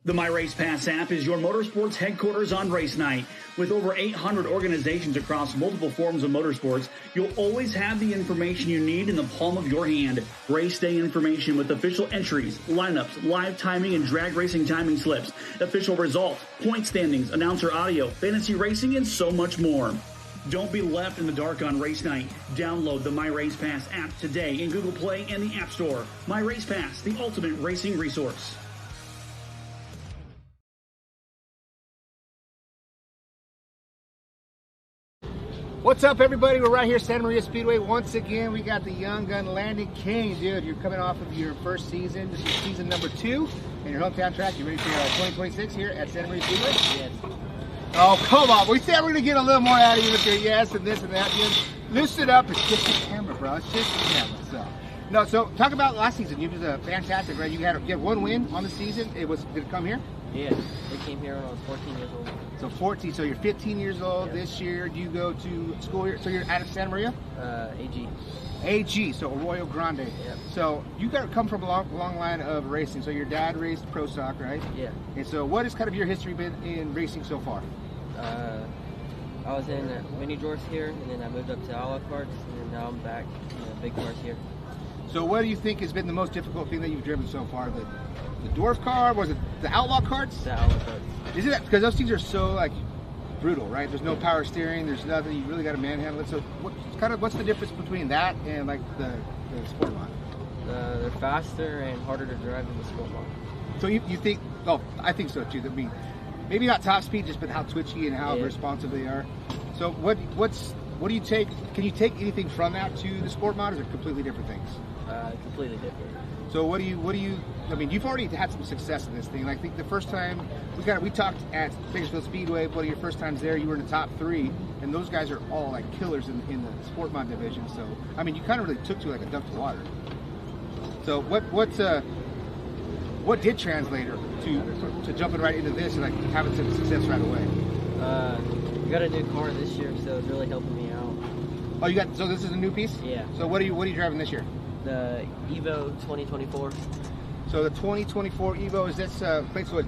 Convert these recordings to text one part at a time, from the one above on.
The My Race Pass app is your motorsports headquarters on race night. With over 800 organizations across multiple forms of motorsports, you'll always have the information you need in the palm of your hand. Race day information with official entries, lineups, live timing and drag racing timing slips, official results, point standings, announcer audio, fantasy racing, and so much more. Don't be left in the dark on race night. Download the My Race Pass app today in Google Play and the App Store. My Race Pass, the ultimate racing resource. What's up, everybody? We're right here at Santa Maria Speedway. Once again, we got the young gun, Landon King. Dude, you're coming off of your first season. This is season number 2 in your hometown track. You ready for 2026 here at Santa Maria Speedway? Yes. Oh, come on. We said we're going to get a little more out of you with your yes and this and that. You loosen it up. It's just the camera, bro. It's just the camera. So talk about last season. You was fantastic, right? You had one win on the season. Did it come here? Yeah, it came here when I was 14 years old. So 14, so you're 15 years old this year. Do you go to school here? So you're out of Santa Maria? AG, so Arroyo Grande. Yep. So you got to come from a long line of racing. So your dad raced pro stock, right? Yeah. And so what has kind of your history been in racing so far? I was in mini dwarfs here, and then I moved up to outlaw carts, and then now I'm back in big cars here. So what do you think has been the most difficult thing that you've driven so far? The dwarf car? Was it the outlaw carts? The outlaw carts. Isn't that because those things are so brutal, right? There's no power steering. There's nothing. You really got to manhandle it. So what's the difference between that and the sport mod? They're faster and harder to drive than the sport mod. So you think? Oh, I think so too. I mean, maybe not top speed, just but how twitchy and how responsive they are. So what do you take? Can you take anything from that to the sport mod, or is it completely different things? Completely different. So what do you? I mean, you've already had some success in this thing. I think the first time we talked at Bakersfield Speedway, one of your first times there, you were in the top 3, and those guys are all killers in the sport mod division. So I mean, you kind of really took to a duck to water. So what did translate to jumping right into this and having some success right away? We got a new car this year, so it's really helping me out. Oh, so this is a new piece? Yeah. So what are you driving this year? The Evo 2024. So the 2024 Evo, is this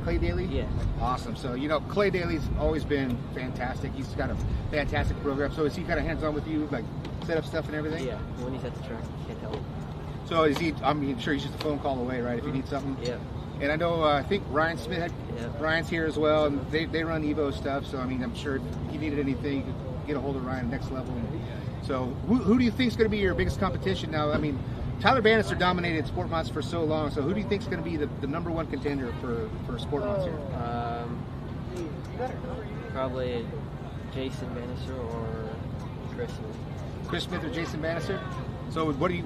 Clay Daly? Yeah. Awesome. So, Clay Daly's always been fantastic. He's got a fantastic program. So is he kind of hands-on with you, set up stuff and everything? Yeah. When he's at the track, he can't help. So is he, sure he's just a phone call away, right, if you need something? Yeah. And I know, I think Ryan Smith, Ryan's here as well, and they run Evo stuff. So, I'm sure if you needed anything, you could get a hold of Ryan next level. So who do you think is going to be your biggest competition now? Tyler Bannister dominated sport mods for so long, so who do you think is going to be the number one contender for sport mods here? Probably Jason Bannister or Chris Smith. Chris Smith or Jason Bannister? So what do you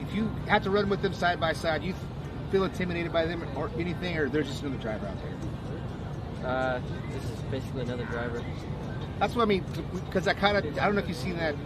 if you had to run with them side by side, you feel intimidated by them or anything, or they're just another driver out there? This is basically another driver. That's what I mean, because I don't know if you've seen that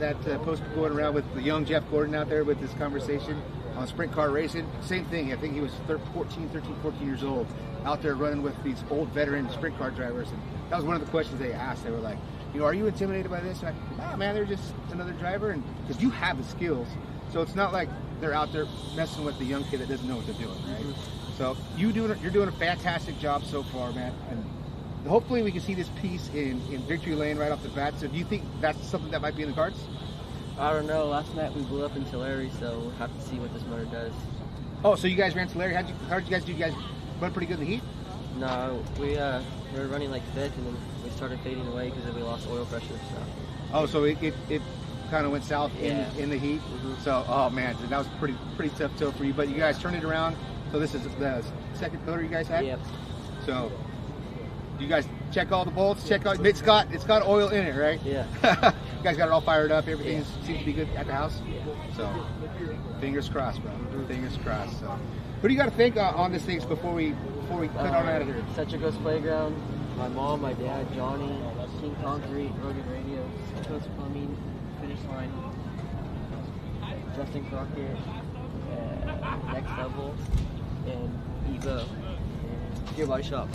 post going around with the young Jeff Gordon out there with this conversation on sprint car racing. Same thing. I think he was 13, 14 years old out there running with these old veteran sprint car drivers. And that was one of the questions they asked. They were like, are you intimidated by this? And nah, man, they're just another driver. And because you have the skills. So it's not like they're out there messing with the young kid that doesn't know what they're doing, right? Mm-hmm. So you're doing a fantastic job so far, man. And hopefully we can see this piece in Victory Lane right off the bat. So do you think that's something that might be in the cards? I don't know. Last night we blew up in Tulare, so we'll have to see what this motor does. Oh, so you guys ran Tulare. How did you guys do? You guys run pretty good in the heat? No, we were running fifth, and then we started fading away because we lost oil pressure. So. Oh, so it kind of went south in the heat. Mm-hmm. So, oh man, that was pretty tough tow for you. But you guys turned it around. So this is the second motor you guys had. Yep. So. You guys check all the bolts. Check out. It's got oil in it, right? Yeah. You guys got it all fired up. Everything seems to be good at the house. Yeah. So, fingers crossed, bro. Fingers crossed. So, who do you got to thank on this things before we cut on out of here? Such a Ghost Playground. My mom, my dad, Johnny, King Concrete, Rugged Radio, Coast Plumbing, Finish Line, Justin Crockett, Next Level, and Evo, and Gear Body Shop.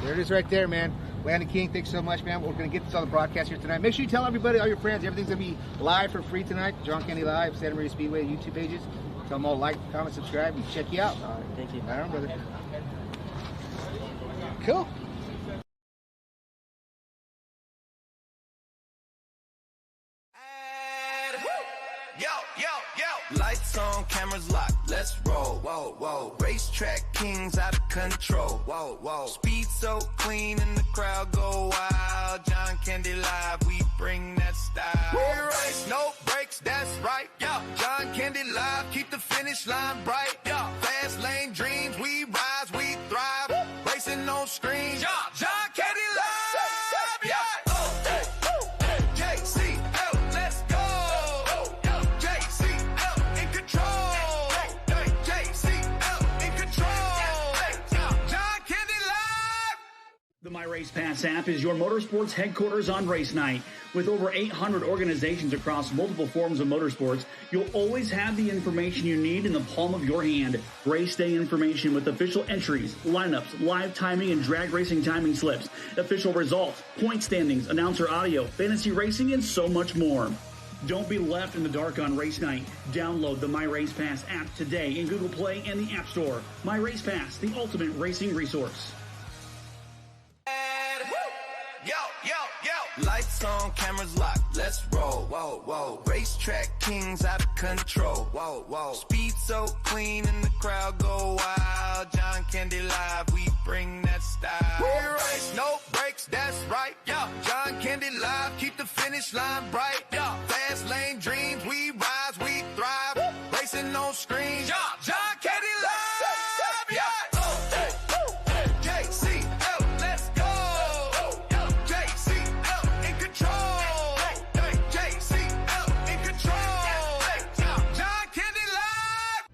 There it is right there, man. Landon King, thanks so much, man. We're going to get this on the broadcast here tonight. Make sure you tell everybody, all your friends, everything's going to be live for free tonight. John Kennedy Live, Santa Maria Speedway YouTube pages. Tell them all like, comment, subscribe, and check you out. All right, thank you. All right, brother. Cool. Yo, yo, yo. Lights on, cameras locked, let's roll. Whoa, whoa. Racetrack kings out of control. Whoa, whoa. Speed so clean and the crowd go wild. John Candy Live, we bring that style. We race, no brakes, that's right. Yo, John Candy Live, keep the finish line bright. Yo, fast lane dreams, we rise, we thrive. Racing on screens. Yo, John Candy Live, yeah. JCL, let's go. JCL in control. JCL in control. John Candy Live. The My Race Pass app is your motorsports headquarters on race night. With over 800 organizations across multiple forms of motorsports, you'll always have the information you need in the palm of your hand. Race day information with official entries, lineups, live timing and drag racing timing slips, official results, point standings, announcer audio, fantasy racing, and so much more. Don't be left in the dark on race night. Download the My Race Pass app today in Google Play and the App Store. My Race Pass, the ultimate racing resource. Yo, yo, yo. Lights on, cameras locked, let's roll. Whoa, whoa. Racetrack kings out of control. Whoa, whoa. Speed so clean and the crowd go wild. John Candy Live, we bring that style. We race, no brakes, that's right. Yo, John Candy Live, keep the finish line bright. Yo, fast lane dreams, we rise, we thrive. Racing on screens. Yo, John Candy Live, yeah. JCL, let's go. JCL in control. JCL in control. John Candy Live.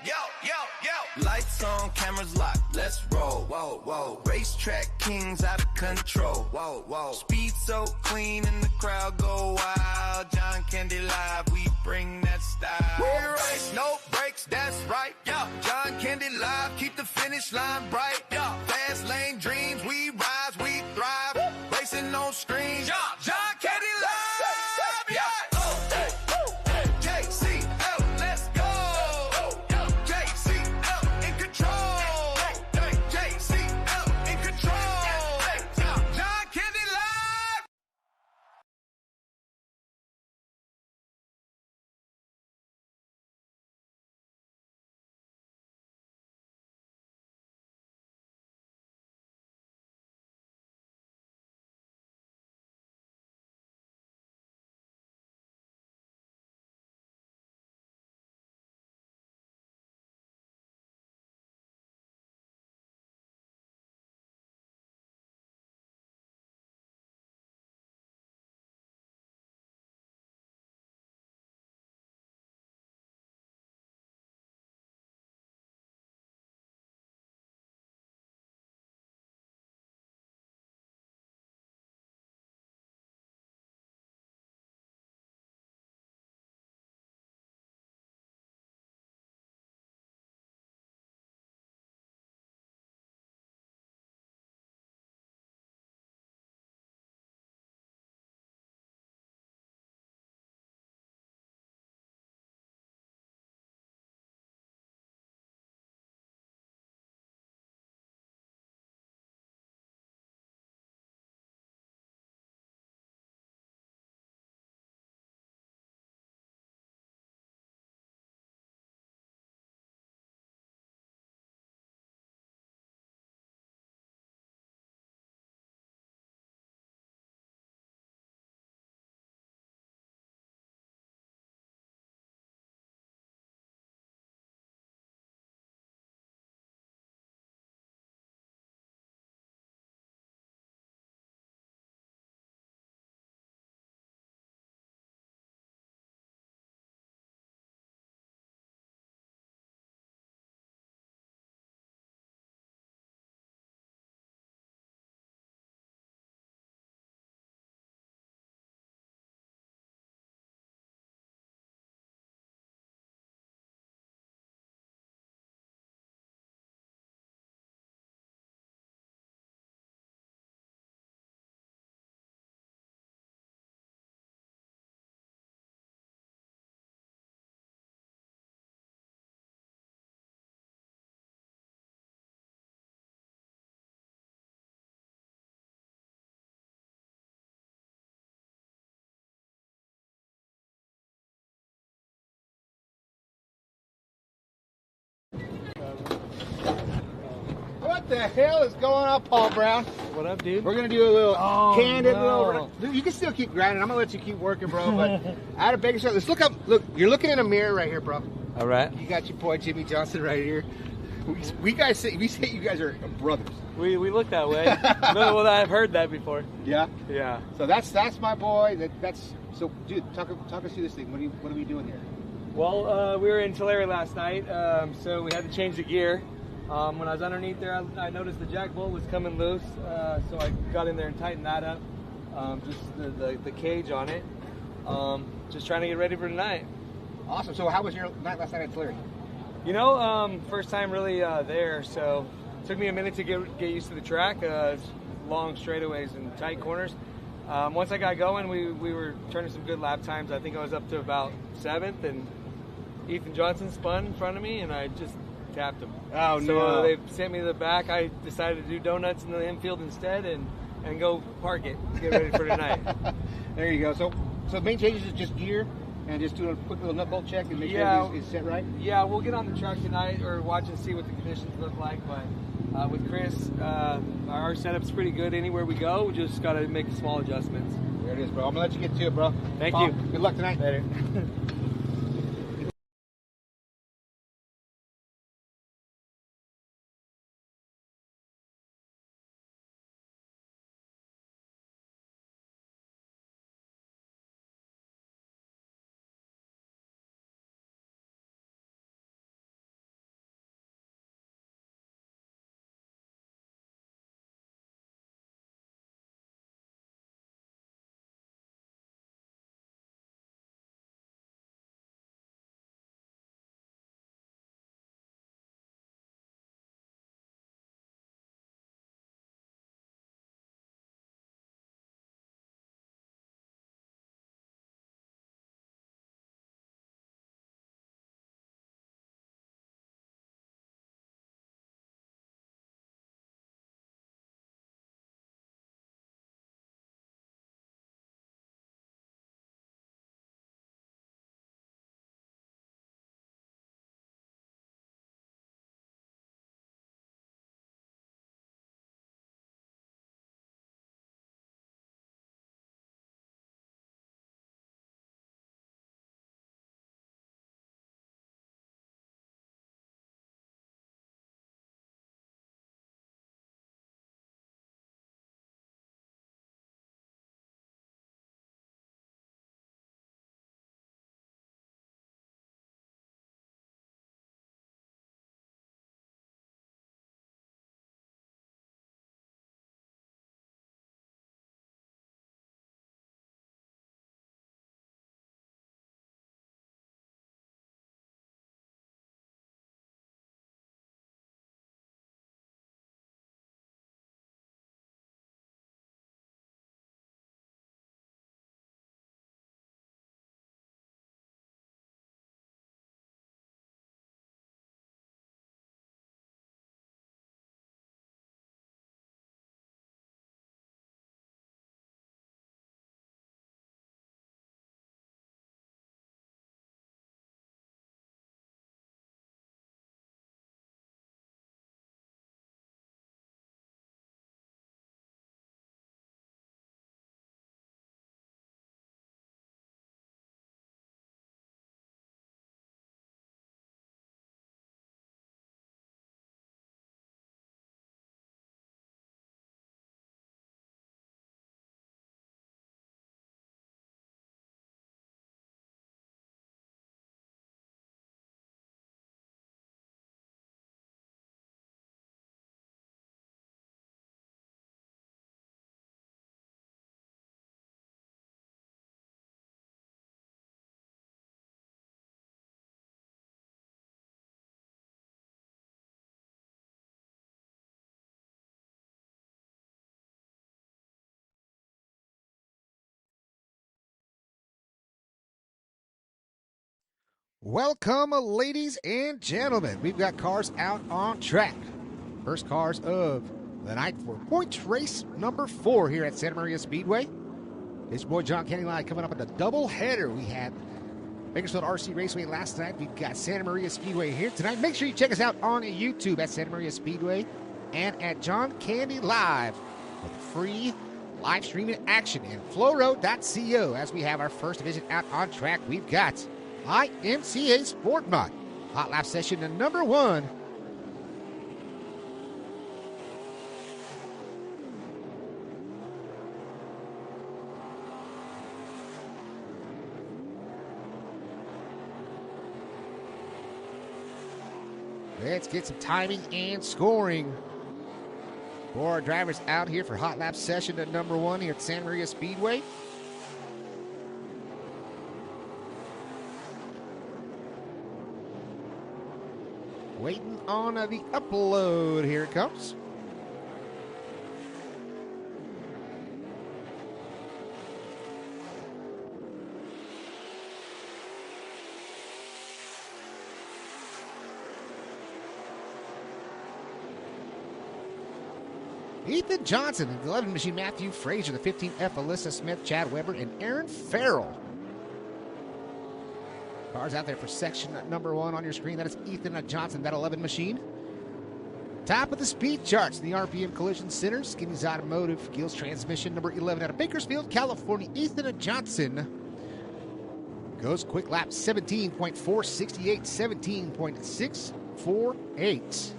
Yo, yo, yo. Lights on, cameras locked, let's roll. Whoa, whoa. Racetrack kings out of control. Whoa, whoa. Speed so clean and the crowd go wild. John Candy Live, we bring that style. We race, no brakes, that's right. Yo, John Candy Live, keep the finish line bright. Yo, fast lane dreams, we rise, we thrive. Racing on screens. Yo, John Candy Live, yeah. JCL, let's go. JCL in control. JCL in control. John Candy Live. What the hell is going on, Paul Brown? What up, dude? We're gonna do a little candid no. little. You can still keep grinding. I'm gonna let you keep working, bro. But out of Bakersfield, let's look up. Look, you're looking in a mirror right here, bro. All right. You got your boy Jimmy Johnson right here. We say you guys are brothers. We look that way. No, well, I've heard that before. Yeah. Yeah. So that's my boy. That's so, dude. Talk us through this thing. What are we doing here? Well, we were in Tulare last night, so we had to change the gear. When I was underneath there, I noticed the jack bolt was coming loose, so I got in there and tightened that up. Just the cage on it. Just trying to get ready for tonight. Awesome. So how was your night last night at Tulare? You know, first time really there, so it took me a minute to get used to the track. Long straightaways and tight corners. Once I got going, we were turning some good lap times. I think I was up to about 7th, and Ethan Johnson spun in front of me, and I just tapped him. Oh, so no. They sent me to the back. I decided to do donuts in the infield instead and go park it, get ready for tonight. There you go. So main changes is just gear and just do a quick little nut bolt check and make sure it's set right? Yeah, we'll get on the track tonight or watch and see what the conditions look like. But with Chris, our setup's pretty good anywhere we go. We just got to make small adjustments. There it is, bro. I'm going to let you get to it, bro. Thank Paul, you. Good luck tonight. Later. Welcome, ladies and gentlemen. We've got cars out on track. First cars of the night for points race number 4 here at Santa Maria Speedway. It's your boy John Kenny Line coming up with a double header. We had Bakersfield RC Raceway last night. We've got Santa Maria Speedway here tonight. Make sure you check us out on YouTube at Santa Maria Speedway. and at John Candy Live with free live streaming action in flowroad.co. As we have our first division out on track, we've got IMCA Sport Mod hot lap session number 1. Let's get some timing and scoring for our drivers out here for hot lap session at number 1 here at Santa Maria Speedway. Waiting on the upload. Here it comes. Ethan Johnson, the 11 machine, Matthew Frazier, the 15F, Alyssa Smith, Chad Weber, and Aaron Farrell. Cars out there for section number 1 on your screen. That is Ethan Johnson, that 11 machine. Top of the speed charts, the RPM Collision Center, Skinny's Automotive, Gills Transmission, number 11 out of Bakersfield, California. Ethan Johnson goes quick lap 17.468, 17.648.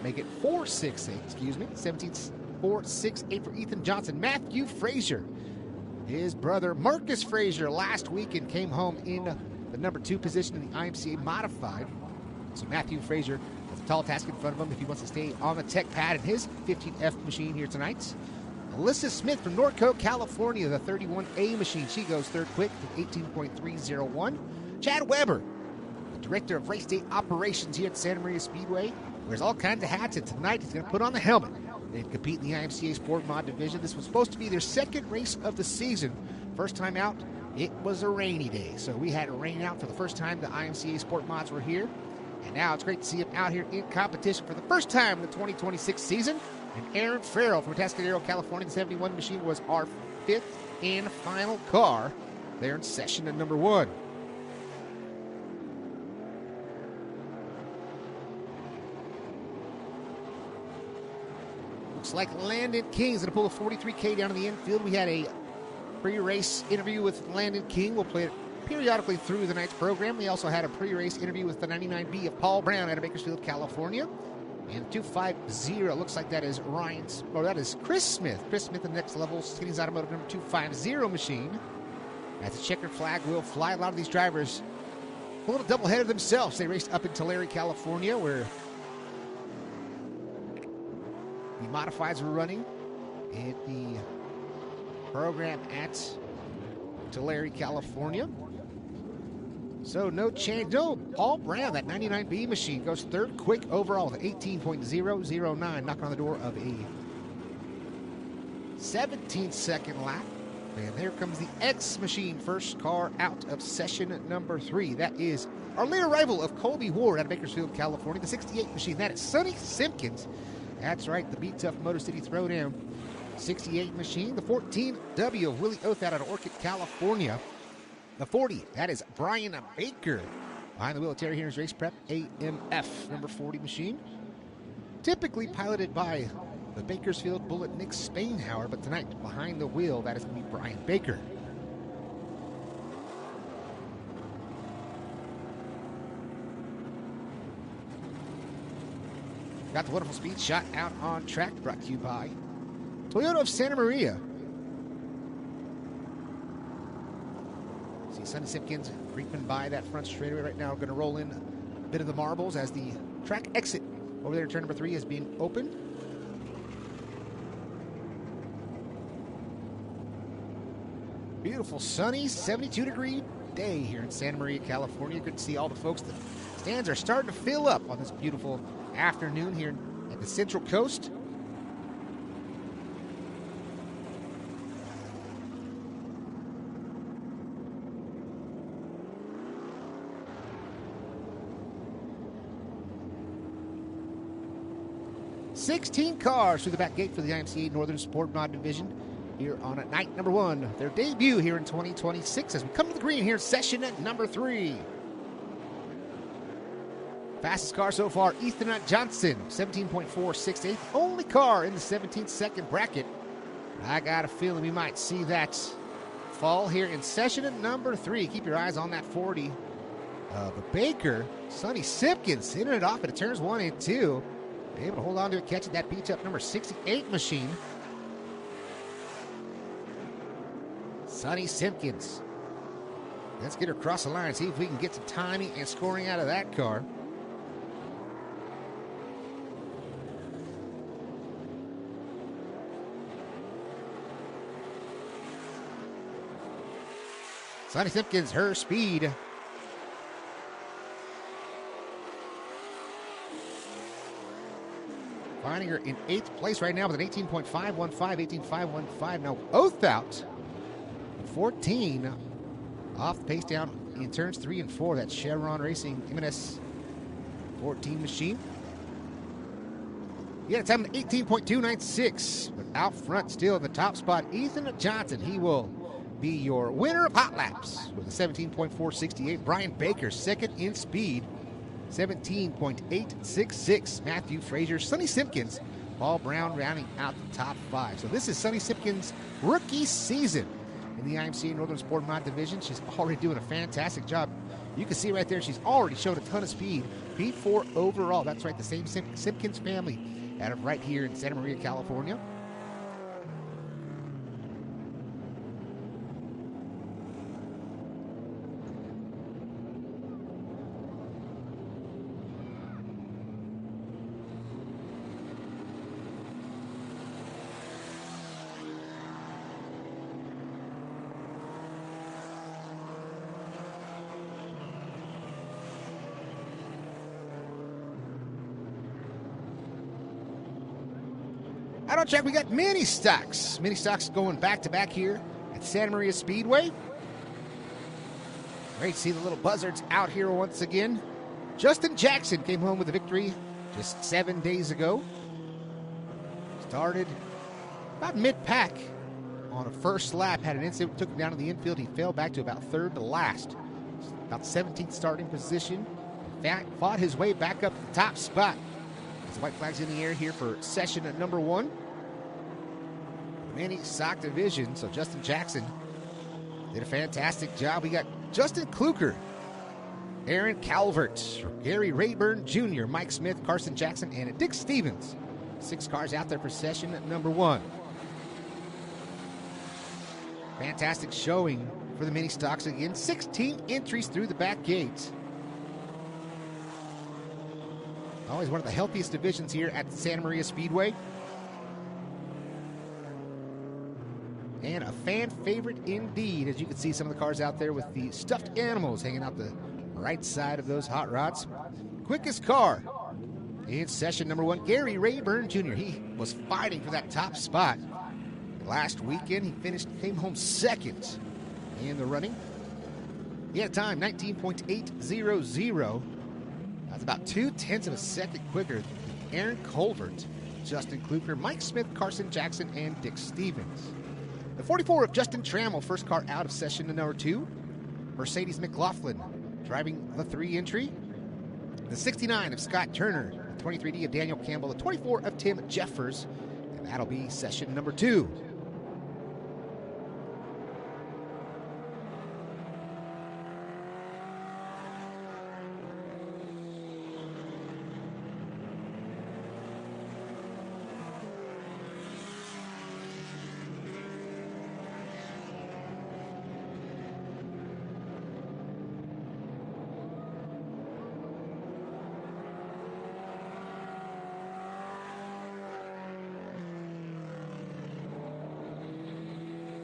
Make it 468, excuse me. 17.468 for Ethan Johnson. Matthew Frazier, his brother Marcus Frazier, last weekend came home in the number 2 position in the IMCA Modified. So Matthew Frazier has a tall task in front of him if he wants to stay on the tech pad in his 15F machine here tonight. Alyssa Smith from Norco, California, the 31A machine. She goes third quick with 18.301. Chad Weber, the director of race day operations here at Santa Maria Speedway, wears all kinds of hats, and tonight he's going to put on the helmet and compete in the IMCA Sport Mod division. This was supposed to be their second race of the season. First time out, it was a rainy day, so we had it rain out for the first time the IMCA Sport Mods were here. And now it's great to see him out here in competition for the first time in the 2026 season. And Aaron Farrell from Atascadero, California, the 71 machine, was our 5th and final car there in session at number 1. Looks like Landon King's going to pull a 43K down in the infield. We had a pre-race interview with Landon King. We'll play it periodically through the night's program. We also had a pre-race interview with the 99B of Paul Brown out of Bakersfield, California. And 250, looks like that is that is Chris Smith. Chris Smith, the next level, Skinny's Automotive number 250 machine. As the checkered flag will fly, a lot of these drivers a little doubleheader themselves. They raced up in Tulare, California, where the modifieds were running at the program at Tulare, California. So no change. No, Paul Brown, that 99B machine, goes third quick overall with 18.009, knocking on the door of a 17-second lap. And there comes the X machine, first car out of session number 3. That is our late arrival of Colby Ward out of Bakersfield, California. The 68 machine, that is Sonny Simpkins. That's right, the Beat Tough Motor City Throwdown 68 machine. The 14W of Willie Oath out of Orchid, California. The 40, that is Brian Baker. Behind the wheel of Terry Henry's Race Prep AMF number 40 machine. Typically piloted by the Bakersfield Bullet Nick Spainhauer, but tonight behind the wheel, that is going to be Brian Baker. Got the wonderful speed shot out on track, brought to you by Toyota of Santa Maria. See Sonny Simpkins creeping by that front straightaway right now. We're going to roll in a bit of the marbles as the track exit over there in turn number 3 is being opened. Beautiful sunny 72-degree day here in Santa Maria, California. Good to see all the folks. The stands are starting to fill up on this beautiful afternoon here at the Central Coast. $16 cars through the back gate for the IMCA Northern Sport Mod Division here on night number 1. Their debut here in 2026 as we come to the green here in session at number 3. Fastest car so far, Ethan Johnson, 17.468. Only car in the 17th second bracket. I got a feeling we might see that fall here in session at number 3. Keep your eyes on that 40. But Baker, Sonny Simpkins, hitting it off at turns 1 and 2. Able to hold on to it, catch it. That beats up number 68 machine. Sonny Simpkins. Let's get her across the line, see if we can get some timing and scoring out of that car. Sonny Simpkins, her speed. Finding her in 8th place right now with an 18.515, 18.515. Now both out. 14 off the pace down in turns 3 and 4. That's Chevron Racing M&S 14 machine. Yeah, it's having 18.296. But out front still in the top spot, Ethan Johnson. He will be your winner of hot laps with a 17.468. Brian Baker second in speed, 17.866. Matthew Frazier, Sonny Simpkins, Paul Brown rounding out the top 5. So this is Sonny Simpkins' rookie season in the IMCA Northern Sport Mod division. She's already doing a fantastic job. You can see right there, she's already showed a ton of speed. P4 overall. That's right, the same Simpkins family out of right here in Santa Maria, California. Out on track, we got mini stocks. Mini stocks going back-to-back here at Santa Maria Speedway. Great to see the little buzzards out here once again. Justin Jackson came home with a victory just 7 days ago. Started about mid-pack on a first lap. Had an incident, took him down to the infield. He fell back to about third to last. About 17th starting position. Fought his way back up to the top spot. There's white flags in the air here for session at number 1. Mini stock division. So Justin Jackson did a fantastic job. We got Justin Kluker, Aaron Calvert, Gary Rayburn Jr., Mike Smith, Carson Jackson, and Dick Stevens. 6 cars out there for session at number 1. Fantastic showing for the mini stocks again. 16 entries through the back gate. Always one of the healthiest divisions here at Santa Maria Speedway. And a fan favorite indeed, as you can see some of the cars out there with the stuffed animals hanging out the right side of those hot rods. Quickest car in session number 1, Gary Rayburn Jr. He was fighting for that top spot. Last weekend, he came home second in the running. He had a time, 19.800. That's about 0.2 of a second quicker than Aaron Colvert, Justin Kluker, Mike Smith, Carson Jackson, and Dick Stevens. The 44 of Justin Trammell, first car out of session to number 2. Mercedes McLaughlin driving the 3 entry. The 69 of Scott Turner, the 23D of Daniel Campbell, the 24 of Tim Jeffers, and that'll be session number 2.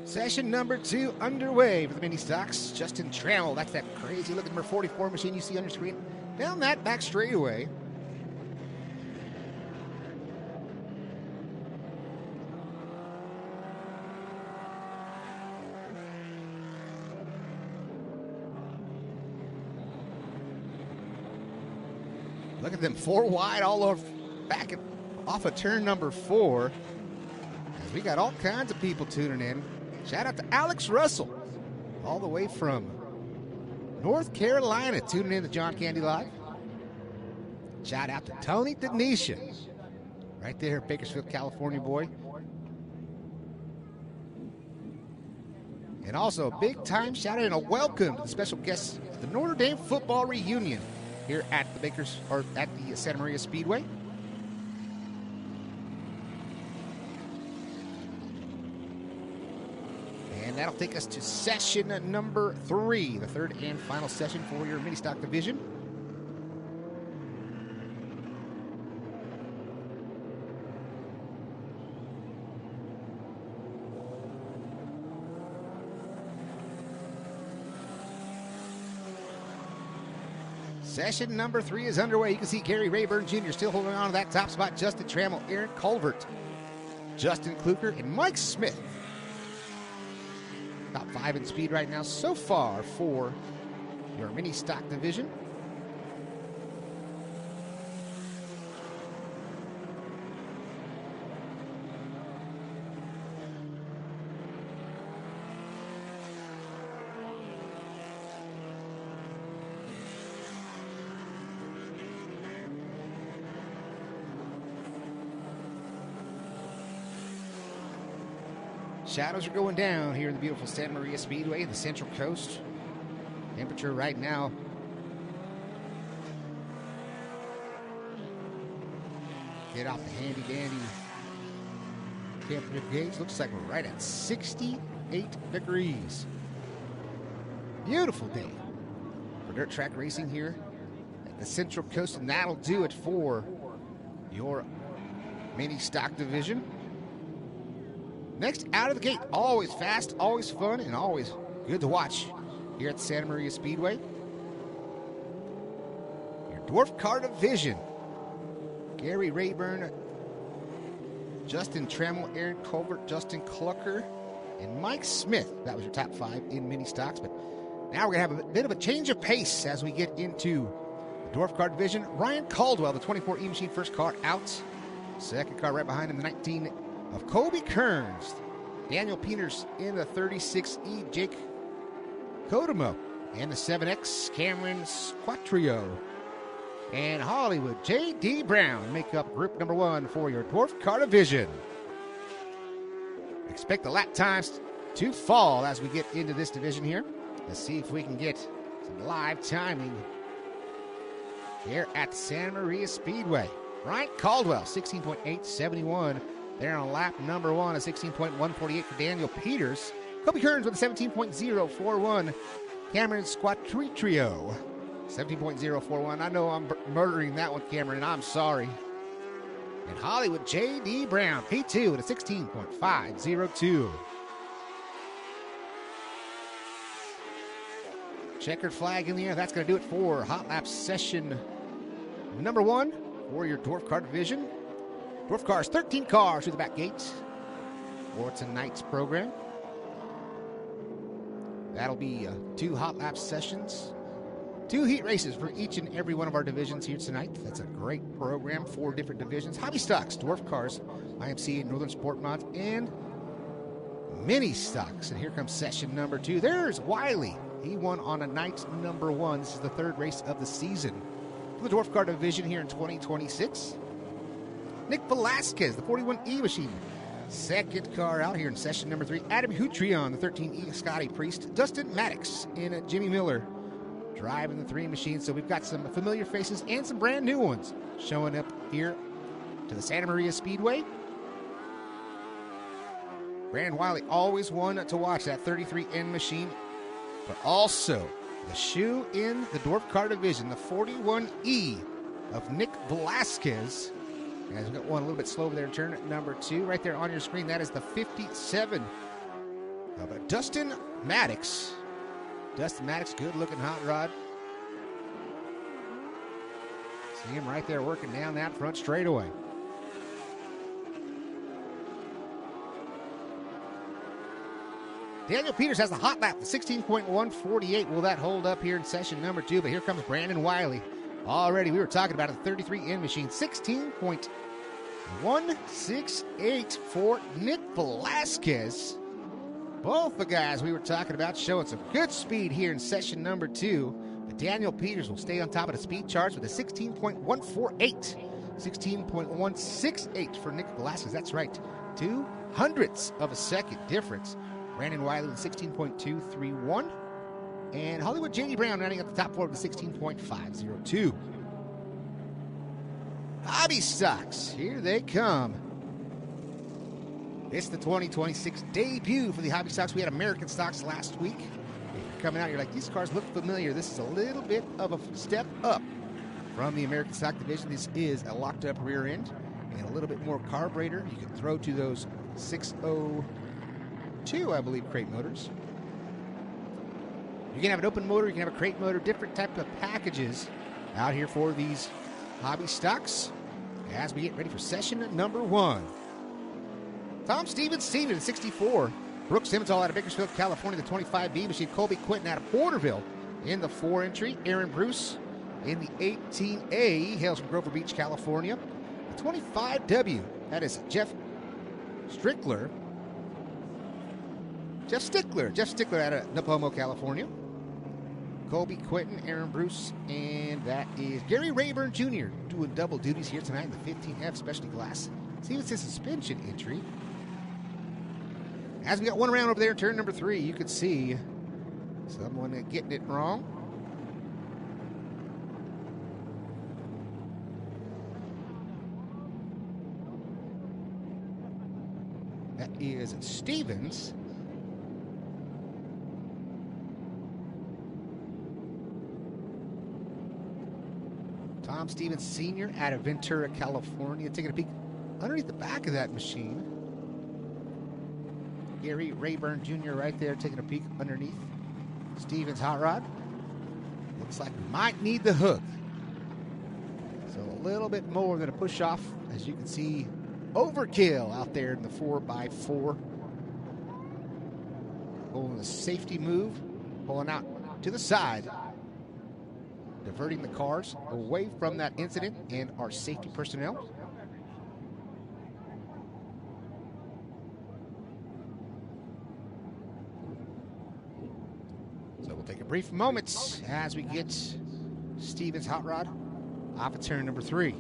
Session number 2 underway for the mini stocks. Justin Trammell, that's that crazy looking number 44 machine you see on your screen. Down that back straightaway. Look at them, 4 wide all over back off of turn number 4. As we got all kinds of people tuning in. Shout out to Alex Russell, all the way from North Carolina, tuning in to John Candy Live. Shout out to Tony Denisha, right there, Bakersfield, California boy. And also a big time shout out and a welcome to the special guests at the Notre Dame football reunion here at the Santa Maria Speedway. And that'll take us to session number 3, the third and final session for your mini stock division. Session number 3 is underway. You can see Gary Rayburn Jr. still holding on to that top spot. Justin Trammell, Aaron Culvert, Justin Kluker, and Mike Smith. Top 5 in speed right now so far for your mini stock division. Shadows are going down here in the beautiful Santa Maria Speedway, the Central Coast. Temperature right now, get off the handy dandy temperature gauge. Looks like we're right at 68 degrees. Beautiful day for dirt track racing here at the Central Coast, and that'll do it for your mini stock division. Next, out of the gate, always fast, always fun, and always good to watch here at Santa Maria Speedway. Your dwarf car division. Gary Rayburn, Justin Trammell, Aaron Culvert, Justin Klucker, and Mike Smith. That was your top 5 in mini stocks. But now we're going to have a bit of a change of pace as we get into the dwarf car division. Ryan Caldwell, the 24 E-Machine, first car out. Second car right behind him, the 19 of Kobe Kearns. Daniel Peters in the 36E, Jake Kodomo. And the 7X, Cameron Squatrio. And Hollywood J.D. Brown make up group number 1 for your dwarf car division. Expect the lap times to fall as we get into this division here. Let's see if we can get some live timing here at Santa Maria Speedway. Ryan Caldwell, 16.871. There on lap number 1, a 16.148 for Daniel Peters. Kobe Kearns with a 17.041. Cameron Squatrio, 17.041. I know I'm murdering that one, Cameron, and I'm sorry. And Hollywood J.D. Brown, P2 with a 16.502. Checkered flag in the air. That's going to do it for Hot Lap session number 1 for your dwarf car division. Dwarf cars, 13 cars through the back gate for tonight's program. That'll be 2 hot lap sessions, 2 heat races for each and every one of our divisions here tonight. That's a great program, 4 different divisions. Hobby stocks, dwarf cars, IMC, Northern Sport Mods, and mini stocks. And here comes session number 2. There's Wiley. He won on a night number 1. This is the 3rd race of the season for the dwarf car division here in 2026. Nick Velasquez, the 41E Machine. Second car out here in session number 3. Adam Hutrion, the 13E Scotty Priest. Dustin Maddox and Jimmy Miller driving the 3 machines. So we've got some familiar faces and some brand new ones showing up here to the Santa Maria Speedway. Brandon Wiley, always one to watch, that 33N machine. But also the shoe in the dwarf car division, the 41E of Nick Velasquez. Guys, we've got one a little bit slow over there in turn number 2. Right there on your screen, that is the 57 of Dustin Maddox. Dustin Maddox, good-looking hot rod. See him right there working down that front straightaway. Daniel Peters has the hot lap, the 16.148. Will that hold up here in session number 2? But here comes Brandon Wiley. Already, we were talking about a 33N machine, 16.168 for Nick Velasquez. Both the guys we were talking about showing some good speed here in session number 2. But Daniel Peters will stay on top of the speed charts with a 16.148. 16.168 for Nick Velasquez. That's right. 0.02 of a second difference. Brandon Wiley with 16.231. And Hollywood J.D. Brown running at the top 4 with a 16.502. Hobby Stocks, here they come. It's the 2026 debut for the Hobby Stocks. We had American Stocks last week. If you're coming out, you're like, these cars look familiar. This is a little bit of a step up from the American Stock Division. This is a locked up rear end and a little bit more carburetor. You can throw to those 602, I believe, crate motors. You can have an open motor, you can have a crate motor, different type of packages out here for these Hobby Stocks as we get ready for session number 1. Tom Stevens Sr. at 64. Brooks Simmons all out of Bakersfield, California, the 25B machine. Colby Quinton out of Porterville in the 4 entry. Aaron Bruce in the 18A. He hails from Grover Beach, California. The 25W, that is Jeff Stickler out of Napomo, California. Colby Quinton, Aaron Bruce, and that is Gary Rayburn Jr. doing double duties here tonight in the 15F Specialty Class. See what's his suspension entry. As we got one around over there, turn number 3, you could see someone getting it wrong. That is Stevens. Tom Stevens Sr. out of Ventura, California, taking a peek underneath the back of that machine. Gary Rayburn Jr. right there taking a peek underneath Stevens hot rod. Looks like we might need the hook. So a little bit more than a push off, as you can see, overkill out there in the 4x4. Pulling the safety move, pulling out to the side, diverting the cars away from that incident and our safety personnel. So we'll take a brief moment as we get Stevens hot rod off of turn number 3.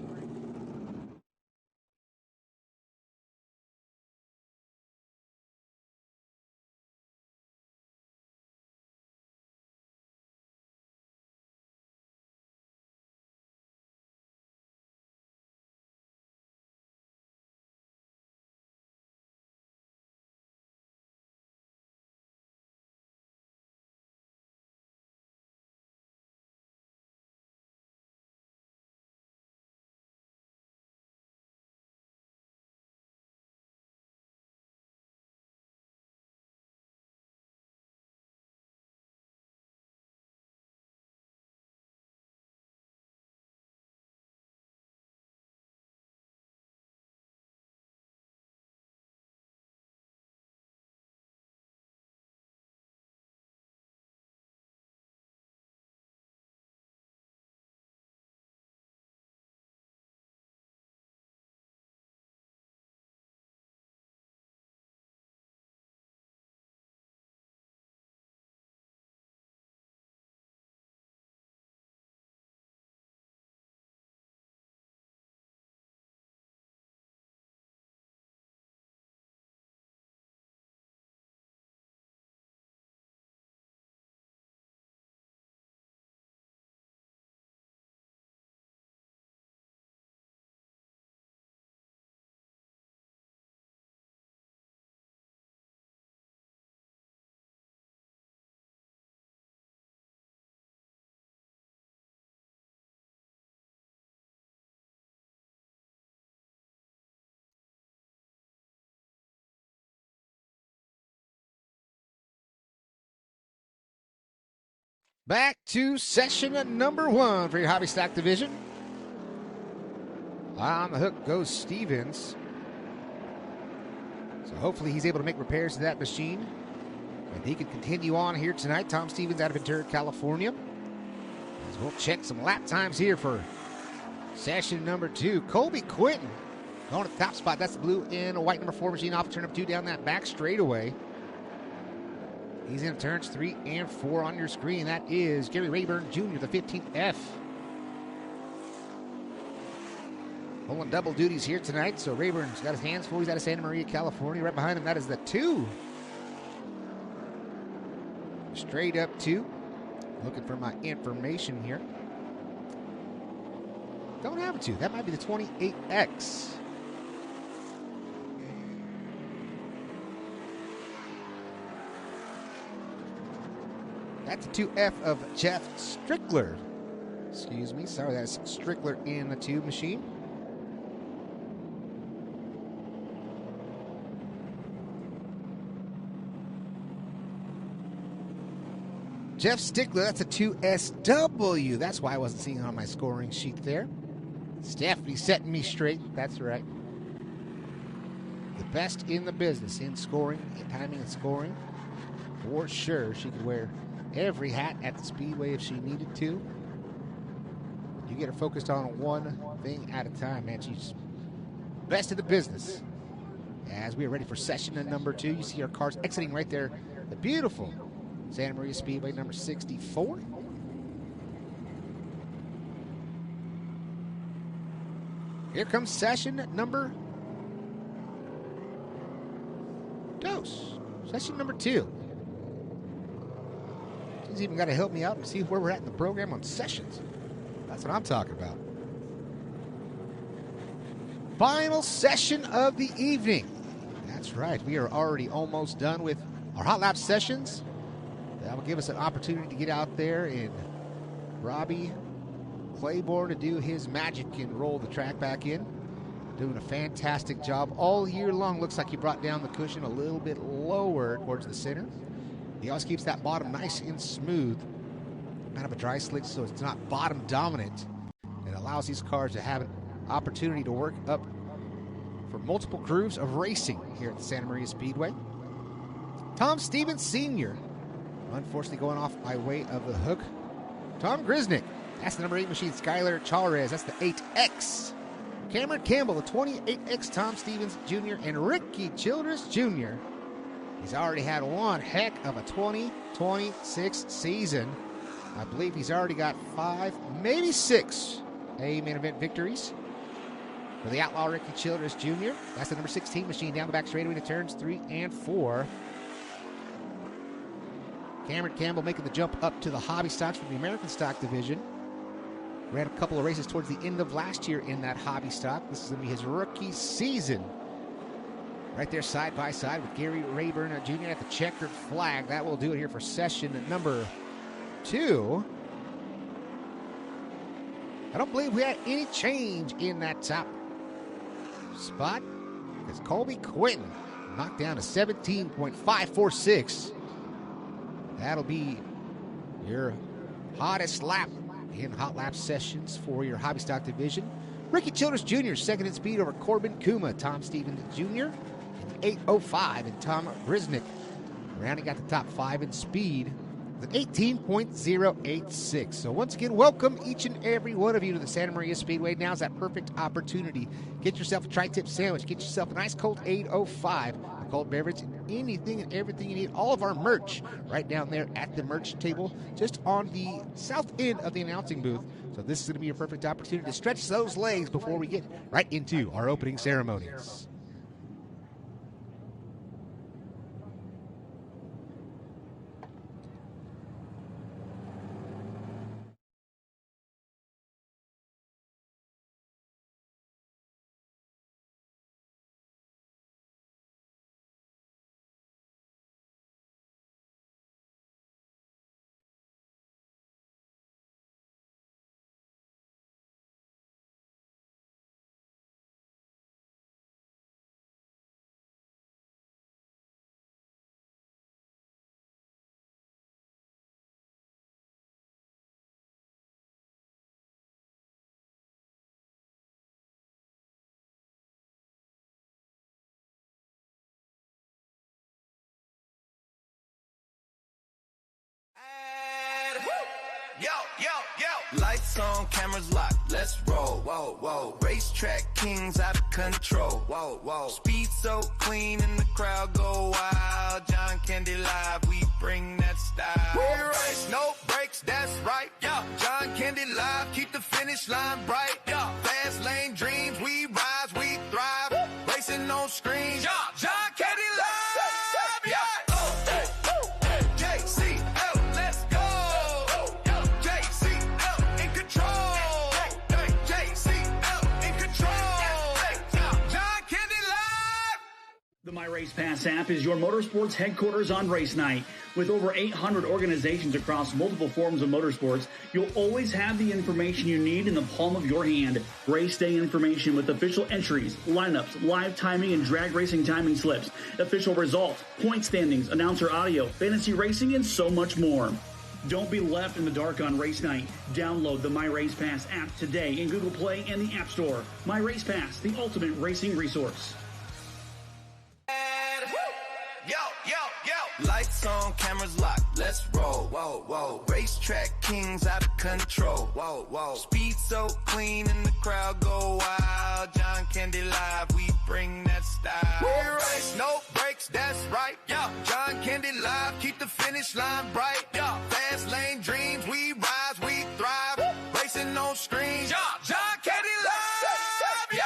Back to session number 1 for your Hobby Stock Division. On the hook goes Stevens. So hopefully he's able to make repairs to that machine, and he can continue on here tonight. Tom Stevens out of Ventura, California. As we'll check some lap times here for session number 2. Colby Quinton going to the top spot. That's the blue and a white number 4 machine off turn number 2 down that back straightaway. He's in turns 3 and 4 on your screen. That is Gary Rayburn Jr., the 15th F. Pulling double duties here tonight, so Rayburn's got his hands full. He's out of Santa Maria, California. Right behind him, that is the 2. Straight up 2. Looking for my information here. Don't have a 2. That might be the 28X. That's the 2F of Jeff Strickler. Excuse me. Sorry, that's Strickler in the 2 machine. Jeff Stickler, that's a 2SW. That's why I wasn't seeing it on my scoring sheet there. Stephanie setting me straight. That's right. The best in the business in scoring, in timing and scoring. For sure, she could wear every hat at the Speedway if she needed to. You get her focused on one thing at a time, man. She's best in the business. As we are ready for session number 2, you see our cars exiting right there. The beautiful Santa Maria Speedway number 64. Here comes session number 2. Session number 2. She's even got to help me out and see where we're at in the program on sessions. That's what I'm talking about. Final session of the evening. That's right. We are already almost done with our hot lap sessions. That will give us an opportunity to get out there and Robbie Claiborne to do his magic and roll the track back in. Doing a fantastic job all year long. Looks like he brought down the cushion a little bit lower towards the center. He always keeps that bottom nice and smooth. Kind of a dry slick, so it's not bottom dominant. It allows these cars to have an opportunity to work up for multiple grooves of racing here at the Santa Maria Speedway. Tom Stevens Sr., unfortunately going off by way of the hook. Tom Grisnick, that's the number 8 machine. Skylar Chalrez, that's the 8X. Cameron Campbell, the 28X. Tom Stevens Jr. and Ricky Childress Jr. He's already had one heck of a 2026 season. I believe he's already got 5, maybe 6 main event victories. For the outlaw Ricky Childress Jr., that's the number 16 machine down the back straightaway to turns 3 and 4. Cameron Campbell making the jump up to the hobby stocks from the American stock division. Ran a couple of races towards the end of last year in that hobby stock. This is going to be his rookie season. Right there side by side with Gary Rayburn Jr. at the checkered flag. That will do it here for session number 2. I don't believe we had any change in that top spot because Colby Quinton knocked down to 17.546. That'll be your hottest lap in hot lap sessions for your hobby stock division. Ricky Childress Jr. second in speed over Corbin Kuma. Tom Stevens Jr. in 8:05, and Tom Grisnick rounding out the top 5 in speed with 18.086. So once again, welcome each and every one of you to the Santa Maria Speedway. Now's that perfect opportunity. Get yourself a tri-tip sandwich. Get yourself an ice cold 805, a cold beverage, and anything and everything you need. All of our merch right down there at the merch table, just on the south end of the announcing booth. So this is going to be your perfect opportunity to stretch those legs before we get right into our opening ceremonies. Yo, yo, yo. Lights on, cameras locked, let's roll. Whoa, whoa. Racetrack kings out of control. Whoa, whoa. Speed so clean and the crowd go wild. John Candy live, we bring that style. We race, no brakes, that's right. Yeah, John Candy Live, keep the finish line bright. Yeah, fast lane dreams, we rise, we thrive. Racing on screens. Yeah, John Candy Live. Yeah. JCL, let's go. JCL in control. JCL in control. John Candy Live. The My Race Pass app is your motorsports headquarters on race night. With over 800 organizations across multiple forms of motorsports, you'll always have the information you need in the palm of your hand. Race day information with official entries, lineups, live timing and drag racing timing slips, official results, point standings, announcer audio, fantasy racing, and so much more. Don't be left in the dark on race night. Download the My Race Pass app today in Google Play and the App Store. My Race Pass, the ultimate racing resource. Yo, yo, yo. Lights on, cameras locked, let's roll. Whoa, whoa. Racetrack kings out of control. Whoa, whoa. Speed so clean and the crowd go wild. John Candy Live, we bring that style. We race, no brakes, that's right. Yeah, John Candy Live, keep the finish line bright. Yeah, fast lane dreams, we rise, we thrive. Racing on screens. Yeah, John Candy Live. Yeah.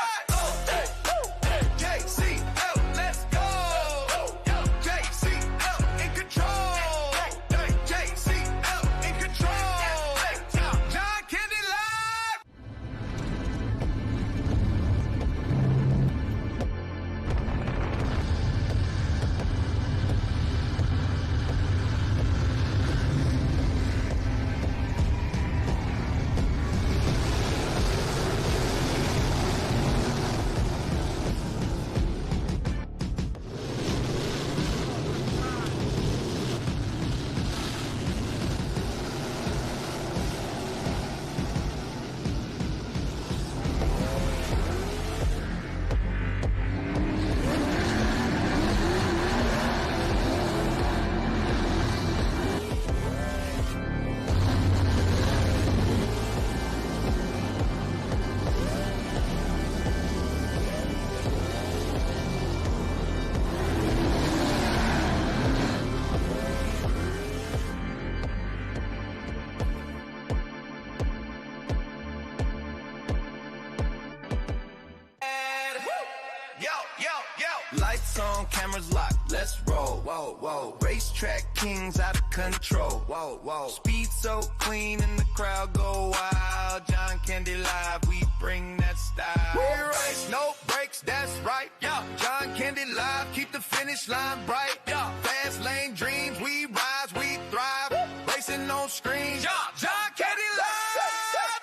Lights on, cameras locked, let's roll. Whoa, whoa. Racetrack kings out of control. Whoa, whoa. Speed so clean and the crowd go wild. John Candy Live, we bring that style. We race, no brakes, that's right. Yeah, John Candy Live, keep the finish line bright. Yeah, fast lane dreams, we rise, we thrive. Racing on screens. Yeah, John Candy Live.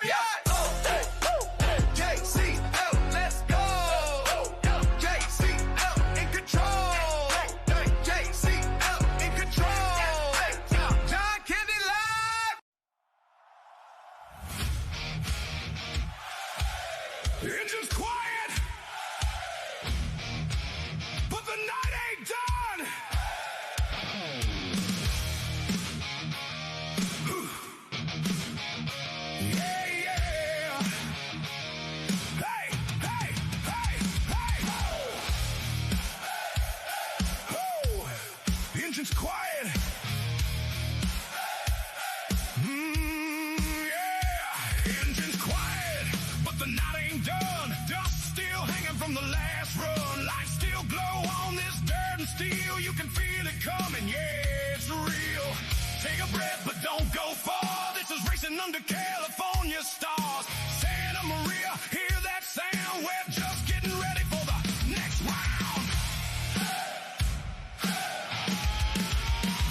Yeah. Engine's quiet, but the night ain't done. Yeah, yeah. Hey, hey, hey, hey. Oh, the engine's quiet. Yeah, engine's quiet, but the night ain't done. Dust still hanging from the last run. Light still glow on this dirt and steel. You can feel it coming, yeah, it's real. Take a breath, but don't go far. This is racing under California stars. Santa Maria, hear that sound? We're just getting ready for the next round.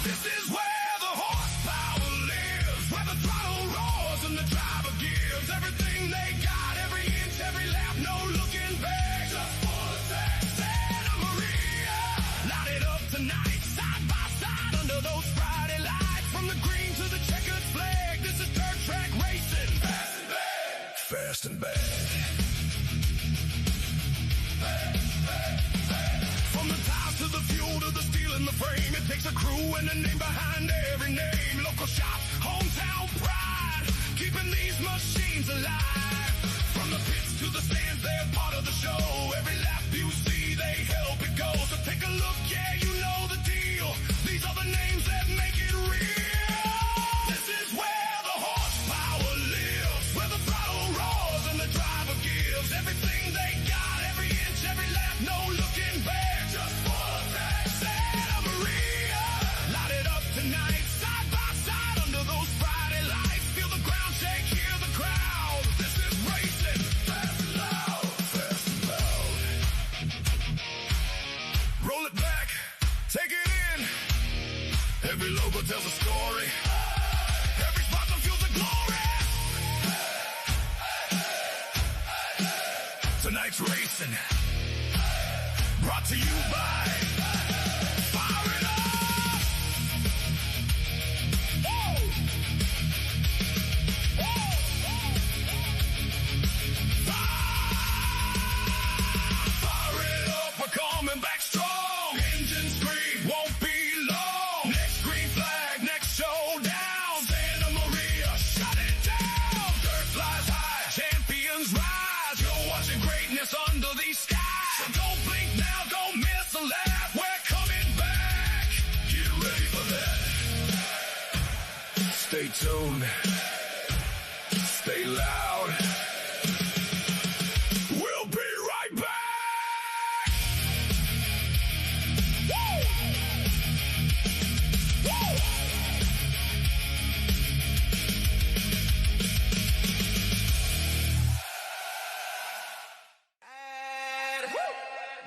This is where the horsepower lives, where the throttle roars and the driver gives everything they got, every inch, every lap, no looking back, just for the tech. Santa Maria, light it up tonight, side by side under those Friday lights, from the green to the checkered flag. This is dirt track racing, fast and bad, fast and bad. From the tires to the fuel to the steel in the frame, it takes a crew and a name behind every name. Local shots, hometown pride, keeping these machines alive. From the pits to the stands, they're part of the show. Every lap you see, they help it go. So take a look, yeah, you know the deal. These are the names that make Every logo tells a story. Every sponsor feels the glory. Tonight's racing, brought to you by Fire It Up. Woo! Fire it up, we're coming back strong. Engine scream, won't be long. Next green flag, next showdown. Santa Maria, shut it down. Dirt flies high, champions rise. You're watching greatness under these skies. So don't blink now, don't miss a laugh. We're coming back. Get ready for that. Stay tuned. Stay loud. We'll be right back. Woo! Woo!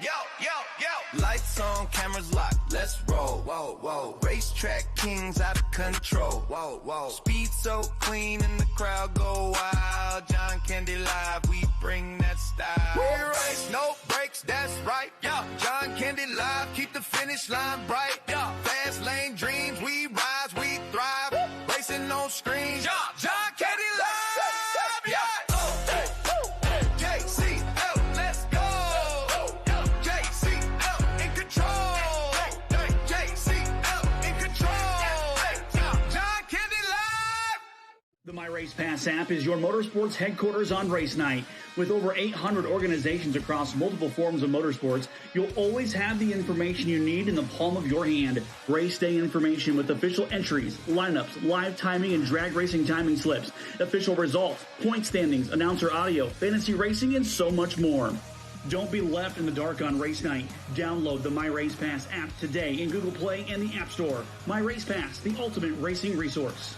Yo, yo, yo. Lights on, cameras locked, let's roll. Whoa, whoa. Racetrack kings out of control. Whoa, whoa. Speed so clean and the crowd go wild. John Candy Live, we bring that style. We race, no brakes, that's right. Yeah. John Candy Live, keep the finish line bright. Yeah. Fast lane dreams, we rise, we thrive. Racing on screens. Yeah. John Candy Live. Yeah. JCL, let's go. JCL in control. JCL in control. John Candy Live. The My Race Pass app is your motorsports headquarters on race night. With over 800 organizations across multiple forms of motorsports, you'll always have the information you need in the palm of your hand. Race day information with official entries, lineups, live timing and drag racing timing slips, official results, point standings, announcer audio, fantasy racing, and so much more. Don't be left in the dark on race night. Download the My Race Pass app today in Google Play and the App Store. My Race Pass, the ultimate racing resource.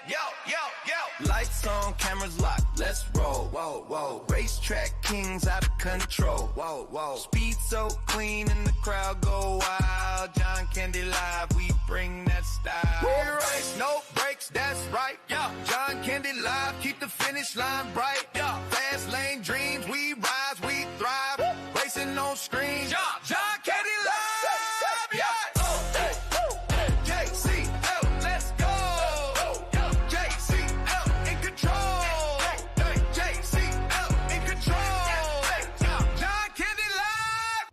Yo, yo, yo. Lights on, cameras locked, let's roll. Whoa, whoa. Racetrack kings out of control. Whoa, whoa. Speed so clean and the crowd go wild. John Candy Live, we bring that style. We race, no brakes, that's right. Yeah. John Candy Live, keep the finish line bright. Yeah. Fast lane dreams, we rise, we thrive. Racing on screens. Yeah. John Candy Live. Yeah. JCL, let's go. JCL in control. JCL in control. John Candy Live.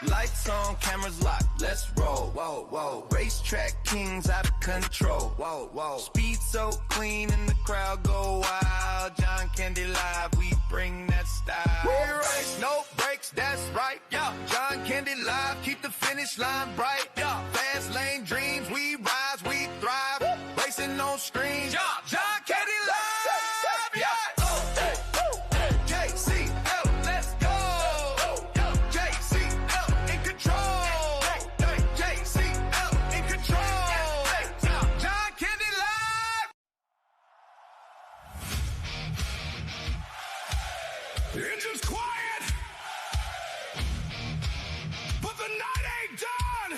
Lights on, cameras locked, let's roll. Whoa, whoa. Racetrack kings out of control. Whoa, whoa. Speed so clean and the crowd go wild. John Candy Live, we bring that style. We race, no brakes, that's right. Yeah. John Candy Live, keep the finish line bright. Yeah. Fast lane dreams, we rise, we thrive. Racing on screens. Yeah. John Candy Live. Yeah. JCL, let's go. JCL in control. JCL in control. John Candy Live. The engine's quiet, but the night ain't done.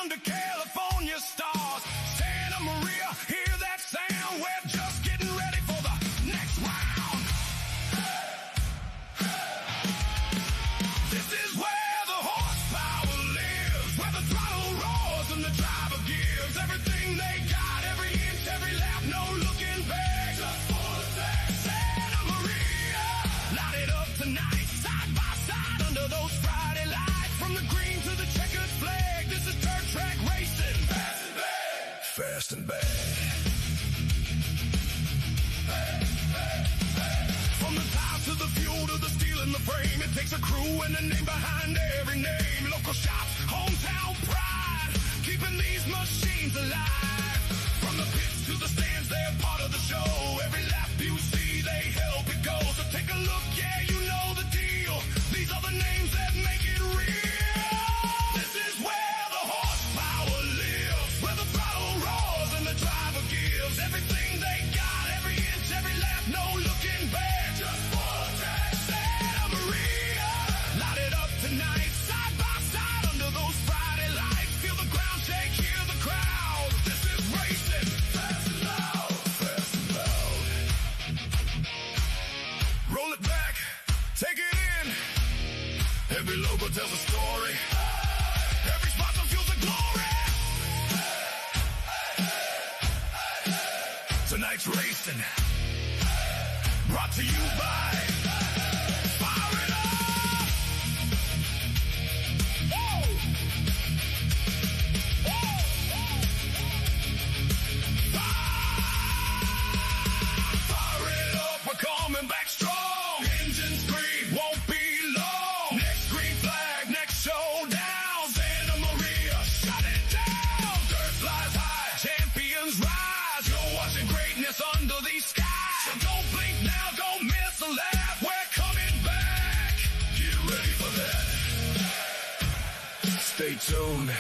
under California stars. Santa Maria, hear that sound? We're just getting ready for the next round. This is where the horsepower lives, where the throttle roars and the driver gives everything they got, every inch, every lap, no looking back. Just for the sex. Santa Maria, light it up tonight, side by side under those Friday lights. From the green to the checkered flag, this is dirt track racing. Fast and bad. Fast and bad. From the tires to the fuel to the steel in the frame, it takes a crew and a name behind every name. Local shops, hometown pride, keeping these machines alive. From the pits to the stands, they're part of the show. Every lap you see, they help it go. So take a look, yeah, you know the deal. These are the names that make it real. This is where the horsepower lives, where the throttle roars and the driver gives everything they got, every inch, every lap, no looking back. Just for a track. Santa Maria, light it up tonight, side by side under those Friday lights. Feel the ground shake, hear the crowd. This is racing, fast and loud, fast and loud. Roll it back, take it in. Every logo tells a story. Every sponsor feels the glory. Tonight's racing, brought to you by Fire It Up. Whoa! Fire it up, we're coming back strong. Engines scream, won't be long. Next green flag, next showdown. Santa Maria, shut it down. Dirt flies high, champions rise. You're watching greatness under these skies. So don't blink now, don't miss a lap. We're coming back. Get ready for that. Stay tuned.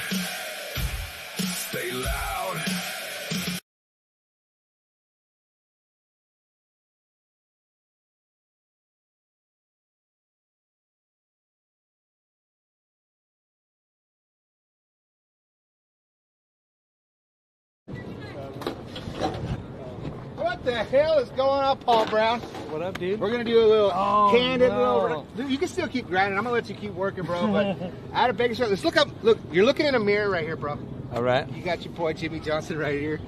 Stay loud. What the hell is going on, Paul Brown? What up, dude? We're gonna do a little candid no. little. You can still keep grinding. I'm gonna let you keep working, bro. But out of Bakersfield, let's look up. Look, you're looking in a mirror right here, bro. All right. You got your boy Jimmy Johnson right here.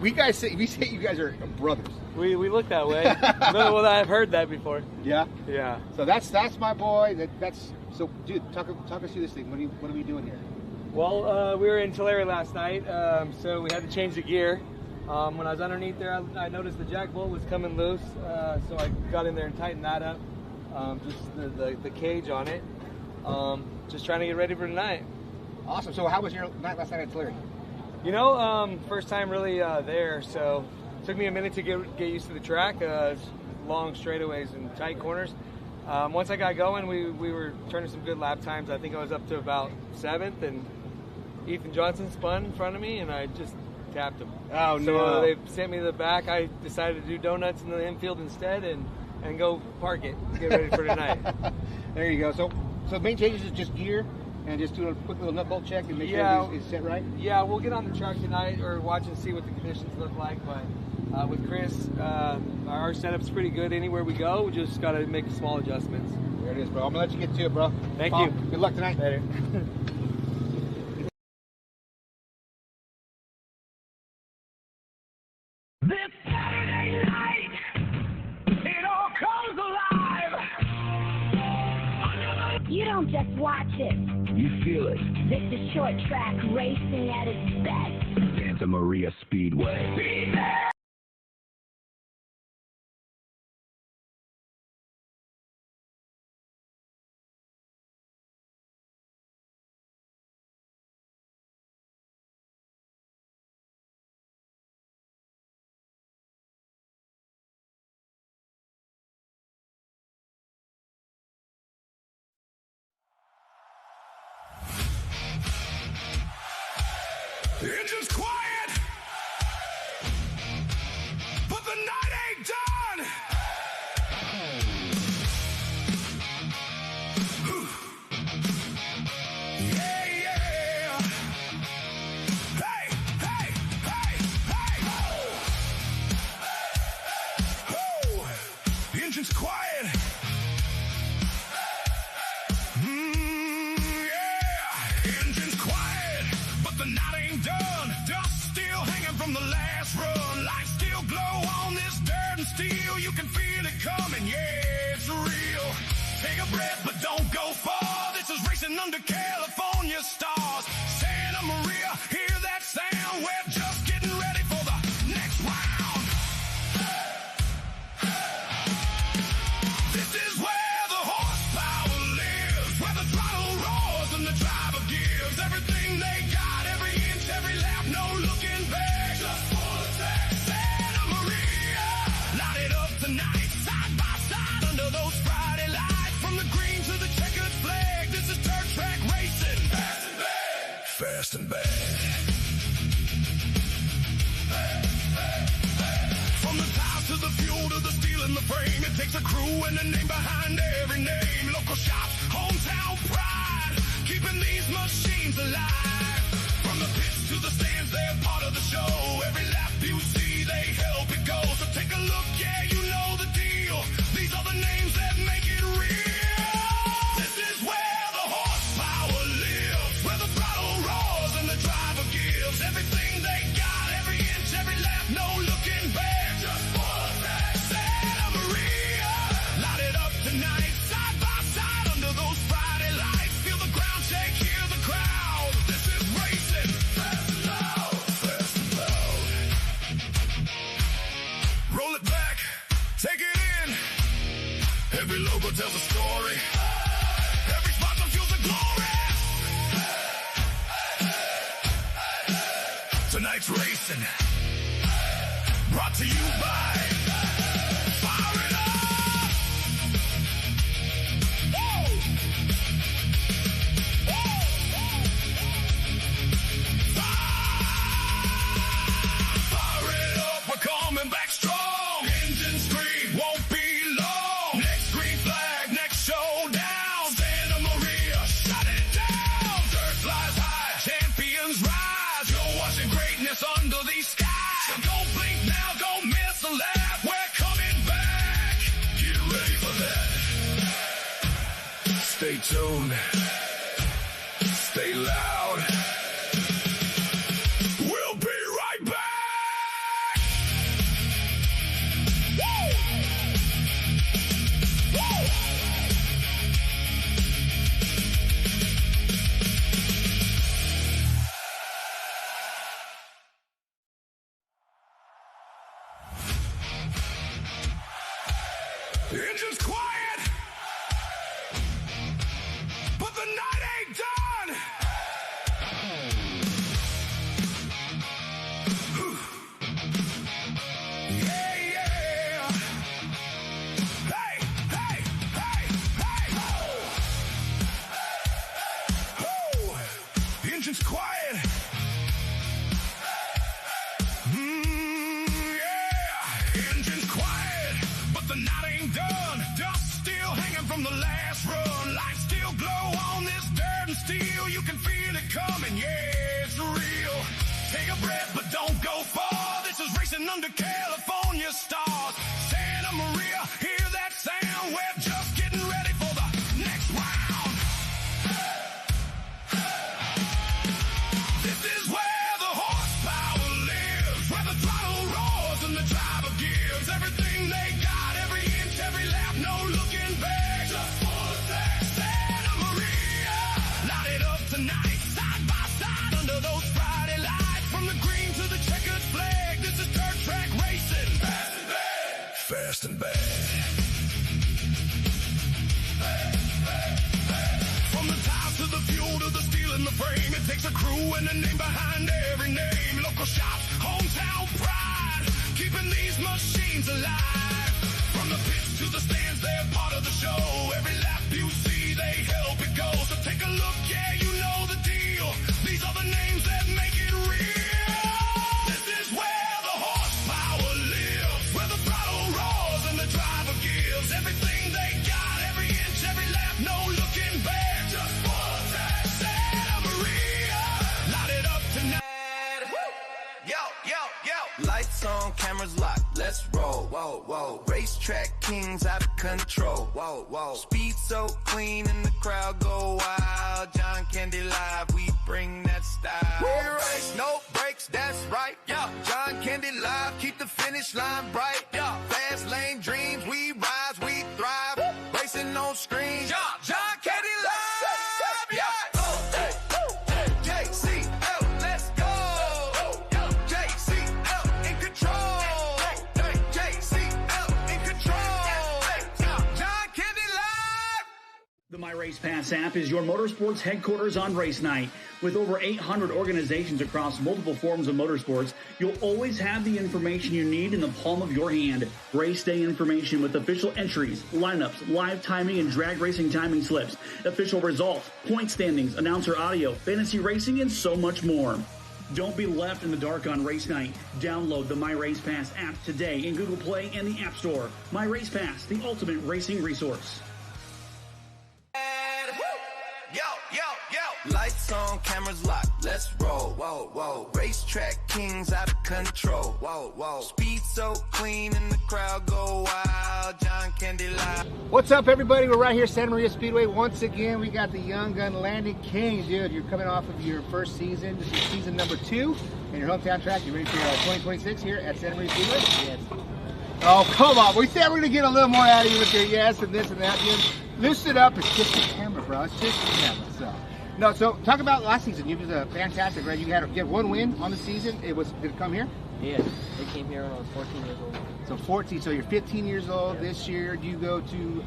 We say you guys are brothers. We look that way. No, well, I've heard that before. Yeah. Yeah. So that's my boy. That's so, dude. Talk us through this thing. What are we doing here? Well, we were in Tulare last night, so we had to change the gear. When I was underneath there, I noticed the jack bolt was coming loose, so I got in there and tightened that up. Just the cage on it. Just trying to get ready for tonight. Awesome. So how was your night last night at Tulare? You know, first time really there, so it took me a minute to get used to the track. Long straightaways and tight corners. Once I got going, we were turning some good lap times. I think I was up to about 7th, and Ethan Johnson spun in front of me, and I just tapped him. Oh, so no. They sent me to the back. I decided to do donuts in the infield instead and go park it, get ready for tonight. There you go. So the main changes is just gear and just do a quick little nut bolt check and make sure it's set right? Yeah, we'll get on the track tonight or watch and see what the conditions look like. But with Chris, our setup's pretty good anywhere we go. We just got to make small adjustments. There it is, bro. I'm going to let you get to it, bro. Thank Paul, you. Good luck tonight. Later. This Saturday night, it all comes alive. You don't just watch it. You feel it. This is short track racing at its best. Santa Maria Speedway. The engine's quiet. breath, but don't go far. This is racing under California stars. Santa Maria, hear that sound? We're just getting ready for the next round. This is where the horsepower lives, where the throttle roars and the driver gives everything they got, every inch, every lap, no looking back. Just full attack. Santa Maria, light it up tonight, side by side under those Friday lights. From the green to the checkered flag, this is dirt track racing. Fast and bad. Fast and bad. From the tires to the fuel to the steel in the frame, it takes a crew and a name behind every name. Local shops, hometown pride, keeping these machines alive. From the pits to the stands, they're part of the show. Every lap you see, they help it go. So take a look, yeah, you know the deal. These are the names that make it real. This is where the horsepower lives, where the throttle roars and the driver gives everything they got, every inch, every lap, no looking back. Just full attack. Santa Maria, light it up tonight, side by side under those Friday lights. Feel the ground shake, hear the crowd. This is racing, fast and loud, fast and loud. Roll it back, take it in. Every logo tells a story. Every sponsor feels the glory. Tonight's racing, brought to you by Fire It Up. Woo! Fire it up, we're coming back strong. Engine scream, won't be long. Next green flag, next showdown. Santa Maria, shut it down. Dirt flies high, champions rise. You're watching greatness under these skies. So don't blink now, don't miss a lap. We're coming back. Get ready for that. Stay tuned. Stay loud. We'll be right back. Woo! Woo! The engine's quiet, but the night ain't done. Yeah, yeah. Hey, hey, hey, hey. Oh, the engine's quiet. Yeah, engine's quiet, but the night ain't done. Dust still hanging from the last run. Lights still glow on this dirt and steel. You can feel it coming, yeah, it's real. Take a breath, but don't go far. This is racing under California stars. Santa Maria, hear that sound? We're just getting ready for the next round. This is where the horsepower lives, where the throttle roars and the driver gives everything they got, every inch, every lap, no looking back. Just full attack. Santa Maria, light it up tonight, side by side under those Friday lights. From the green to the checkered flag, this is dirt track racing. Fast and bad. Fast and bad. From the tires to the fuel to the steel in the frame, it takes a crew and a name behind every name. Local shops, hometown pride, keeping these machines alive. From the pits to the stands, they're part of the show. Every lap you see, they help it go. So take a look, yeah, you know the deal. These are the names that make it real. This is where the horsepower lives, where the throttle roars and the driver gives everything they got, every inch, every lap, no looking back. Just full attack. Santa Maria, light it up tonight. Woo! Yo, yo, yo. Lights on, cameras locked, let's roll. Whoa, whoa. Racetrack kings out of control. Whoa, whoa. Speed so clean and the crowd go wild. John Candy Live, we bring that style. We race, no brakes, that's right. Yeah. John Candy Live, keep the finish line bright. Yeah. Fast lane dreams, we rise, we thrive. Racing on screens. Yeah. Pass app is your motorsports headquarters on race night. With over 800 organizations across multiple forms of motorsports, you'll always have the information you need in the palm of your hand. Race day information with official entries, lineups, live timing and drag racing timing slips, official results, point standings, announcer audio, fantasy racing, and so much more. Don't be left in the dark on race night. Download the My Race Pass app today in Google Play and the App Store. My Race Pass, the ultimate racing resource. Yo, yo, yo. Lights on, cameras locked, let's roll. Whoa, whoa. Racetrack kings out of control. Whoa, whoa. Speed so clean and the crowd go wild. John Candy live. What's up, everybody? We're right here, Santa Maria Speedway. Once again, we got the Young Gun Landon King. Dude, you're coming off of your first season. This is season number 2 in your hometown track. You ready for 2026 here at Santa Maria Speedway? Yes. Oh, come on. We said we're going to get a little more out of you with your yes and this and that. Dude. Loosen it up. It's just the camera, bro. It's just the camera. So talk about last season. You was fantastic, right? You had one win on the season. Did it come here? Yeah, it came here when I was 14 years old. So 14. So you're 15 years old this year. Do you go to?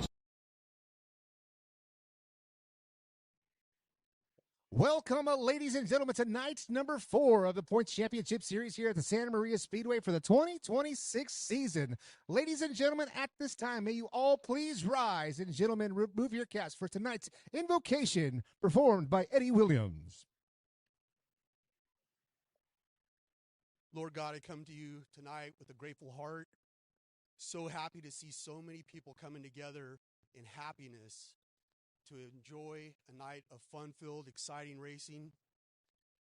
Welcome, ladies and gentlemen, to night number 4 of the Points Championship Series here at the Santa Maria Speedway for the 2026 season. Ladies and gentlemen, at this time, may you all please rise, and gentlemen, remove your caps for tonight's invocation performed by Eddie Williams. Lord God, I come to you tonight with a grateful heart. So happy to see so many people coming together in happiness to enjoy a night of fun-filled, exciting racing.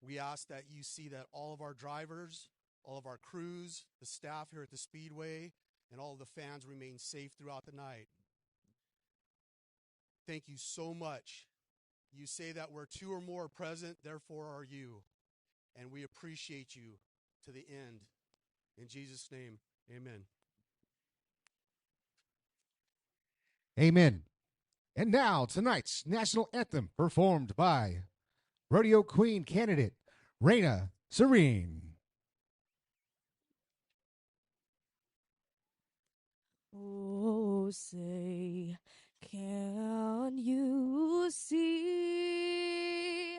We ask that you see that all of our drivers, all of our crews, the staff here at the Speedway, and all of the fans remain safe throughout the night. Thank you so much. You say that where 2 or more are present, therefore are you. And we appreciate you to the end. In Jesus' name, amen. Amen. And now, tonight's national anthem performed by Rodeo Queen candidate Raina Serene. Oh, say, can you see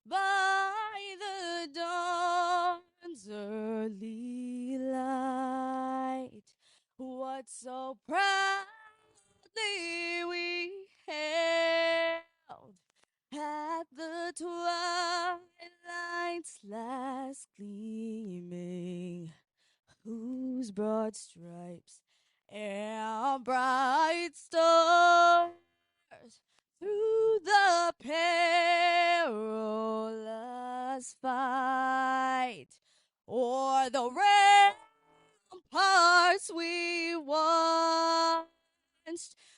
by the dawn's early light what so proudly we held at the twilight's last gleaming, whose broad stripes and bright stars through the perilous fight o'er the ramparts we once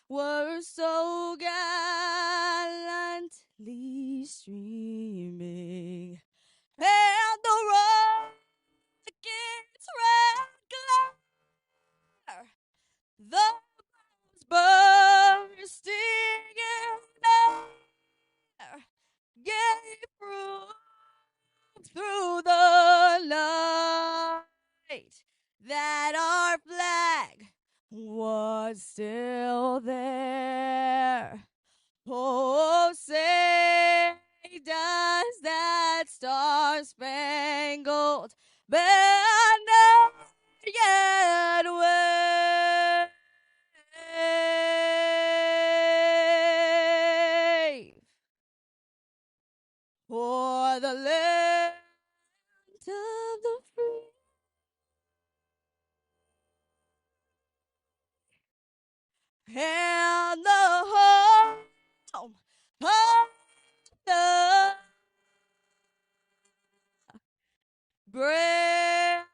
were so gallantly streaming, and the rocket's red glare, the bombs bursting in air, gave proof through the night that our flag was still there. Oh, say, does that star-spangled banner yet wave for the land of the free? And the home of the brave.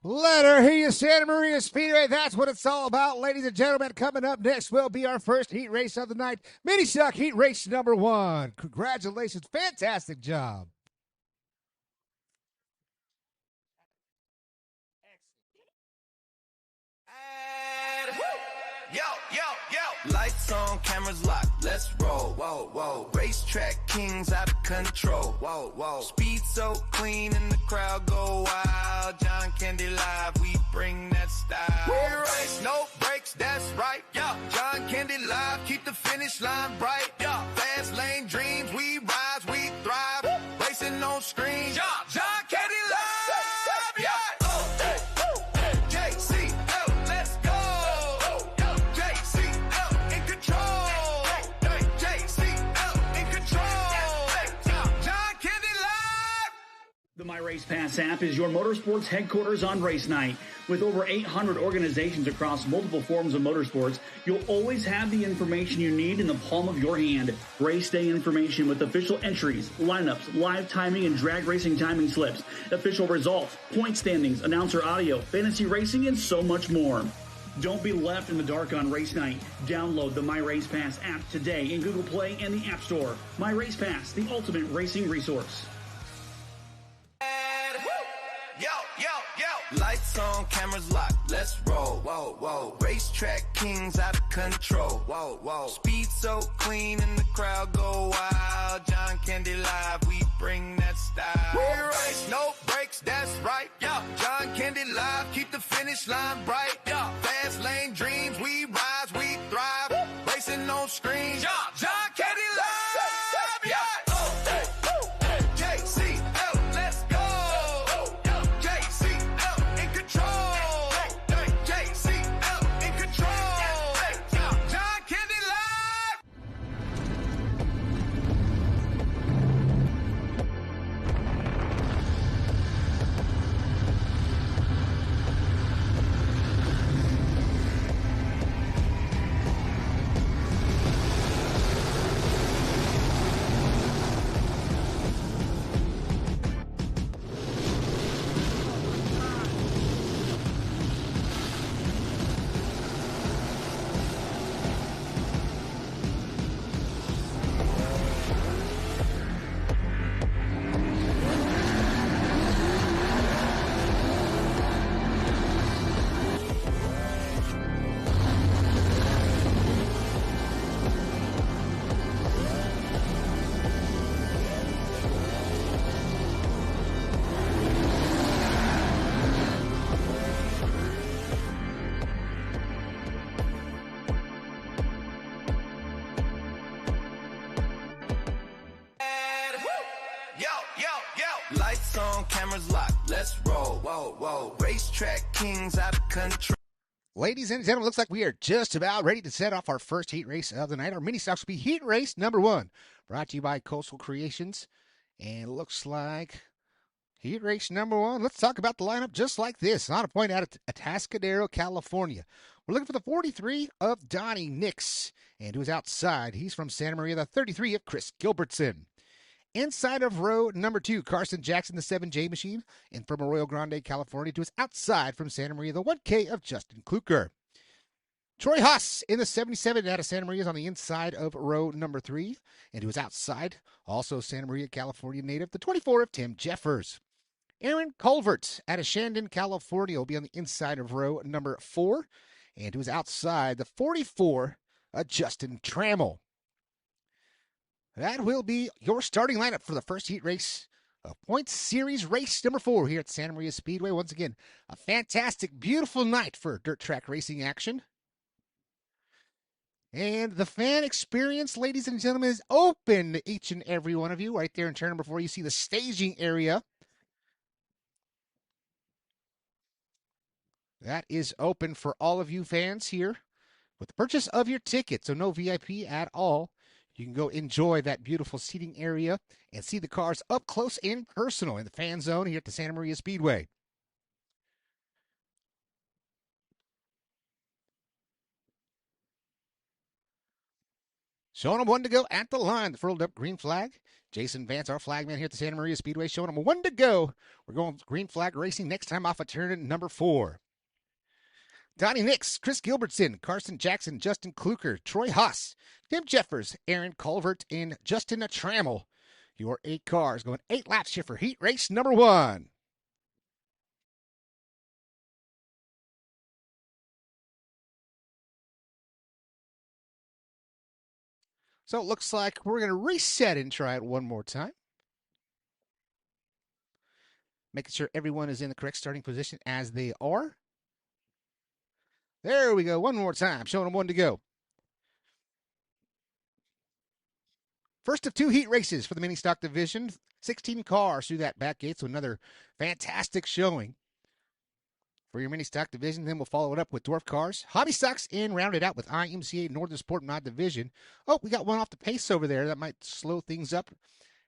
Let her hear you, Santa Maria Speedway. That's what it's all about, ladies and gentlemen. Coming up next will be our first heat race of the night, Mini Stock Heat Race number 1. Congratulations. Fantastic job. Yo, yo, yo. Lights on, cameras locked, let's roll. Whoa, whoa. Racetrack kings out of control. Whoa, whoa. Speed so clean and the crowd go wild. John Candy live, we bring that style. We race, no brakes, brakes, that's right. Yeah, John Candy Live, keep the finish line bright. Yeah, fast lane dreams, we rise, we thrive. Racing on screens. Yeah, John Candy Live. Yeah. JCL, let's go. JCL in control. JCL in control. John Candy Live. The My Race Pass app is your motorsports headquarters on race night. With over 800 organizations across multiple forms of motorsports, you'll always have the information you need in the palm of your hand. Race day information with official entries, lineups, live timing and drag racing timing slips, official results, point standings, announcer audio, fantasy racing, and so much more. Don't be left in the dark on race night. Download the My Race Pass app today in Google Play and the App Store. My Race Pass, the ultimate racing resource. Yo, yo, yo. Lights on, cameras locked, let's roll. Whoa, whoa. Racetrack kings out of control. Whoa, whoa. Speed so clean and the crowd go wild. John Candy Live, we bring that style. We race, no brakes, that's right. Yeah, John Candy Live, keep the finish line bright. Yeah, fast lane dreams, we rise, we thrive. Racing on screens. Yeah, John Candy Live. Yeah. JCL, let's go. JCL in control. JCL in control. John Candy Live. Yo, yo, yo. Lights on, cameras locked, let's roll. Whoa, whoa. Racetrack kings out of control. Ladies and gentlemen, looks like we are just about ready to set off our first heat race of the night. Our mini stocks will be heat race number 1, brought to you by Coastal Creations. And it looks like heat race number 1. Let's talk about the lineup just like this. On a point out at Atascadero, California. We're looking for the 43 of Donnie Nix. And who's outside? He's from Santa Maria, the 33 of Chris Gilbertson. Inside of row number 2, Carson Jackson, the 7J machine. And from Arroyo Grande, California, to his outside from Santa Maria, the 1K of Justin Kluker. Troy Haas in the 77 out of Santa Maria is on the inside of row number 3. And to his outside, also Santa Maria, California native, the 24 of Tim Jeffers. Aaron Culvert out of Shandon, California will be on the inside of row number 4. And to his outside, the 44 of Justin Trammell. That will be your starting lineup for the first heat race of Point Series race number 4 here at Santa Maria Speedway. Once again, a fantastic, beautiful night for dirt track racing action. And the fan experience, ladies and gentlemen, is open to each and every one of you. Right there in turn number 4, you see the staging area. That is open for all of you fans here with the purchase of your ticket, so no VIP at all. You can go enjoy that beautiful seating area and see the cars up close and personal in the fan zone here at the Santa Maria Speedway. Showing them 1 to go at the line, the furled up green flag. Jason Vance, our flagman here at the Santa Maria Speedway, showing them 1 to go. We're going green flag racing next time off of turn number 4. Donnie Nix, Chris Gilbertson, Carson Jackson, Justin Kluker, Troy Haas, Tim Jeffers, Aaron Culvert, and Justin Trammell. Your 8 cars going 8 laps here for heat race number 1. So it looks like we're going to reset and try it one more time. Making sure everyone is in the correct starting position as they are. There we go. One more time. Showing them one to go. First of 2 heat races for the mini stock division. 16 cars through that back gate, so another fantastic showing for your mini stock division. Then we'll follow it up with dwarf cars, hobby stocks, and round it out with IMCA Northern Sport Mod division. Oh, we got one off the pace over there. That might slow things up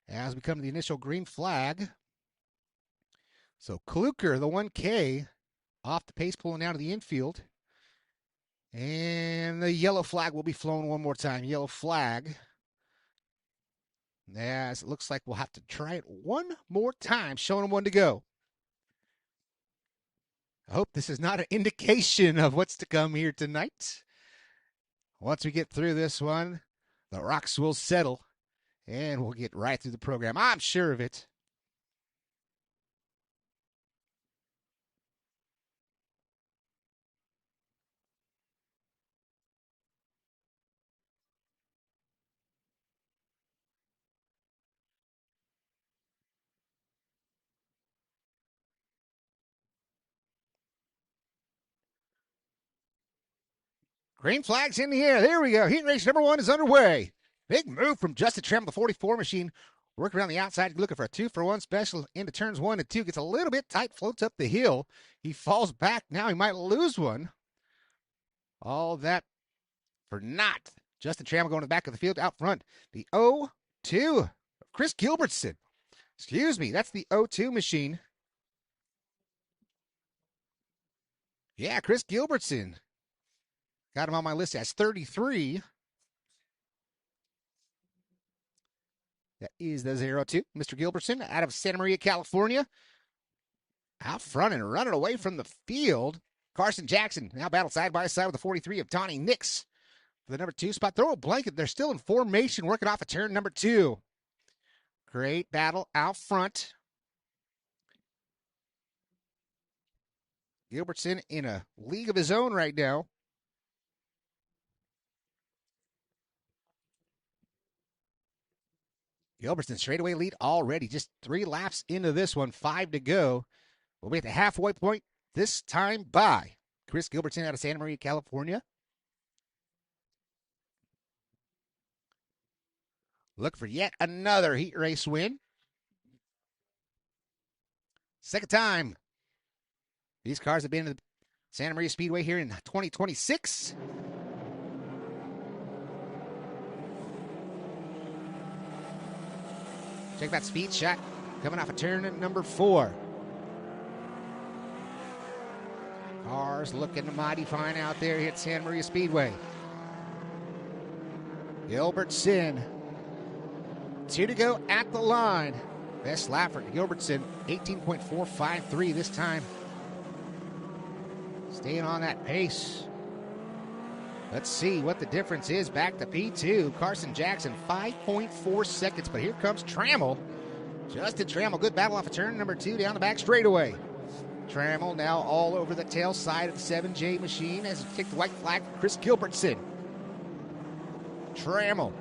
as we come to the initial green flag. So Kluker, the 1K, off the pace, pulling out of the infield. And the yellow flag will be flown one more time. Yellow flag. As it looks like we'll have to try it one more time, showing them one to go. I hope this is not an indication of what's to come here tonight. Once we get through this one, the rocks will settle, and we'll get right through the program. I'm sure of it. Green flag's in the air. There we go. Heat race number 1 is underway. Big move from Justin Trammell, the 44 machine. Working around the outside, looking for a 2-for-1 special into turns 1 and 2. Gets a little bit tight, floats up the hill. He falls back. Now he might lose one. All that for naught. Justin Trammell going to the back of the field out front. The 0-2. Chris Gilbertson. Excuse me, that's the 0-2 machine. Yeah, Chris Gilbertson. Got him on my list as 33. That is the 0-2. Mr. Gilbertson out of Santa Maria, California. Out front and running away from the field. Carson Jackson now battled side by side with the 43 of Donnie Nix for the number 2 spot. Throw a blanket. They're still in formation, working off a turn number 2. Great battle out front. Gilbertson in a league of his own right now. Gilbertson straightaway lead already. Just 3 laps into this one. 5 to go. We'll be at the halfway point this time by Chris Gilbertson out of Santa Maria, California. Look for yet another heat race win. Second time these cars have been to the Santa Maria Speedway here in 2026. Check that speed shot coming off of turn number 4. Cars looking mighty fine out there here at Santa Maria Speedway. Gilbertson, 2 to go at the line. Best lap for Gilbertson, 18.453 this time. Staying on that pace. Let's see what the difference is. Back to P2. Carson Jackson, 5.4 seconds. But here comes Trammell. Justin Trammell. Good battle off of turn number 2 down the back straightaway. Trammell now all over the tail side of the 7J machine as he kicked the white flag for Chris Gilbertson. Trammell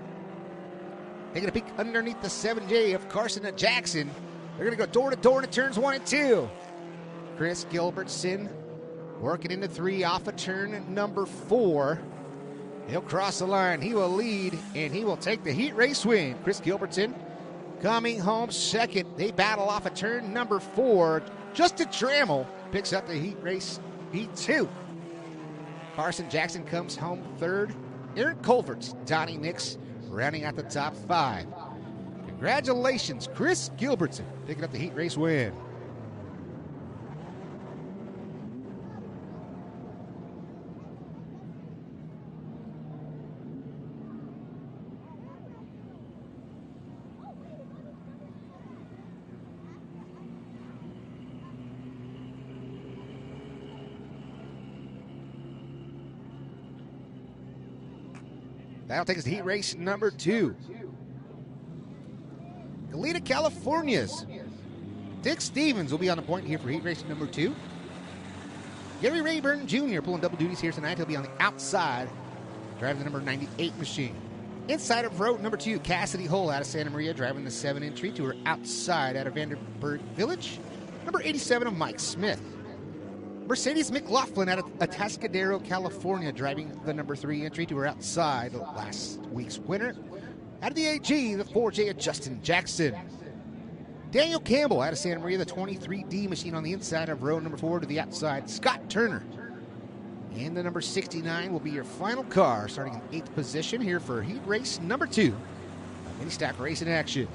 taking a peek underneath the 7J of Carson and Jackson. They're going to go door to door into turns 1 and 2. Chris Gilbertson working into 3 off of turn number 4. He'll cross the line. He will lead, and he will take the heat race win. Chris Gilbertson coming home second. They battle off of turn number 4. Justin Trammell picks up the heat race P2. Carson Jackson comes home third. Aaron Colvert, Donnie Nix rounding out the top 5. Congratulations, Chris Gilbertson picking up the heat race win. That'll take us to heat race number 2. Goleta, California's Dick Stevens will be on the point here for heat race number 2. Gary Rayburn Jr. pulling double duties here tonight. He'll be on the outside, driving the number 98 machine. Inside of row number 2, Cassidy Hull out of Santa Maria, driving the 7 entry to her outside out of Vanderburg Village. Number 87 of Mike Smith. Mercedes McLaughlin out of Atascadero, California, driving the number 3 entry to her outside last week's winner. Out of the AG, the 4J of Justin Jackson. Daniel Campbell out of Santa Maria, the 23D machine on the inside of row number 4 to the outside. Scott Turner. And the number 69 will be your final car, starting in 8th position here for heat race number 2 of Mini Stock Racing action.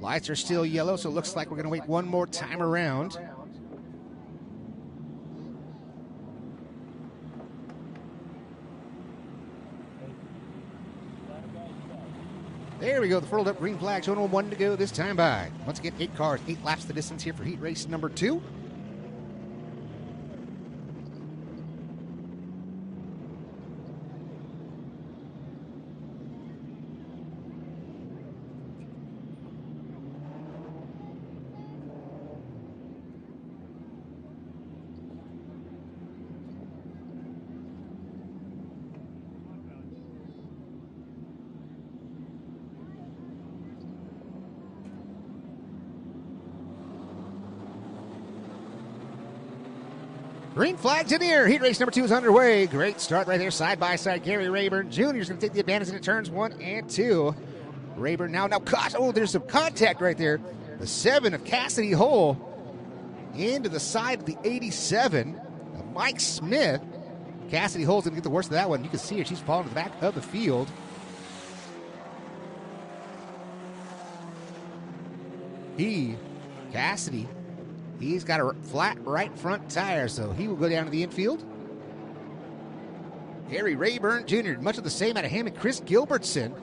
Lights are still yellow, so it looks like we're going to wait one more time around. There we go, the furled up green flag showing 1 to go this time by. Once again, 8 cars, 8 laps the distance here for heat race number 2. Green flags in the air. Heat race number 2 is underway. Great start right there, side by side. Gary Rayburn Jr. is going to take the advantage into turns 1 and 2. Rayburn now, oh, there's some contact right there. The 7 of Cassidy Hull into the side of the 87 of Mike Smith. Cassidy Hull's going to get the worst of that one. You can see her. She's falling to the back of the field. Cassidy, he's got a flat right front tire, so he will go down to the infield. Gary Rayburn Jr., much of the same out of him and Chris Gilbertson.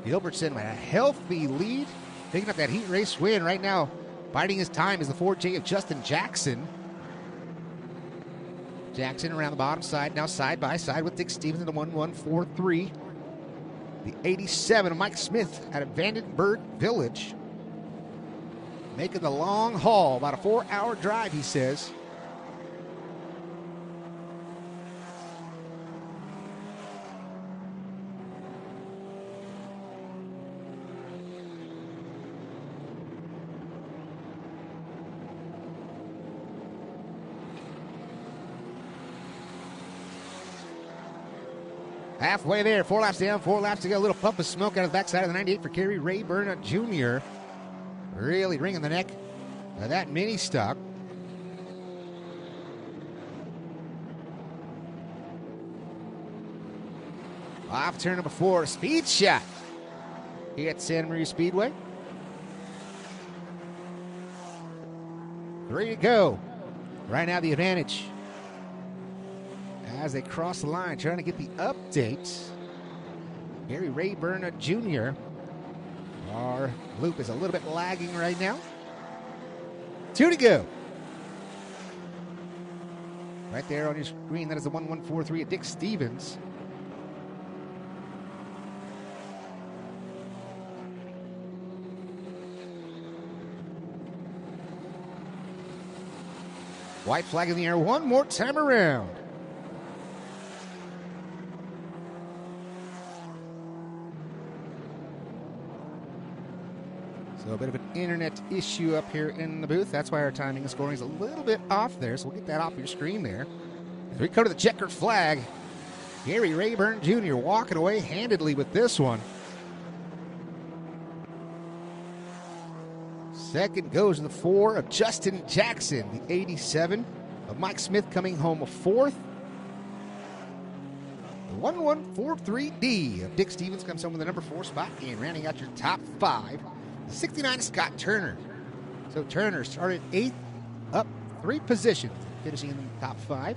Gilbertson with a healthy lead, picking up that heat race win right now. Biding his time is the 4J of Justin Jackson. Jackson around the bottom side, now side by side with Dick Stevens in the 1143. The 87 of Mike Smith out of Vandenberg Village. Making the long haul, about a 4-hour drive, he says. Halfway there, 4 laps down, 4 laps to go. A little puff of smoke out of the backside of the 98 for Gary Rayburn Jr. Really wringing the neck of that mini stock. Off turn number 4, speed shot here at Santa Maria Speedway. 3 to go. Right now the advantage as they cross the line, trying to get the update. Gary Rayburn Jr. Our loop is a little bit lagging right now. 2 to go. Right there on your screen, that is the 1143 of Dick Stevens. White flag in the air one more time around. So a bit of an internet issue up here in the booth. That's why our timing and scoring is a little bit off there. So we'll get that off your screen there. As we go to the checkered flag, Gary Rayburn Jr. walking away handedly with this one. Second goes to the 4 of Justin Jackson. The 87 of Mike Smith coming home a 4th. The 1143D of Dick Stevens comes home with the number 4 spot. And rounding out your top 5, the 69 of Scott Turner. So Turner started 8th, up 3 positions, finishing in the top 5.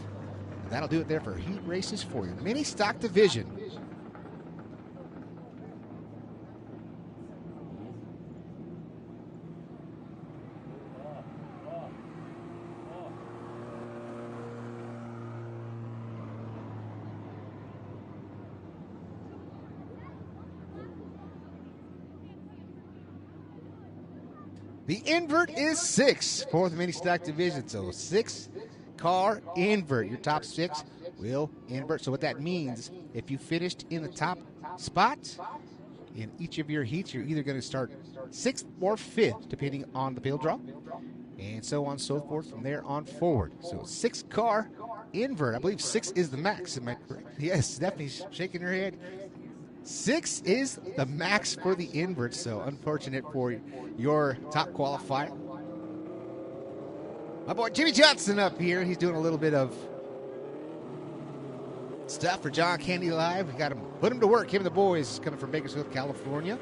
And that'll do it there for heat races for your mini stock division. The invert is 6 for the mini stock division. So 6-car invert. Your top 6 will invert. So what that means, if you finished in the top spot in each of your heats, you're either going to start 6th or 5th, depending on the field draw, and so on and so forth from there on forward. So 6-car invert. I believe 6 is the max. Am I correct? Yes, Stephanie's shaking her head. 6 is the max for the invert, so unfortunate for your top qualifier. My boy Jimmy Johnson up here. He's doing a little bit of stuff for John Candy Live. We got him, put him to work. Him and the boys coming from Bakersfield, California.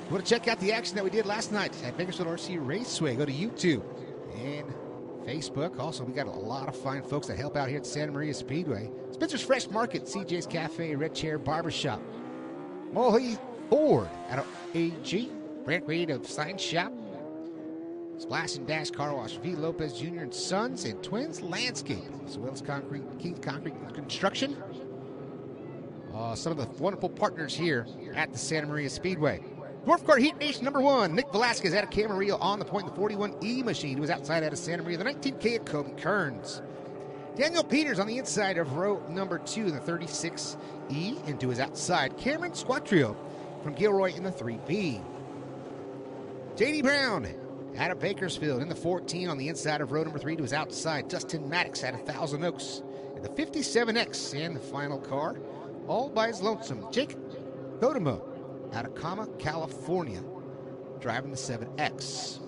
You want to check out the action that we did last night at Bakersfield RC Raceway? Go to YouTube and Facebook. Also, we got a lot of fine folks that help out here at Santa Maria Speedway. Spencer's Fresh Market, CJ's Cafe, Red Chair Barbershop, Molly Ford out of AG, Brent Reed of Sign Shop, Splash and Dash Car Wash, V. Lopez Jr. and Sons, and Twins Landscape, as well as King's Concrete Construction. Some of the wonderful partners here at the Santa Maria Speedway. Dwarf Kart Heat Race number 1, Nick Velasquez out of Camarillo on the point, the 41E machine. He was outside out of Santa Maria, the 19K of Kobe Kearns. Daniel Peters on the inside of row number 2 in the 36E, and to his outside, Cameron Squatrio from Gilroy in the 3B. J.D. Brown out of Bakersfield in the 14 on the inside of row number 3 to his outside, Dustin Maddox out of Thousand Oaks in the 57X, and the final car, all by his lonesome, Jake Kodama out of Kama, California, driving the 7X.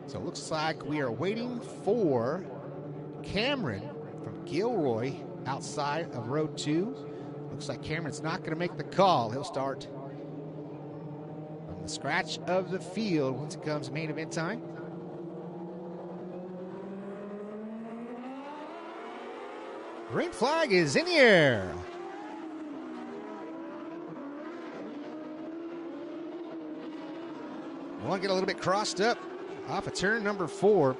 So it looks like we are waiting for Cameron from Gilroy outside of row 2. Looks like Cameron's not going to make the call. He'll start from the scratch of the field once it comes main event time. Green flag is in the air. One get a little bit crossed up off of turn number 4.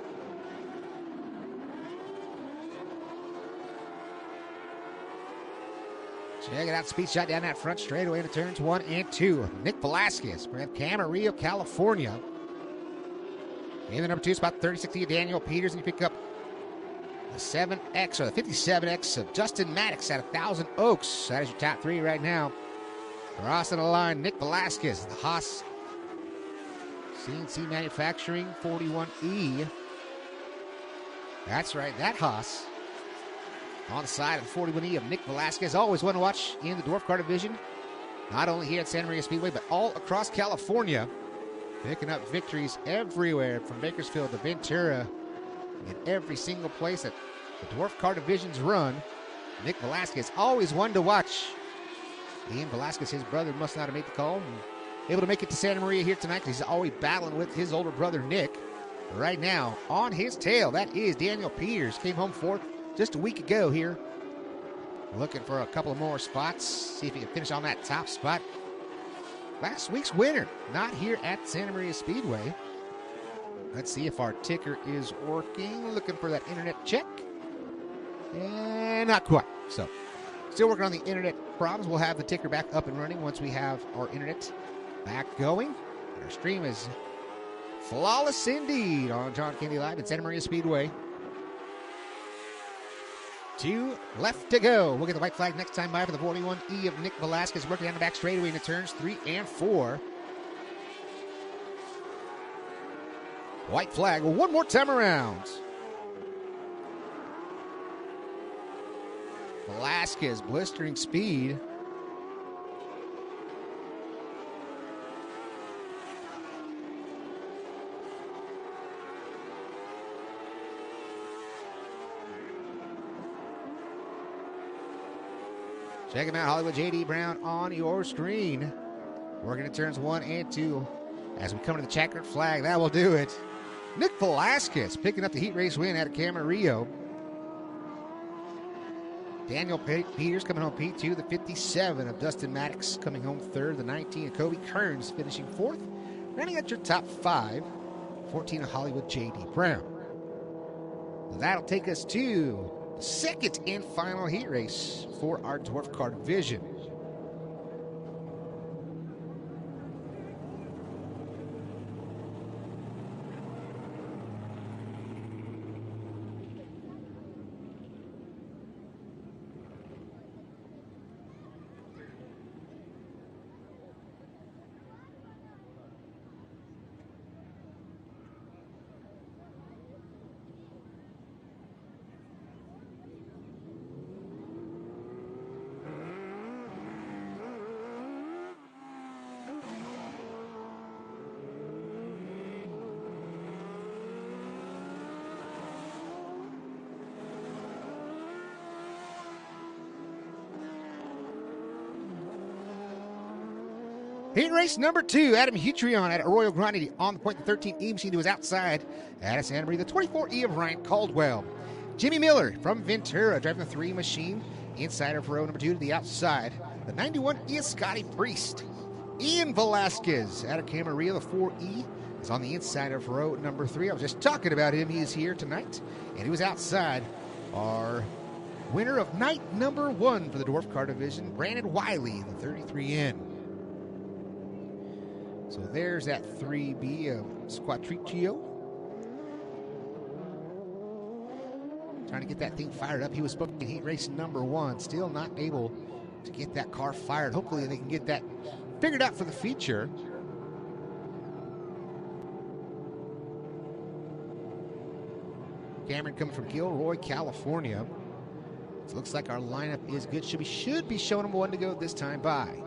Check it out, speed shot down that front straightaway into turns 1 and 2. Nick Velasquez from Camarillo, California. In the number 2 spot, 3060 Daniel Peters, and you pick up the 7X or the 57X of Justin Maddox out of Thousand Oaks. That is your top 3 right now. Crossing the line, Nick Velasquez, the Haas CNC Manufacturing 41E. That's right, that Haas. On the side of the 41E of Nick Velasquez. Always one to watch in the Dwarf Car Division. Not only here at Santa Maria Speedway, but all across California. Picking up victories everywhere from Bakersfield to Ventura. In every single place that the Dwarf Car Divisions run. Nick Velasquez, always one to watch. Ian Velasquez, his brother, must not have made the call. And able to make it to Santa Maria here tonight because he's always battling with his older brother, Nick. Right now, on his tail, that is Daniel Peters. Came home 4th just a week ago here. Looking for a couple of more spots. See if he can finish on that top spot. Last week's winner, not here at Santa Maria Speedway. Let's see if our ticker is working. Looking for that internet check. And not quite. So, still working on the internet problems. We'll have the ticker back up and running once we have our internet back going. And our stream is flawless indeed on John Candy Live at Santa Maria Speedway. 2 left to go. We'll get the white flag next time by for the 41E of Nick Velasquez, working down the back straightaway into turns 3 and 4. White flag one more time around. Velasquez, blistering speed. Check him out, Hollywood J.D. Brown on your screen. Working at turns 1 and 2. As we come to the checkered flag, that will do it. Nick Velasquez picking up the heat race win out of Camarillo. Daniel Peters coming home P2, the 57 of Dustin Maddox coming home 3rd, the 19 of Kobe Kearns finishing 4th. Rounding out your top 5, 14 of Hollywood J.D. Brown. That'll take us to the second and final heat race for our Dwarf Car Division. Heat race number 2, Adam Hutrion at Arroyo Grande on the point. The 13E machine to his outside at Santa Maria. The 24E of Ryan Caldwell. Jimmy Miller from Ventura driving the 3 machine inside of row number 2 to the outside. The 91E is Scotty Priest. Ian Velasquez out of Camarillo. The 4E is on the inside of row number 3. I was just talking about him. He is here tonight, and he was outside. Our winner of night number 1 for the Dwarf Car Division, Brandon Wiley, the 33N. So there's that 3B of Squatricchio. Trying to get that thing fired up. He was supposed to heat race number 1. Still not able to get that car fired. Hopefully they can get that figured out for the feature. Cameron coming from Gilroy, California. So looks like our lineup is good. Should be showing them one to go this time by.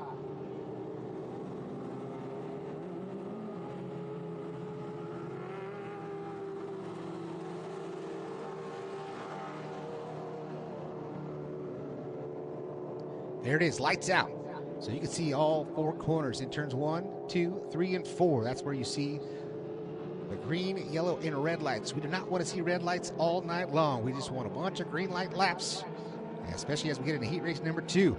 There it is, lights out. So you can see all 4 corners in turns 1, 2, 3, and 4. That's where you see the green, yellow, and red lights. We do not want to see red lights all night long. We just want a bunch of green light laps, especially as we get into heat race number 2.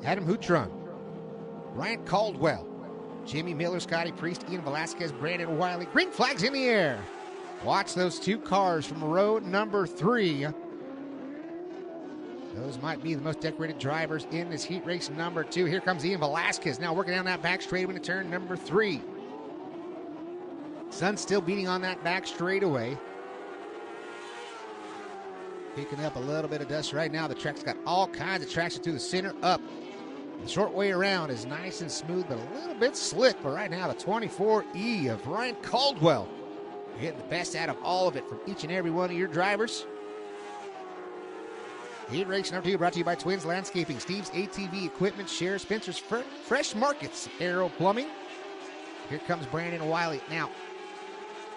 Adam Hutron, Ryan Caldwell, Jimmy Miller, Scotty Priest, Ian Velasquez, Brandon Wiley. Green flags in the air. Watch those 2 cars from row number 3. Those might be the most decorated drivers in this heat race number 2. Here comes Ian Velasquez now working down that back straightaway to turn number 3. Sun's still beating on that back straightaway. Picking up a little bit of dust right now. The track's got all kinds of traction through the center up. The short way around is nice and smooth, but a little bit slick. But right now, the 24E of Ryan Caldwell. You're getting the best out of all of it from each and every one of your drivers. Heat race number 2 brought to you by Twins Landscaping, Steve's ATV Equipment, Share, Spencer's Fresh Markets, Aero Plumbing. Here comes Brandon Wiley now.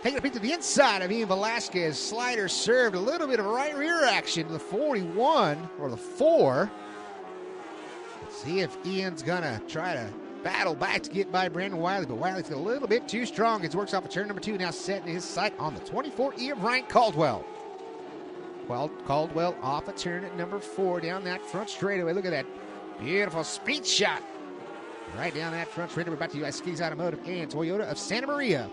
Taking a peek to the inside of Ian Velasquez. Slider served a little bit of right rear action to the 41 or the 4. Let's see if Ian's going to try to battle back to get by Brandon Wiley, but Wiley's a little bit too strong. It works off of turn number 2, now setting his sight on the 24E of Ryan Caldwell. Well, Caldwell off of turn at number 4 down that front straightaway. Look at that beautiful speed shot right down that front straightaway. Back to you, Skis Automotive and Toyota of Santa Maria.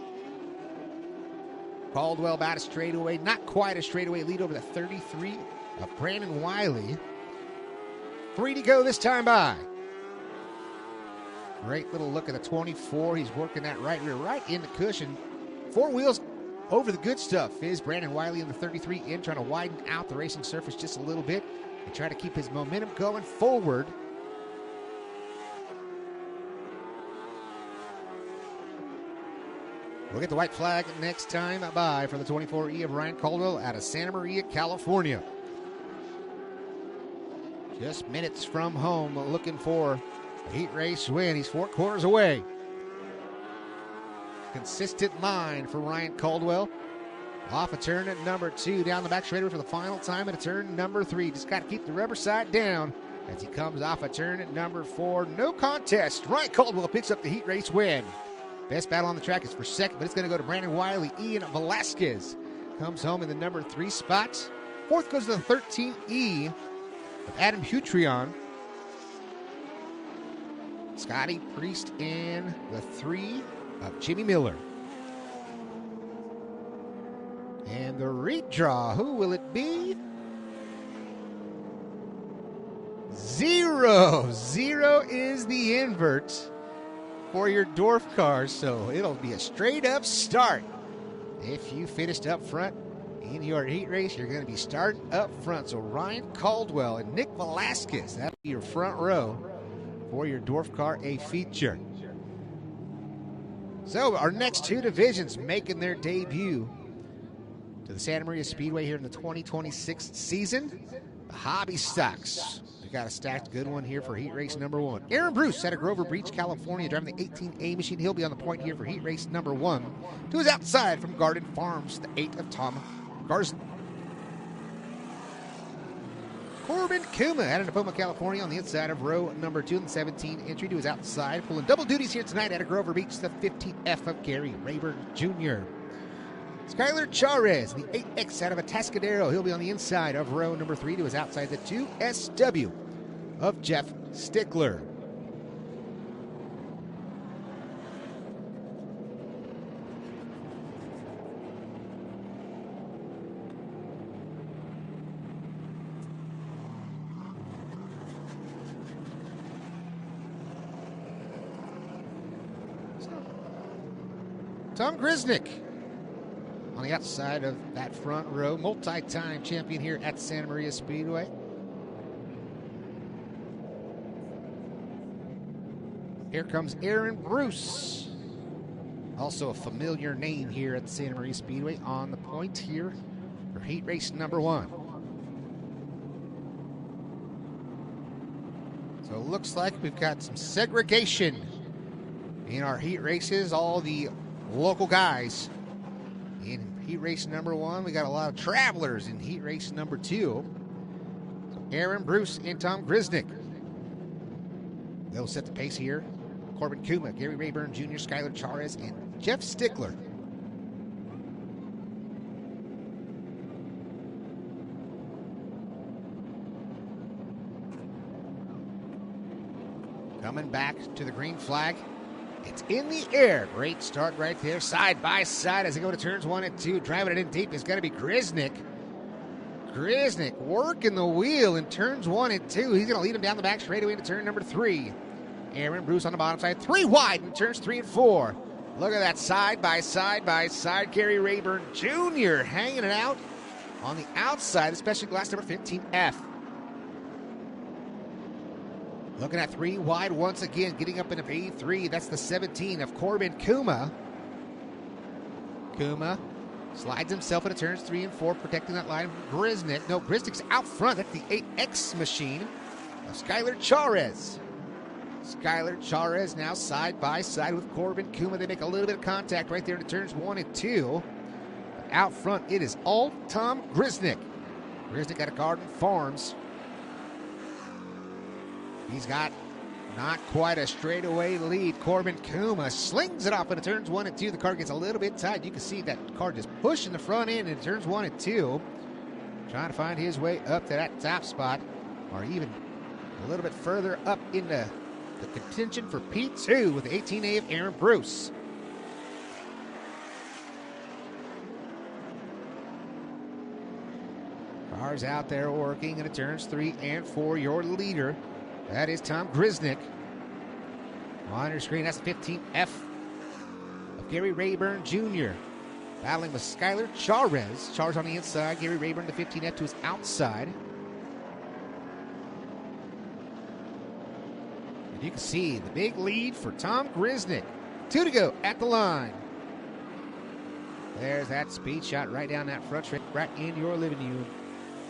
Caldwell about a straightaway, not quite a straightaway lead over the 33 of Brandon Wiley. 3 to go this time by. Great little look at the 24. He's working that right rear right in the cushion. 4 wheels over the good stuff is Brandon Wiley in the 33 in, trying to widen out the racing surface just a little bit and try to keep his momentum going forward. We'll get the white flag next time by for the 24E of Ryan Caldwell out of Santa Maria, California. Just minutes from home, looking for a heat race win. He's 4 corners away. Consistent line for Ryan Caldwell. Off a turn at number 2, down the back straightaway for the final time at a turn number 3. Just got to keep the rubber side down as he comes off a turn at number 4. No contest. Ryan Caldwell picks up the heat race win. Best battle on the track is for second, but it's going to go to Brandon Wiley. Ian Velasquez comes home in the number 3 spot. 4th goes to the 13E of Adam Hutrion. Scotty Priest in the 3 of Jimmy Miller. And the redraw, who will it be? 0. 0 is the invert for your dwarf cars, so it'll be a straight up start. If you finished up front in your heat race, you're going to be starting up front. So Ryan Caldwell and Nick Velasquez, that'll be your front row for your dwarf car, a feature. So our next 2 divisions making their debut to the Santa Maria Speedway here in the 2026 season. The Hobby Stocks. We got a stacked good one here for heat race number 1. Aaron Bruce out of Grover Beach, California, driving the 18A machine. He'll be on the point here for heat race number 1. To his outside from Garden Farms, the 8 of Tom Garza. Corbin Kuma out of Tacoma, California on the inside of row number 2 and 17 entry to his outside. Pulling double duties here tonight out of Grover Beach, the 15F of Gary Rayburn Jr. Skylar Charez, the 8X out of Atascadero. He'll be on the inside of row number 3 to his outside, the 2SW of Jeff Stickler. Tom Grisnick on the outside of that front row, multi-time champion here at Santa Maria Speedway. Here comes Aaron Bruce, also a familiar name here at Santa Maria Speedway, on the point here for heat race number 1. So it looks like we've got some segregation in our heat races. All the local guys in heat race number 1. We got a lot of travelers in heat race number 2. So Aaron Bruce and Tom Grisnick, they'll set the pace here. Corbin Kuma, Gary Rayburn Jr., Skylar Charez, and Jeff Stickler. Coming back to the green flag. It's in the air. Great start right there. Side by side as they go to turns 1 and 2. Driving it in deep is going to be Grisnick. Grisnick working the wheel in turns 1 and 2. He's going to lead him down the back straightaway into turn number 3. Aaron Bruce on the bottom side. 3 wide in turns 3 and 4. Look at that side by side by side. Gary Rayburn Jr. hanging it out on the outside, especially glass number 15F. Looking at 3 wide once again, getting up into V3. That's the 17 of Corbin Kuma. Kuma slides himself into turns 3 and 4, protecting that line from Grisnick. No, Grisnick's out front. That's the 8X machine of Skylar Charez. Skylar Charez now side by side with Corbin Kuma. They make a little bit of contact right there into turns 1 and 2. But out front, it is all Tom Grisnick. Grisnick out of Garden Farms. He's got not quite a straightaway lead. Corbin Kuma slings it off into turns 1 and 2. The car gets a little bit tight. You can see that car just pushing the front end in turns 1 and 2. Trying to find his way up to that top spot, or even a little bit further up into the contention for P2 with the 18A of Aaron Bruce. Cars out there working into turns 3 and 4. Your leader, that is Tom Grisnick. On your screen, that's the 15F of Gary Rayburn Jr. Battling with Skylar Charez. Charez on the inside, Gary Rayburn the 15F to his outside. And you can see the big lead for Tom Grisnick. 2 to go at the line. There's that speed shot right down that front straight, right in your living room.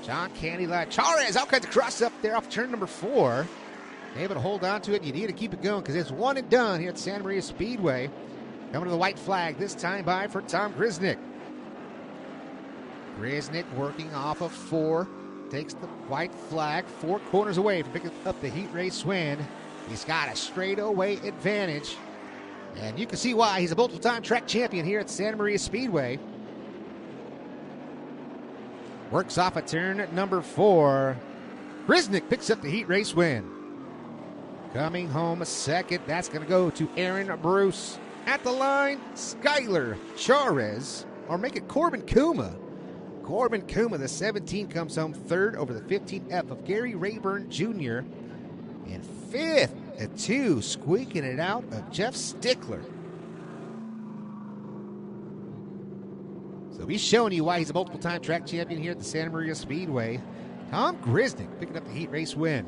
John Candy Light. Charez, all kinds of cross up there off turn number 4. Able to hold on to it. You need to keep it going because it's one and done here at Santa Maria Speedway. Coming to the white flag, this time by for Tom Grisnick. Grisnick working off of 4. Takes the white flag 4 corners away from picking up the heat race win. He's got a straightaway advantage. And you can see why. He's a multiple-time track champion here at Santa Maria Speedway. Works off a turn number 4. Grisnick picks up the heat race win. Coming home a second, that's going to go to Aaron Bruce. At the line, Skylar Charez, or make it Corbin Kuma. Corbin Kuma, the 17, comes home third over the 15F of Gary Rayburn Jr. And fifth, a 2, squeaking it out of Jeff Stickler. So he's showing you why he's a multiple-time track champion here at the Santa Maria Speedway. Tom Grisnick picking up the heat race win.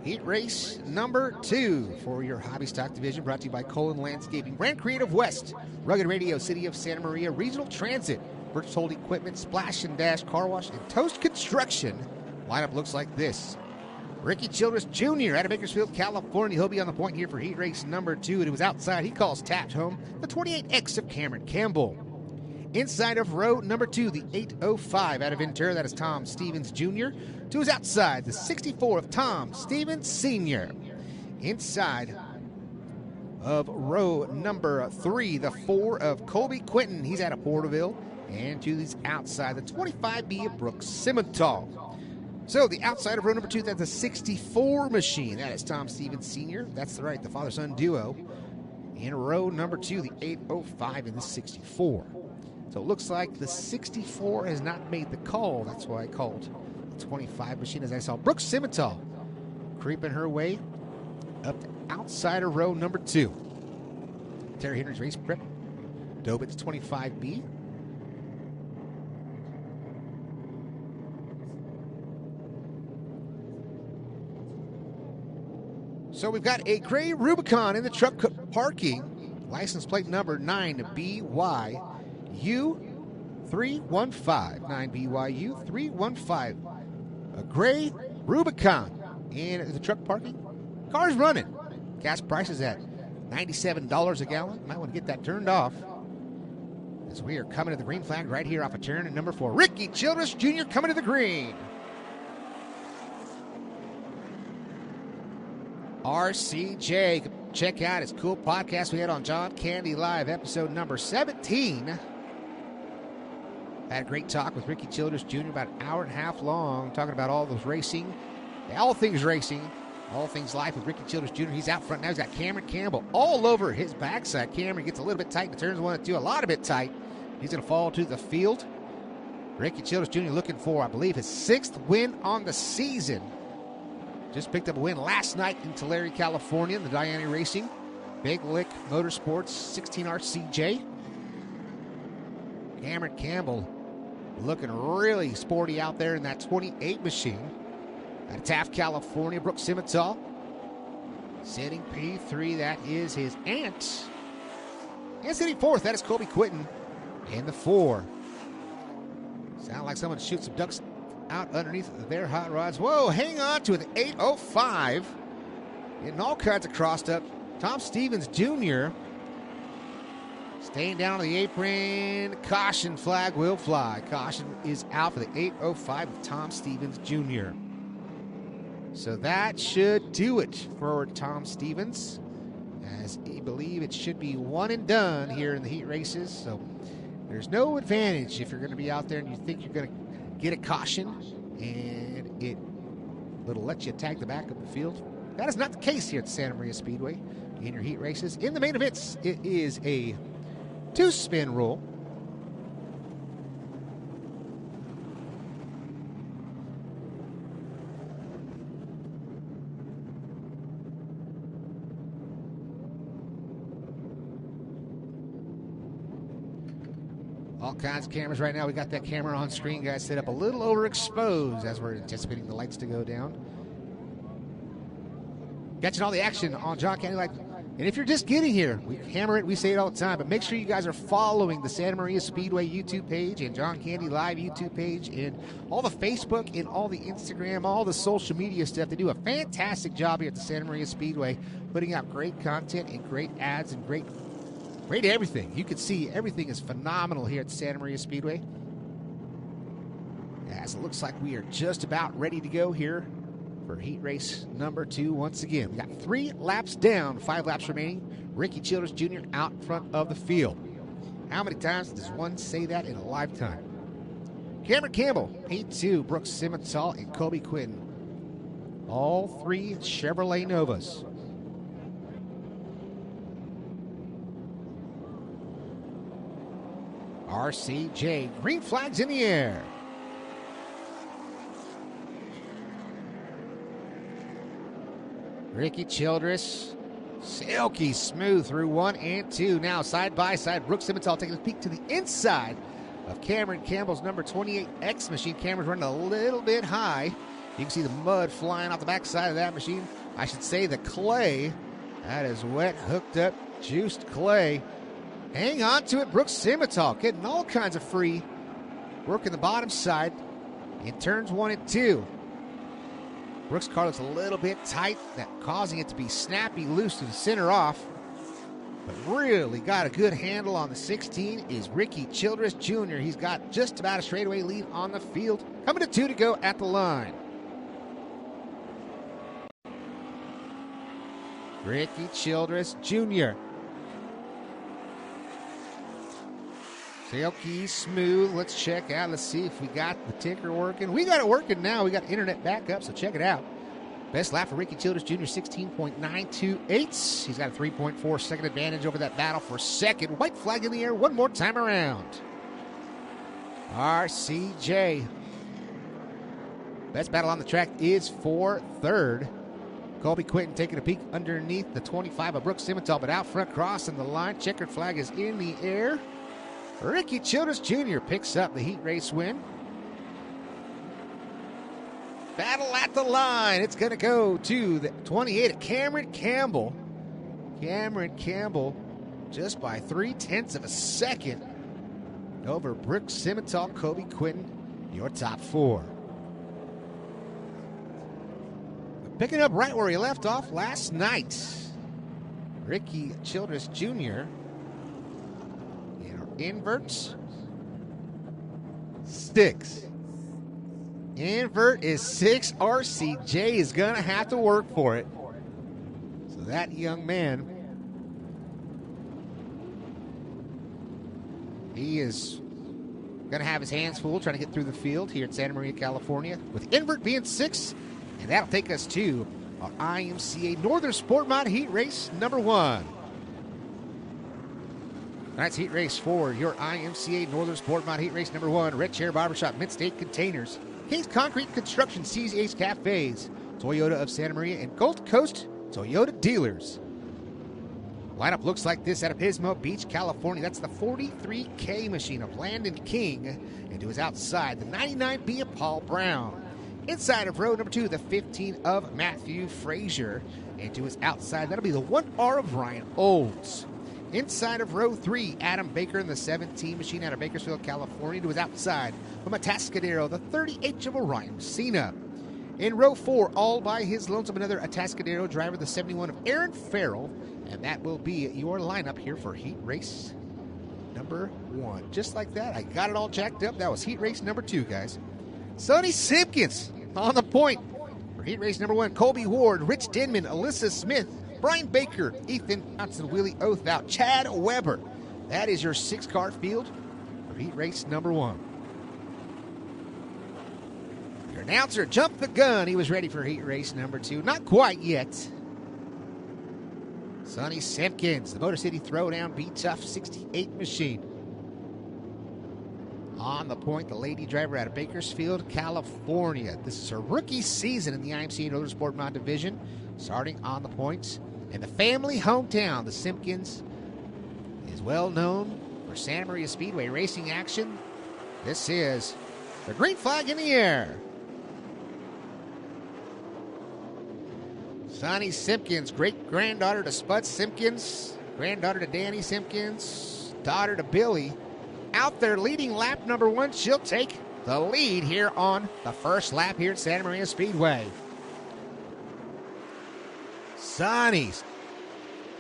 Heat race number 2 for your hobby stock division, brought to you by Colin Landscaping, Brand Creative West, Rugged Radio, City of Santa Maria, Regional Transit, Birch Hold Equipment, Splash and Dash Car Wash, and Toast Construction. Lineup looks like this. Ricky Childress Jr. out of Bakersfield, California. He'll be on the point here for heat race number 2. It was outside. He calls tapped home the 28X of Cameron Campbell. Inside of row number 2, the 805 out of Ventura. That is Tom Stevens Jr. To his outside, the 64 of Tom Stevens Sr. Inside of row number 3, the 4 of Colby Quinton. He's out of Porterville. And to his outside, the 25B of Brooks Simmental. So the outside of row number 2, that's a 64 machine. That is Tom Stevens Sr. That's right, the father-son duo. In row number 2, the 805 and the 64. So it looks like the 64 has not made the call. That's why I called the 25 machine, as I saw Brooks Simmental creeping her way up the outside of row number 2. Terry Henry's race prep. Dobit's 25B. So we've got a gray Rubicon in the truck parking. License plate number 9BYU315. 9BYU315. A gray Rubicon in the truck parking. Car's running. Gas prices at $97 a gallon. Might want to get that turned off. As we are coming to the green flag right here off of turn number 4. Ricky Childress Jr. coming to the green. RCJ, check out his cool podcast we had on John Candy Live, episode number 17. Had a great talk with Ricky Childress Jr. about an hour and a half long, talking about all those racing, all things racing, all things life with Ricky Childress Jr. He's out front now. He's got Cameron Campbell all over his backside. Cameron gets a little bit tight in turns 1 and 2, a lot of bit tight. He's going to fall to the field. Ricky Childress Jr. looking for, I believe, his 6th win on the season. Just picked up a win last night in Tulare, California, in the Diana Racing. Big Lick Motorsports 16RCJ. Cameron Campbell looking really sporty out there in that 28 machine. Out of Taft, California, Brooks Simmental. Sitting P3, that is his aunt. And sitting 4th, that is Colby Quinton in the 4. Sound like someone shoots some ducks out underneath their hot rods. Whoa, hang on to it. 805. Getting all kinds of crossed up. Tom Stevens Jr. staying down on the apron. Caution flag will fly. Caution is out for the 805 of Tom Stevens Jr. So that should do it for Tom Stevens, as I believe it should be one and done here in the heat races. So there's no advantage if you're going to be out there and you think you're going to get a caution and it'll let you tag the back of the field. That is not the case here at Santa Maria Speedway in your heat races. In the main events, it is a 2-spin rule. All kinds of cameras right now. We got that camera on screen, guys, set up a little overexposed as we're anticipating the lights to go down. Catching all the action on John Candy Live. And if you're just getting here, we hammer it, we say it all the time, but make sure you guys are following the Santa Maria Speedway YouTube page and John Candy Live YouTube page and all the Facebook and all the Instagram, all the social media stuff. They do a fantastic job here at the Santa Maria Speedway, putting out great content and great ads and great everything. You can see everything is phenomenal here at Santa Maria Speedway. As it looks like we are just about ready to go here for heat race number 2 once again. We got 3 laps down, 5 laps remaining. Ricky Childress Jr. out front of the field. How many times does one say that in a lifetime? Cameron Campbell, P2, Brooks Simmental, and Colby Quinton. All 3 Chevrolet Novas. RCJ, green flags in the air. Ricky Childress, silky smooth through 1 and 2. Now side by side, Brooks Simmental taking a peek to the inside of Cameron Campbell's number 28X machine. Cameron's running a little bit high. You can see the mud flying off the backside of that machine. I should say the clay. That is wet, hooked up, juiced clay. Hang on to it, Brooks Simmental getting all kinds of free. Working the bottom side in turns 1 and 2. Brooks' car looks a little bit tight, that causing it to be snappy loose to the center off. But really got a good handle on the 16 is Ricky Childress Jr. He's got just about a straightaway lead on the field. Coming to 2 to go at the line. Ricky Childress Jr. Sail keys smooth. Let's check out. Let's see if we got the ticker working. We got it working now. We got internet backup, so check it out. Best lap for Ricky Childress Jr., 16.928. He's got a 3.4 second advantage over that battle for second. White flag in the air one more time around. RCJ. Best battle on the track is for third. Colby Quinton taking a peek underneath the 25 of Brooks Simmental, but out front crossing the line. Checkered flag is in the air. Ricky Childress Jr. picks up the heat race win. Battle at the line. It's going to go to the 28 of Cameron Campbell. Cameron Campbell just by 0.3 of a second over Brooks Simmental, Colby Quinton, your top 4. Picking up right where he left off last night. Ricky Childress Jr. Inverts. Sticks. Invert is 6. RCJ is going to have to work for it. So that young man, he is going to have his hands full trying to get through the field here at Santa Maria, California, with invert being 6. And that'll take us to our IMCA Northern Sport Mod Heat Race number 1. Tonight's heat race for your IMCA Northern Sport Mod Heat Race number 1. Red Chair Barbershop, Mid-State Containers, King's Concrete Construction, C's Ace Cafes, Toyota of Santa Maria, and Gold Coast Toyota Dealers. Lineup looks like this out of Pismo Beach, California. That's the 43K machine of Landon King. And to his outside, the 99B of Paul Brown. Inside of row number 2, the 15 of Matthew Frazier. And to his outside, that'll be the 1R of Ryan Olds. Inside of row 3, Adam Baker in the 17 machine out of Bakersfield, California. To his outside, from Atascadero, the 30H of Orion Messina. In row 4, all by his lonesome, another Atascadero driver, the 71 of Aaron Farrell. And that will be your lineup here for heat race number 1. Just like that, I got it all jacked up. That was heat race number 2, guys. Sonny Simpkins on the point for heat race number 1. Colby Ward, Rich Denman, Alyssa Smith, Brian Baker, Ethan Johnson, Willie Oathout, Chad Weber. That is your 6-car field for heat race number 1. Your announcer jumped the gun. He was ready for heat race number 2. Not quite yet. Sonny Simpkins, the Motor City Throwdown B-Tough 68 machine. On the point, the lady driver out of Bakersfield, California. This is her rookie season in the IMCA Northern Sport Mod Division. Starting on the points. And the family hometown, the Simpkins, is well known for Santa Maria Speedway racing action. This is the green flag in the air. Sonny Simpkins, great-granddaughter to Spud Simpkins, granddaughter to Danny Simpkins, daughter to Billy. Out there leading lap number 1. She'll take the lead here on the first lap here at Santa Maria Speedway. Sonny's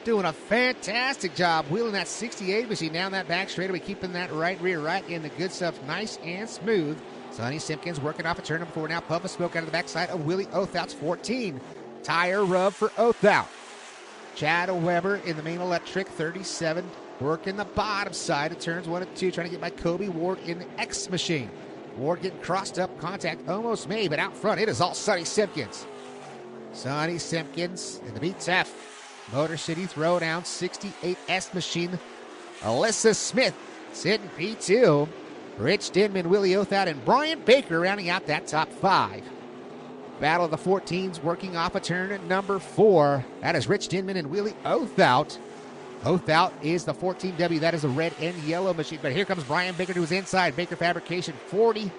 doing a fantastic job wheeling that 68 machine down that back straightaway, keeping that right rear right in the good stuff nice and smooth. Sonny Simpkins working off a turn number 4 now. Puff of smoke out of the backside of Willie Oathout's 14. Tire rub for Oathout. Chad Weber in the main electric 37 working the bottom side of turns 1 and 2, trying to get by Kobe Ward in the X machine. Ward getting crossed up, contact almost made, but out front it is all Sonny Simpkins. Sonny Simpkins in the B-Tough Motor City Throwdown 68S machine. Alyssa Smith sitting P2. Rich Denman, Willie Oathout, and Brian Baker rounding out that top 5. Battle of the 14s working off a turn at number 4. That is Rich Denman and Willie Oathout. Oathout is the 14W. That is a red and yellow machine. But here comes Brian Baker to his inside. Baker Fabrication 40.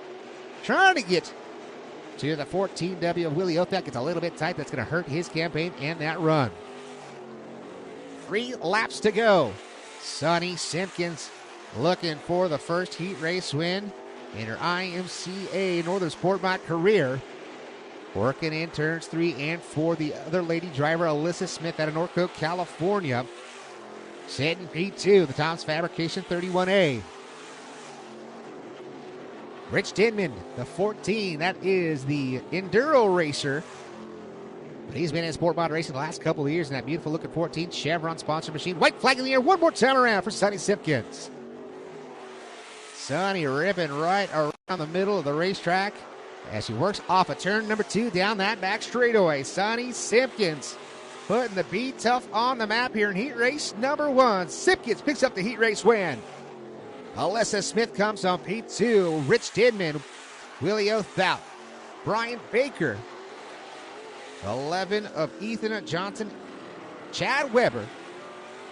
Trying to get to the 14W of Willie Oathout. Gets a little bit tight. That's going to hurt his campaign and that run. 3 laps to go. Sonny Simpkins looking for the first heat race win in her IMCA Northern Sport Mod career. Working in turns 3 and 4. The other lady driver, Alyssa Smith, out of Norco, California. Sitting P2, the Tom's Fabrication 31A. Rich Denman, the 14. That is the Enduro racer. But he's been in sport mod racing the last couple of years in that beautiful looking 14 Chevron sponsored machine. White flag in the air one more time around for Sonny Simpkins. Sonny ripping right around the middle of the racetrack as he works off of turn number 2 down that back straightaway. Sonny Simpkins putting the Be Tough on the map here in heat race number 1. Simpkins picks up the heat race win. Alyssa Smith comes on P2. Rich Denman, Willie Othbout, Brian Baker, 11 of Ethan Johnson, Chad Weber,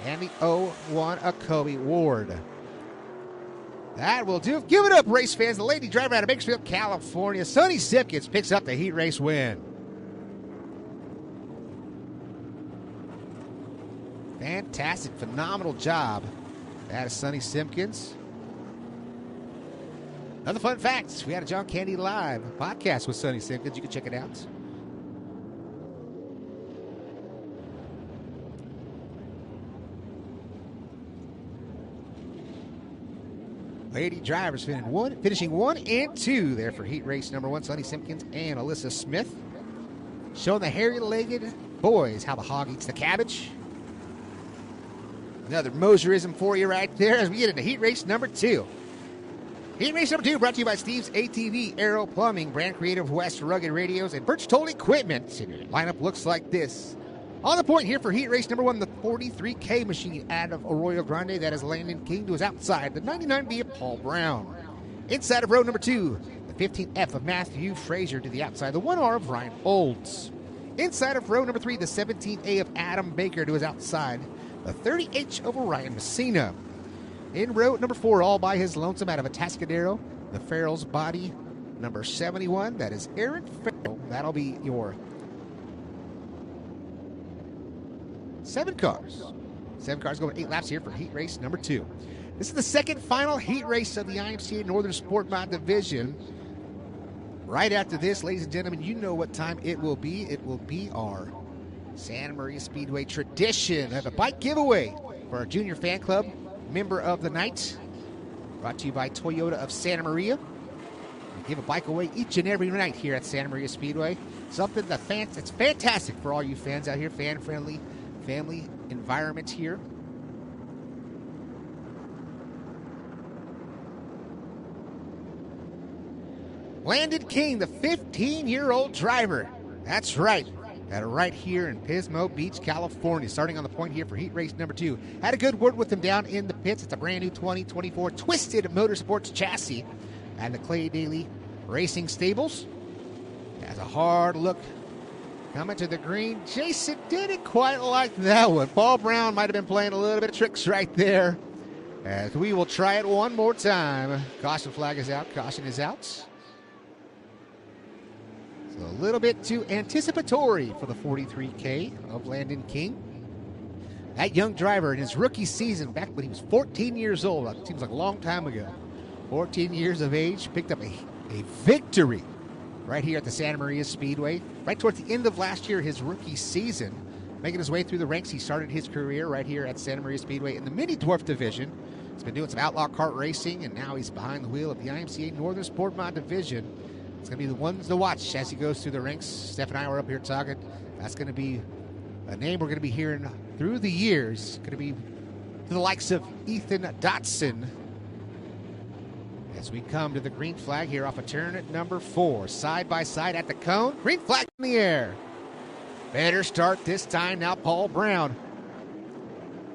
and the 01 of Kobe Ward. That will do. Give it up, race fans. The lady driver out of Bakersfield, California, Sonny Simpkins picks up the heat race win. Fantastic, phenomenal job. That is Sonny Simpkins. Another fun fact, we had a John Candy Live podcast with Sonny Simpkins. You can check it out. Lady drivers finishing 1 and 2 there for heat race number 1. Sonny Simpkins and Alyssa Smith. Showing the hairy-legged boys how the hog eats the cabbage. Another Moserism for you right there as we get into heat race number 2. Heat race number 2 brought to you by Steve's ATV Aero Plumbing, Brand Creative West Rugged Radios, and Birch Toll Equipment. And your lineup looks like this. On the point here for heat race number 1, the 43K machine out of Arroyo Grande. That is Landon King to his outside. The 99B of Paul Brown. Inside of row number 2, the 15F of Matthew Frazier to the outside. The 1R of Ryan Olds. Inside of row number 3, the 17A of Adam Baker to his outside. The 30H of Orion Messina. In row number 4, all by his lonesome out of Atascadero, the Farrell's body, number 71. That is Aaron Farrell. That'll be your 7 cars. 7 cars going 8 laps here for heat race number 2. This is the second final heat race of the IMCA Northern Sport Mod Division. Right after this, ladies and gentlemen, you know what time it will be. It will be our Santa Maria Speedway tradition of a bike giveaway for our junior fan club member of the night. Brought to you by Toyota of Santa Maria. We give a bike away each and every night here at Santa Maria Speedway. Something it's fantastic for all you fans out here, fan-friendly, family environment here. Landon King, the 15-year-old driver. That's right. Got it right here in Pismo Beach, California. Starting on the point here for heat race number 2. Had a good word with him down in the pits. It's a brand new 2024 Twisted Motorsports chassis and the Clay Daly Racing Stables. Has a hard look coming to the green. Jason didn't quite like that one. Paul Brown might have been playing a little bit of tricks right there. As we will try it one more time. Caution flag is out. Caution is out. A little bit too anticipatory for the 43K of Landon King. That young driver in his rookie season, back when he was 14 years old, it seems like a long time ago, 14 years of age, picked up a victory right here at the Santa Maria Speedway. Right towards the end of last year, his rookie season, making his way through the ranks. He started his career right here at Santa Maria Speedway in the Mini Dwarf division. He's been doing some outlaw kart racing, and now he's behind the wheel of the IMCA Northern Sport Mod division. It's going to be the ones to watch as he goes through the ranks. Steph and I were up here talking. That's going to be a name we're going to be hearing through the years. Going to be to the likes of Ethan Dotson. As we come to the green flag here off of turn at number 4. Side by side at the cone. Green flag in the air. Better start this time now, Paul Brown.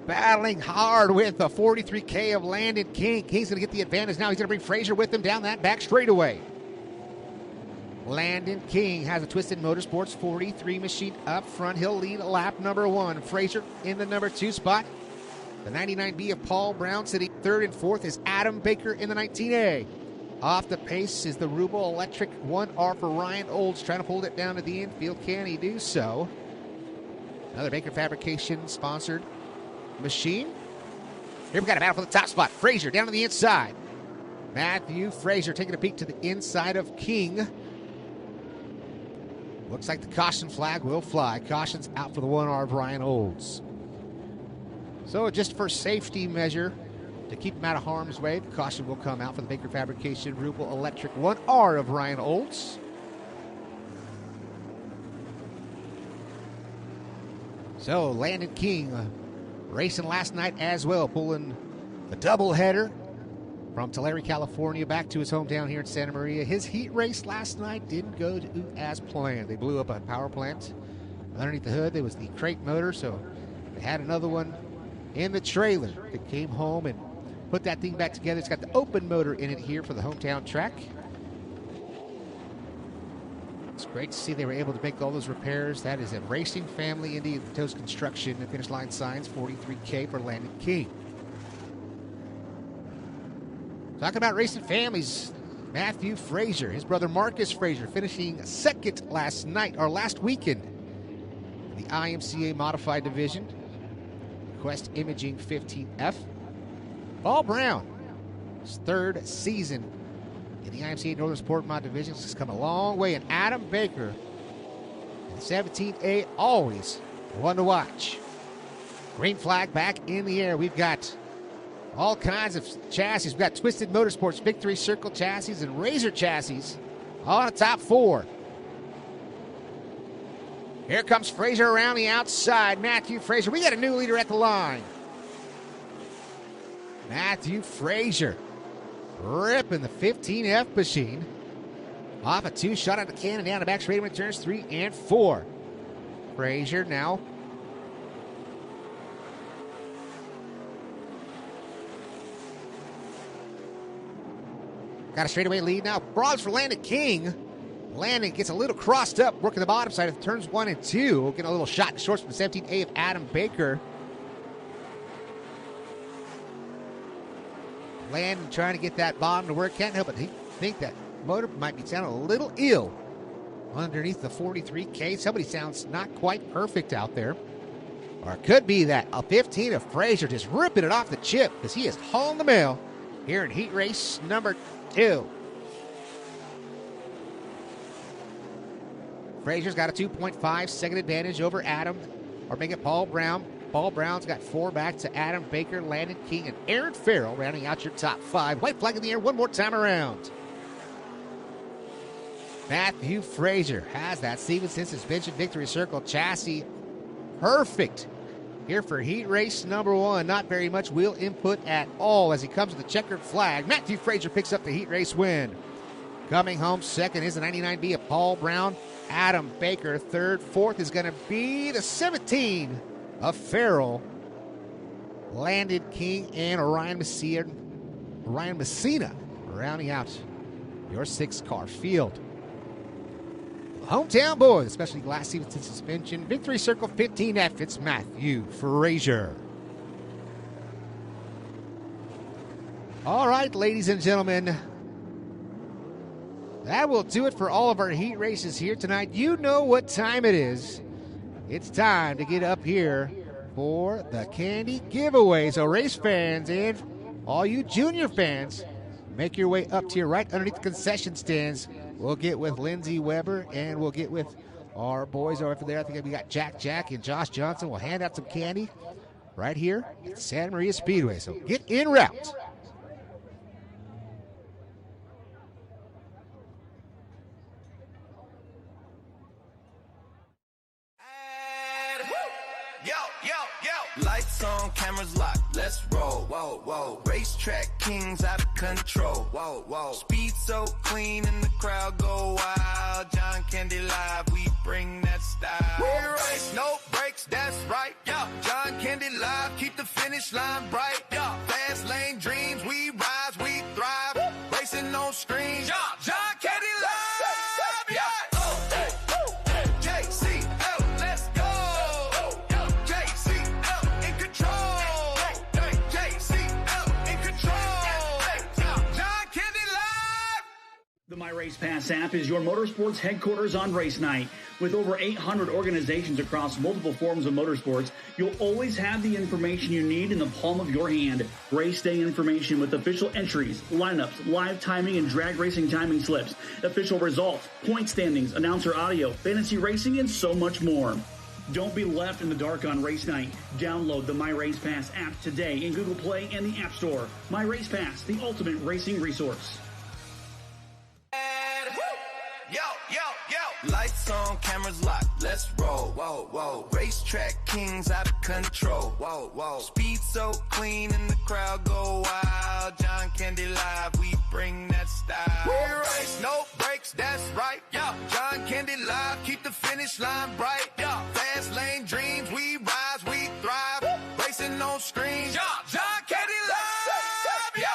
Battling hard with the 43K of Landon King. King's going to get the advantage now. He's going to bring Frazier with him down that back straightaway. Landon King has a Twisted Motorsports 43 machine up front. He'll lead lap number 1. Frazier in the number 2 spot. The 99B of Paul Brown sitting 3rd and 4th is Adam Baker in the 19A. Off the pace is the Rubo Electric 1R for Ryan Olds, trying to hold it down to the infield. Can he do so? Another Baker Fabrication sponsored machine. Here we got a battle for the top spot. Frazier down to the inside. Matthew Frazier taking a peek to the inside of King. Looks like the caution flag will fly. Caution's out for the 1R of Ryan Olds. So just for safety measure, to keep him out of harm's way, the caution will come out for the Baker Fabrication Rubel Electric 1R of Ryan Olds. So Landon King racing last night as well, pulling the doubleheader from Tulare, California, back to his hometown here in Santa Maria. His heat race last night didn't go as planned. They blew up a power plant. Underneath the hood, there was the crate motor, so they had another one in the trailer that came home and put that thing back together. It's got the open motor in it here for the hometown track. It's great to see they were able to make all those repairs. That is a racing family indeed. The Toast Construction and Finish Line signs, 43K for Landon King. Talking about racing families, Matthew Frazier, his brother Marcus Frazier, finishing second last weekend in the IMCA Modified Division. Quest Imaging 15F. Paul Brown, his third season in the IMCA Northern Sport Mod Divisions, has come a long way. And Adam Baker in the 17A, always one to watch. Green flag back in the air. We've got all kinds of chassis. We've got Twisted Motorsports, Victory Circle chassis, and Razor chassis on the top four. Here comes Frazier around the outside. Matthew Frazier. We got a new leader at the line. Matthew Frazier ripping the 15F machine. Off a two-shot out of the cannon, down the back straight into turns 3 and 4. Frazier now got a straightaway lead now. Bronze for Landon King. Landon gets a little crossed up, working the bottom side of turns 1 and 2. Getting a little shot in shorts from the 17A of Adam Baker. Landon trying to get that bottom to work. Can't help but think that motor might be sounding a little ill underneath the 43K. Somebody sounds not quite perfect out there. Or it could be that a 15 of Frazier just ripping it off the chip because he is hauling the mail here in heat race number 2. Frazier's got a 2.5 second advantage over Adam, or make it Paul Brown. Paul Brown's got 4 back to Adam Baker, Landon King, and Aaron Farrell rounding out your top 5. White flag in the air one more time around. Matthew Frazier has that Stevenson Suspension Victory Circle chassis perfect here for heat race number 1. Not very much wheel input at all as he comes to the checkered flag. Matthew Frazier picks up the heat race win. Coming home second is the 99B of Paul Brown. Adam Baker third. Fourth is going to be the 17 of Farrell. Landon King and Ryan Messina rounding out your 6-car field. Hometown boys, especially Glass Stevenson Suspension, Victory Circle 15F, it's Matthew Frazier. All right, ladies and gentlemen, that will do it for all of our heat races here tonight. You know what time it is. It's time to get up here for the candy giveaway. So race fans and all you junior fans, make your way up to your right underneath the concession stands. We'll get with Lindsey Weber and we'll get with our boys over there. I think we got Jack and Josh Johnson. We'll hand out some candy right here at Santa Maria Speedway. So get en route. Lights on, cameras locked, let's roll. Whoa, whoa. Racetrack kings out of control. Whoa, whoa. Speed so clean and the crowd go wild. John Candy Live, we bring that style. We race, no brakes, that's right. Yeah. John Candy Live, keep the finish line bright. Yeah. Fast lane dreams, we rise, we thrive. Woo. Racing on screens. Yeah. John Candy Live. Yeah. The My Race Pass Pass app is your motorsports headquarters on race night. With over 800 organizations across multiple forms of motorsports, you'll always have the information you need in the palm of your hand. Race day information with official entries, lineups, live timing and drag racing timing slips, official results, point standings, announcer audio, fantasy racing, and so much more. Don't be left in the dark on race night. Download the My Race Pass app today in Google Play and the App Store. My Race Pass, the ultimate racing resource. Yo, yo, yo. Lights on, cameras locked, let's roll. Whoa, whoa. Racetrack kings out of control. Whoa, whoa. Speed so clean and the crowd go wild. John Candy Live, we bring that style. We race, no brakes, that's right. Yo, John Candy Live, keep the finish line bright. Yo, fast lane dreams, we rise, we thrive. Racing on screens. Yo, John Candy Live. Yeah.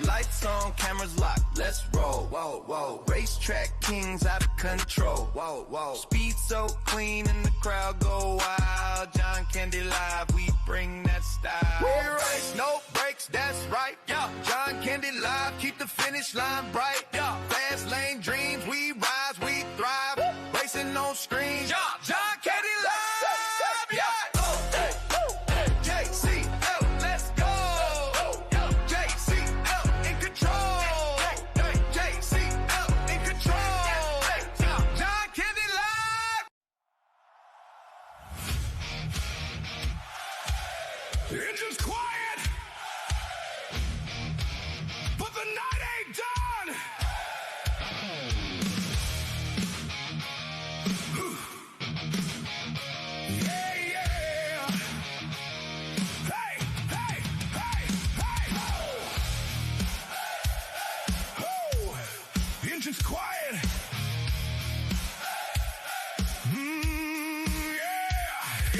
Lights on, cameras locked, let's roll. Whoa, whoa. Racetrack kings out of control. Whoa, whoa. Speed so clean and the crowd go wild. John Candy Live, we bring that style. We race, no brakes, that's right. Yo, John Candy Live, keep the finish line bright. Yo, fast lane dreams, we rise, we thrive. Racing on screens. Yo, John Candy Live. Yeah. Engine's quiet, but the night ain't done. Yeah, yeah. Hey, hey, hey, hey. Oh, the engine's quiet. Yeah,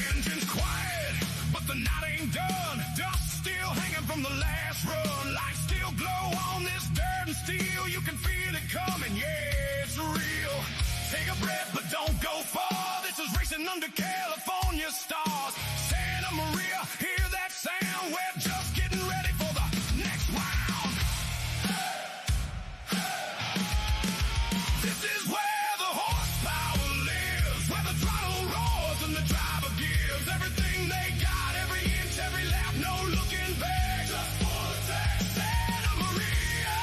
engine's quiet, but the night ain't done. Dust still hanging from the last run. Light still glow on this dirt and steel. You can feel it coming, yeah, it's real. Take a breath, but don't go far. This is racing under California stars. Santa Maria, hear that sound? We're just getting ready for the next round. This is where the horsepower lives, where the throttle roars and the driver gives everything they got, every inch, every lap, no looking back. Just for the tech, Santa Maria.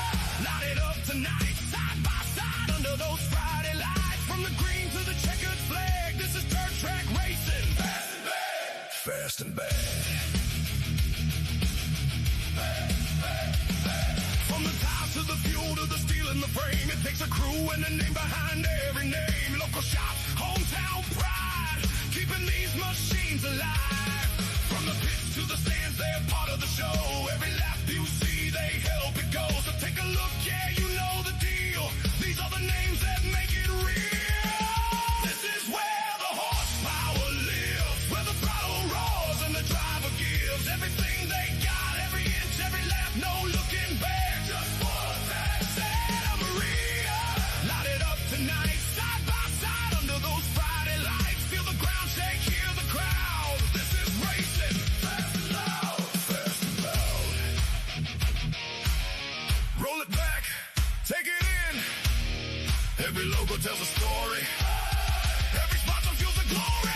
Light it up tonight, side by side under those Friday lights. From the green to the checkered flag, this is dirt track racing. Fast and bad. Fast and bad. From the tires to the fuel to the steel in the frame, it takes a crew and a name behind every name. Local shops, hometown pride, keeping these machines alive. From the pits to the stands, they're part of the show. Every lap you see, they help it go. So take a look, yeah, you know the deal. These are the names that make it real. This is where the horsepower lives, where the throttle roars and the driver gives everything they got, every inch, every lap, no looking back. Just for that Santa Maria. Light it up tonight, side by side under those Friday lights. Feel the ground shake, hear the crowd. This is racing, fast and loud, fast and loud. Every logo tells a story. Every sponsor feels the glory.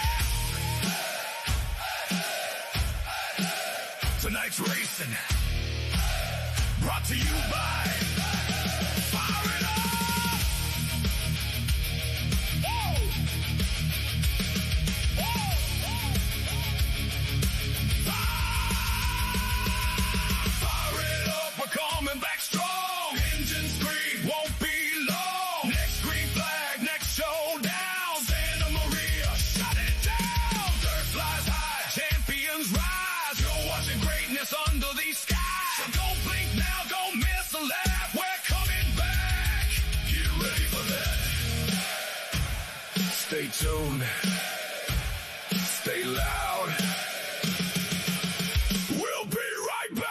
Tonight's racing, brought to you by Fire It Up. Whoa. Fire it up, we're coming back strong. Engine scream, won't be long. Next green flag, next showdown. Santa Maria, shut it down. Dirt flies high, champions rise. You're watching greatness under these skies. So don't blink now, don't miss a laugh. We're coming back. Get ready for that. Stay tuned. Stay loud. We'll be right back.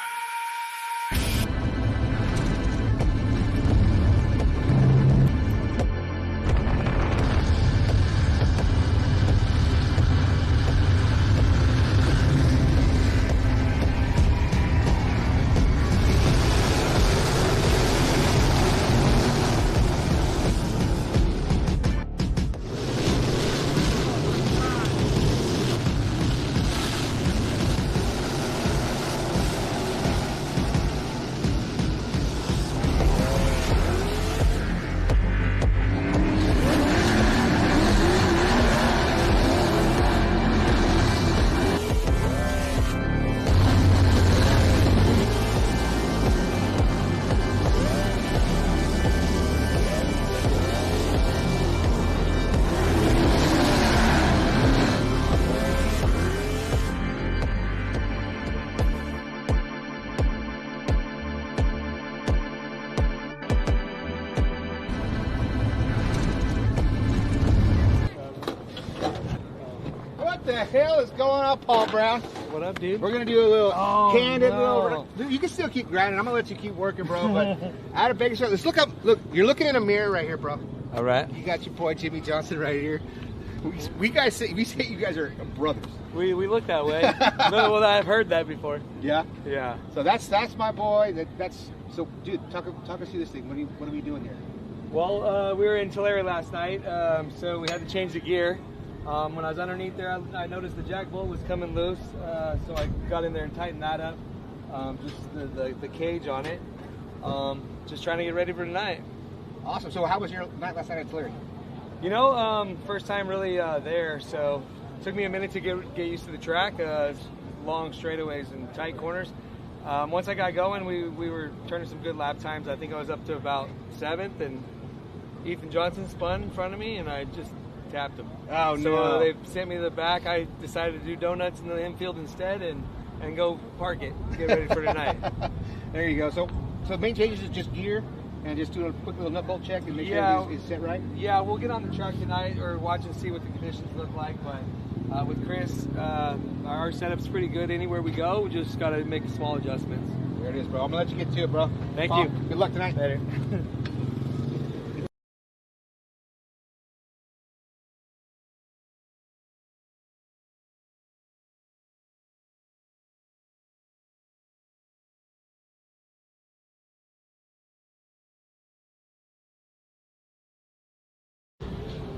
What the hell is going on, Paul Brown? What up, dude? We're gonna do a little candid no. little. You can still keep grinding. I'm gonna let you keep working, bro. But out of Bakersfield, let's look up. Look, you're looking in a mirror right here, bro. All right. You got your boy Jimmy Johnson right here. We say you guys are brothers. We look that way. No, well, I've heard that before. Yeah. Yeah. So that's my boy. That's so, dude. Talk us through this thing. What are we doing here? Well, we were in Tulare last night, so we had to change the gear. When I was underneath there, I noticed the jack bolt was coming loose, so I got in there and tightened that up. Just the cage on it. Just trying to get ready for tonight. Awesome. So how was your night last night at Tulare? You know, first time really there, so it took me a minute to get used to the track. Long straightaways and tight corners. Once I got going, we were turning some good lap times. I think I was up to about 7th, and Ethan Johnson spun in front of me, and I just tapped him. Oh, so no. They sent me to the back. I decided to do donuts in the infield instead and go park it, get ready for tonight. There you go. So the main changes is just gear and just do a quick little nut bolt check and make sure it's set right? Yeah, we'll get on the truck tonight or watch and see what the conditions look like. But with Chris, our setup's pretty good anywhere we go. We just got to make small adjustments. There it is, bro. I'm going to let you get to it, bro. Thank you. Good luck tonight. Later.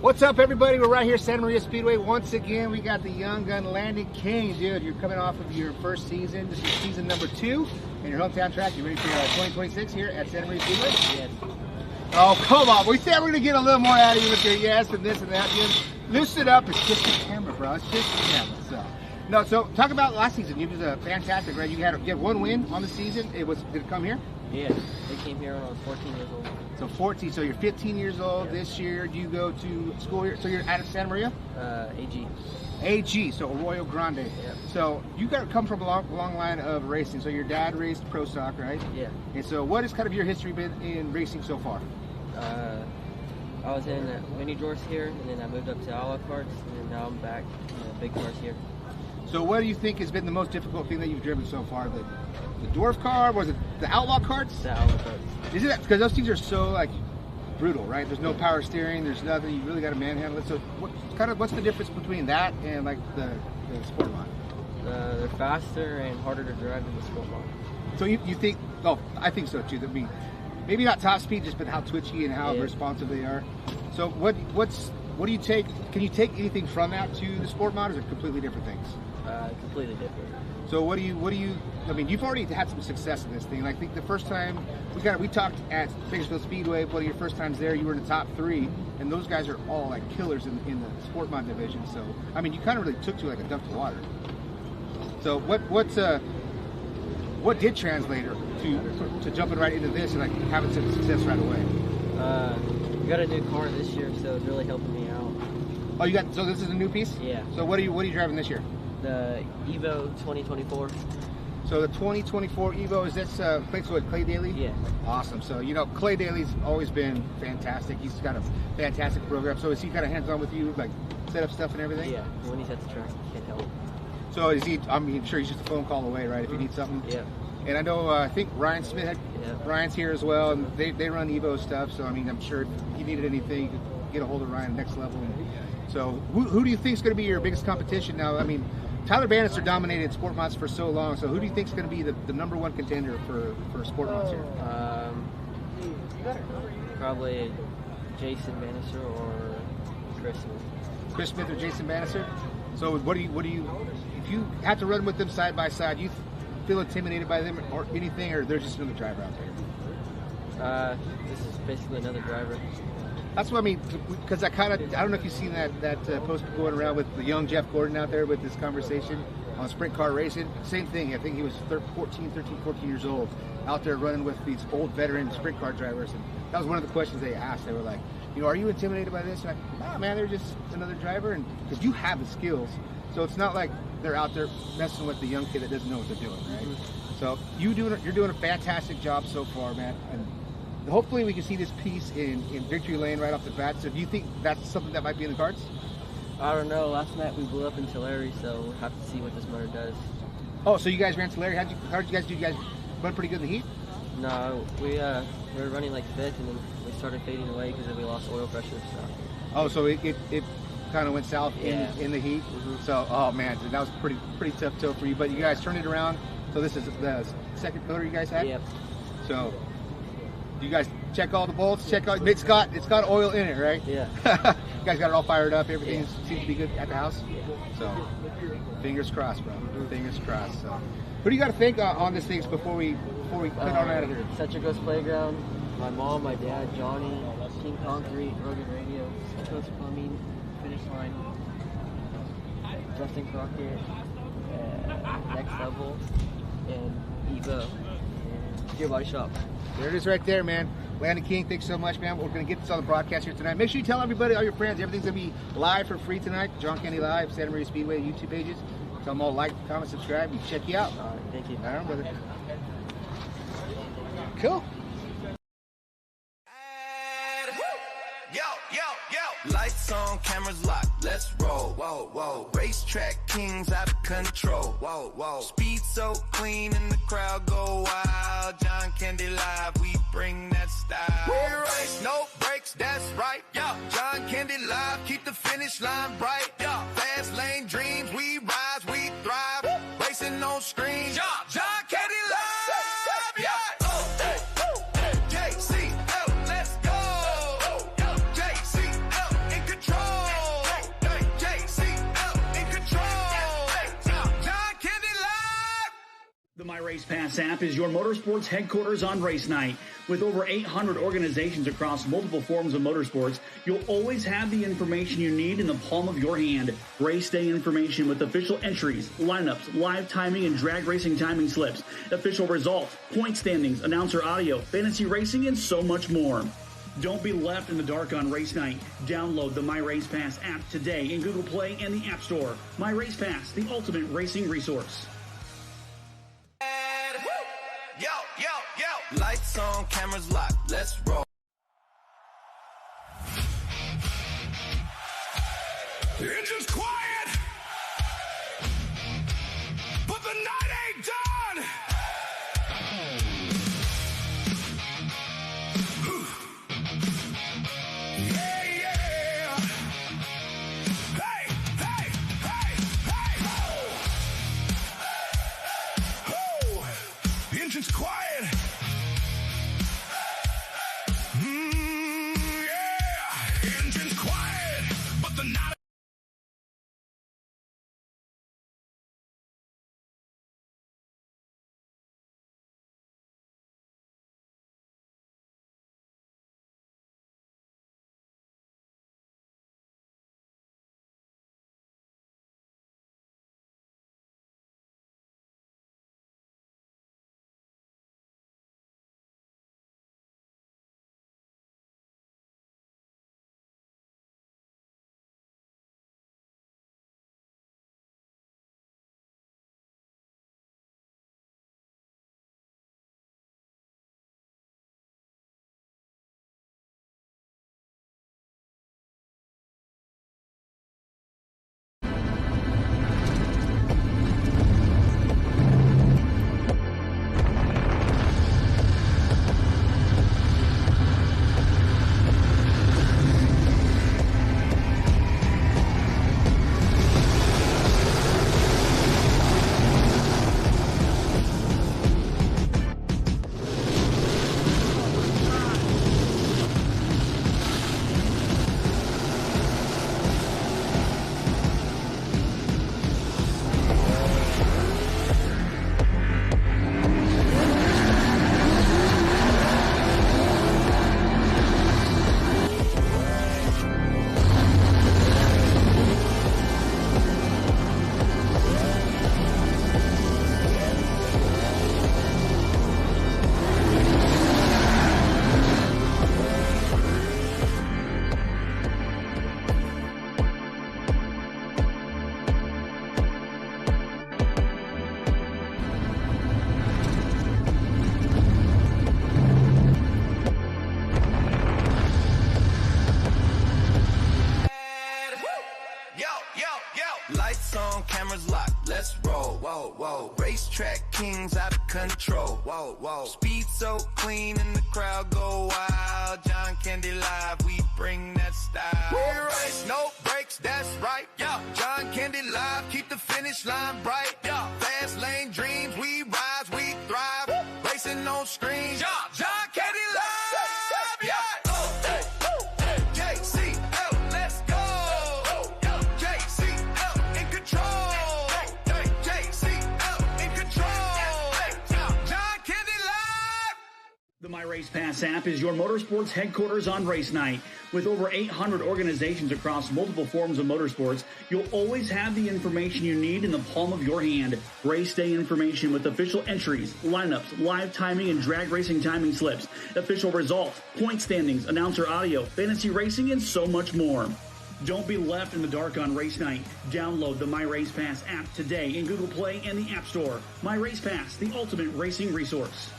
What's up, everybody? We're right here at Santa Maria Speedway. Once again, we got the young gun Landon Cain. Dude, you're coming off of your first season. This is season number 2 in your hometown track. You ready for 2026 here at Santa Maria Speedway? Yes. Oh, come on. We said we're going to get a little more out of you with your yes and this and that. Dude. Loosen it up. It's just the camera, bro. It's just the camera. So talk about last season. You was fantastic, right? You had 1 win on the season. Did it come here? Yeah, they came here when I was 14 years old. So 14, so you're 15 years old this year. Do you go to school here? So you're out of Santa Maria? AG. AG, so Arroyo Grande. Yep. So you come from a long line of racing. So your dad raced pro stock, right? Yeah. And so what has kind of your history been in racing so far? I was in mini dwarfs here, and then I moved up to outlaw carts, and then now I'm back in the big cars here. So what do you think has been the most difficult thing that you've driven so far? The dwarf car? Was it the outlaw carts? The outlaw carts. Is it because those things are so brutal, right? There's no power steering. There's nothing. You really got to manhandle it. So what's the difference between that and the sport line? They're faster and harder to drive than the sport line. So you think? Oh, I think so too. That maybe not top speed, just but how twitchy and how responsive they are. So what do you take? Can you take anything from that to the sport mod, or is it completely different things? Completely different. So what do you? I mean, you've already had some success in this thing. And I think the first time we talked at Bakersfield Speedway, one of your first times there, you were in the top 3, and those guys are all like killers in the sport mod division. So I mean, you kind of really took to it like a duck to water. So what did translate to jumping right into this and like having some success right away? We got a new car this year, so it's really helping me out. Oh, so this is a new piece? Yeah. So what are you driving this year? The Evo 2024. So the 2024 Evo, is this plates with Clay Daly? Yeah. Awesome. So, Clay Daly's always been fantastic. He's got a fantastic program. So is he kind of hands-on with you, like set up stuff and everything? Yeah. When he's at the track, he can't help. So is he, I'm sure he's just a phone call away, right, if you need something? Yeah. And I know, I think Ryan Smith, Ryan's here as well, and they run Evo stuff. So, I mean, I'm sure if you needed anything, you could get a hold of Ryan next level. So who do you think is going to be your biggest competition now? I mean, Tyler Bannister dominated sport mods for so long, so who do you think is going to be the number one contender for sport mods here? Probably Jason Bannister or Chris Smith. Chris Smith or Jason Bannister? So what do you if you had to run with them side by side, you feel intimidated by them or anything, or they're just another driver out there? This is basically another driver. That's what I mean, because I don't know if you've seen that post going around with the young Jeff Gordon out there with this conversation on sprint car racing. Same thing. I think he was 13, 14 years old, out there running with these old veteran sprint car drivers. And that was one of the questions they asked. They were like, are you intimidated by this? And nah, man, they're just another driver. And because you have the skills, so it's not like they're out there messing with the young kid that doesn't know what they're doing, right? Mm-hmm. So you're doing a fantastic job so far, man. And hopefully we can see this piece in Victory Lane right off the bat. So do you think that's something that might be in the cards? I don't know. Last night we blew up in Tulare, so we'll have to see what this motor does. Oh, so you guys ran Tulare. How did you guys do? You guys run pretty good in the heat? No, we were running like 5th, and then we started fading away because we lost oil pressure. So. Oh, so it kind of went south in the heat. Mm-hmm. So, oh man, that was pretty tough tow for you. But you guys turned it around. So this is the second motor you guys had? Yep. So you guys check all the bolts, it's got oil in it, right? Yeah. You guys got it all fired up, everything seems to be good at the house. So fingers crossed, bro. Fingers crossed. So who do you got to thank on this things before we cut on out of here? Setcher Ghost Playground, my mom, my dad, Johnny, King Concrete, Rugged Radio, Coast Plumbing, Finish Line, Justin Crockett, Next Level, and Evo, and Gear Body Shop. There it is right there, man. Landon King, thanks so much, man. We're going to get this on the broadcast here tonight. Make sure you tell everybody, all your friends, everything's going to be live for free tonight. John Candy Live, Santa Maria Speedway YouTube pages. Tell them all like, comment, subscribe, and check you out. All right, thank you. All right, brother. Cool. Lights on, cameras locked, let's roll. Whoa, whoa. Racetrack kings out of control. Whoa, whoa. Speed so clean and the crowd go wild. John Candy Live, we bring that style. We race, no brakes, that's right. Yeah. John Candy Live, keep the finish line bright. Yeah. Fast lane dreams, we rise, we thrive. Woo. Racing on screens. Yeah. John Candy Live, yeah. The My Race Pass app is your motorsports headquarters on race night. With over 800 organizations across multiple forms of motorsports, you'll always have the information you need in the palm of your hand. Race day information with official entries, lineups, live timing and drag racing timing slips, official results, point standings, announcer audio, fantasy racing, and so much more. Don't be left in the dark on race night. Download the My Race Pass app today in Google Play and the App Store. My Race Pass, the ultimate racing resource. Yo, yo, yo. Lights on, cameras locked, let's roll. The engine's quiet, but the night ain't done. Yeah, yeah. Hey, hey, hey, hey. Oh. The engine's quiet, Racetrack kings out of control. Whoa, whoa. Speed so clean and the crowd go wild. John Candy Live, we bring that style. We race, no brakes, that's right. Yeah. John Candy Live, keep the finish line bright. Yeah. Fast lane dreams, we rise, we thrive. Racing on screens. Yeah. John Candy Live. Yeah. JCL, let's go. JCL in control. JCL in control. John Candy Live. The My Race Pass app is your motorsports headquarters on race night. With over 800 organizations across multiple forms of motorsports, you'll always have the information you need in the palm of your hand. Race day information with official entries, lineups, live timing and drag racing timing slips, official results, point standings, announcer audio, fantasy racing, and so much more. Don't be left in the dark on race night. Download the My Race Pass app today in Google Play and the App Store. My Race Pass, the ultimate racing resource.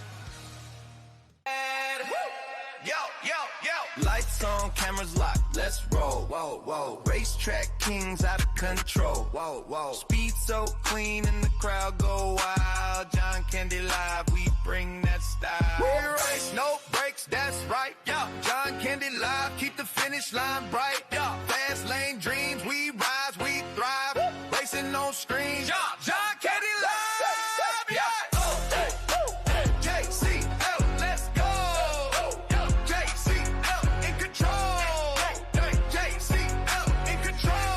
Yo, yo, yo. Lights on, cameras locked, let's roll. Whoa, whoa. Racetrack kings out of control. Whoa, whoa. Speed so clean and the crowd go wild. John Candy Live, we bring that style. We race, no brakes, that's right. Yeah. John Candy Live, keep the finish line bright. Yeah. Fast lane dreams, we rise, we thrive. Racing on screens. Yeah. John Candy Live. Yeah. JCL, let's go. JCL in control. JCL in control.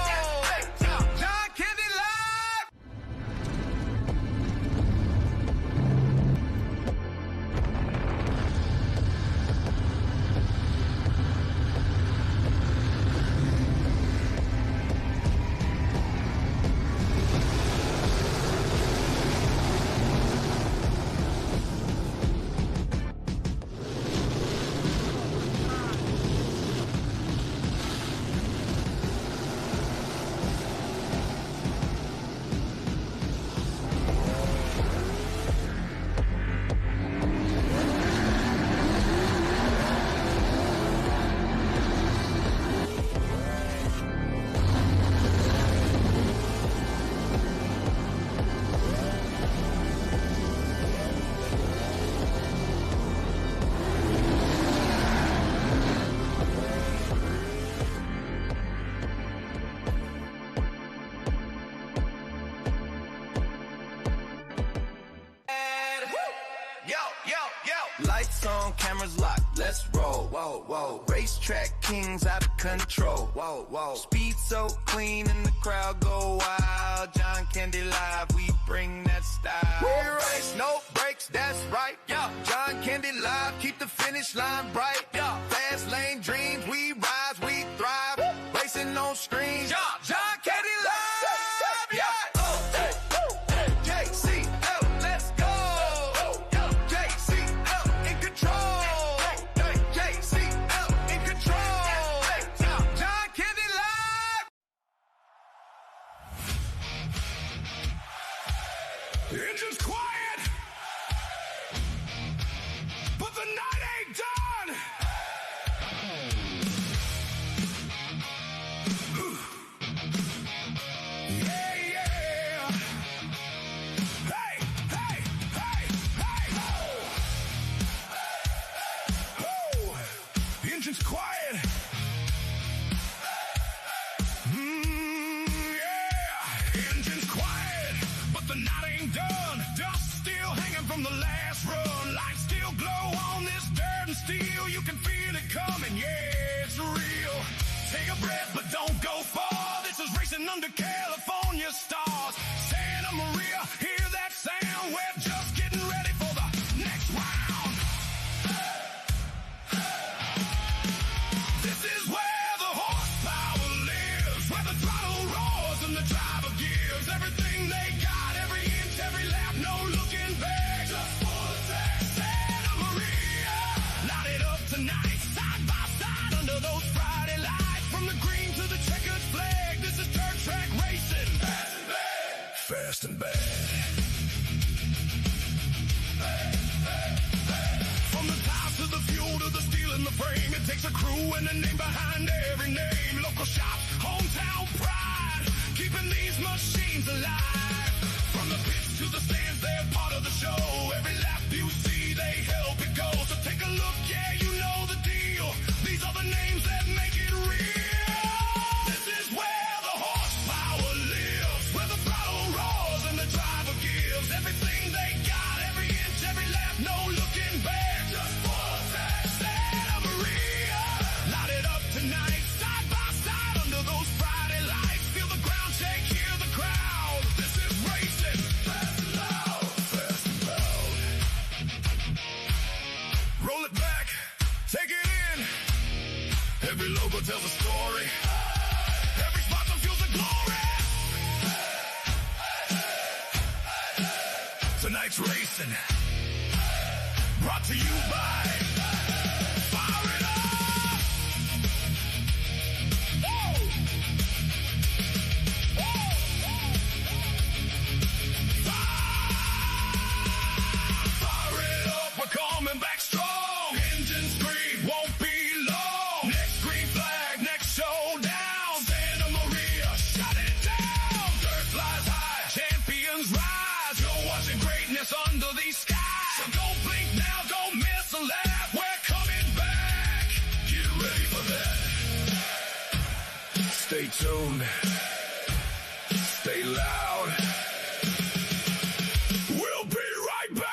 John Candy Live. Lights on, cameras locked, let's roll. Whoa, whoa. Racetrack kings out of control. Whoa, whoa. Speed so clean and the crowd go wild. John Candy Live, we bring that style. We race, no brakes, that's right. Yeah. John Candy Live, keep the finish line bright. Yeah. Fast lane dreams, we rise, we thrive. Racing on screens. Yeah. John Candy Live. Yeah. JCL, let's go. JCL in control. JCL in control. John Candy Live. The engine's quiet, but the night ain't done. Yeah, yeah. Hey, hey, hey, hey. Oh, the engine's quiet. Yeah, engine's quiet, but the night ain't done. Dust still hanging from the last run. Lights still glow on this dirt and steel. You can feel it coming, yeah, it's real. Take a breath, but don't go far. This is racing under California stars. Santa Maria, hear that sound? We're just getting ready for the next round. This is where the horsepower lives, where the throttle roars and the driver gives everything they got, every inch, every lap, no looking back. Just for the tech, Santa Maria, light it up tonight, side by side under those Friday lights. From the green to the checkered flag, this is dirt track racing. Fast and bad. From the tires to the fuel to the steel in the frame, it takes a crew and a name behind every name. Local shops, hometown pride, keeping these machines alive. From the pits to the stands, they're part of the show. Every lap you see, they help it go. So take a look, yeah, you know the deal. These are the names that make it real. This is where the horsepower lives, where the throttle roars and the driver gives everything they got, every inch, every lap, no looking back. Just Vortex Santa Maria. Light it up tonight, side by side under those Friday lights. Feel the ground shake, hear the crowd. This is racing, fast and loud, fast and loud. Roll it back, take it in. Every logo tells a story. Every sponsor feels the glory. Tonight's racing, brought to you by Fire It Up. Woo! Fire it up, we're coming back strong. Engine scream won't be long. Next green flag, next showdown. Santa Maria, shut it down. Dirt flies high, champions rise. You're watching greatness under these skies. So don't blink now, don't miss a lap. We're coming back. Get ready for that. Stay tuned. Stay loud. We'll be right back.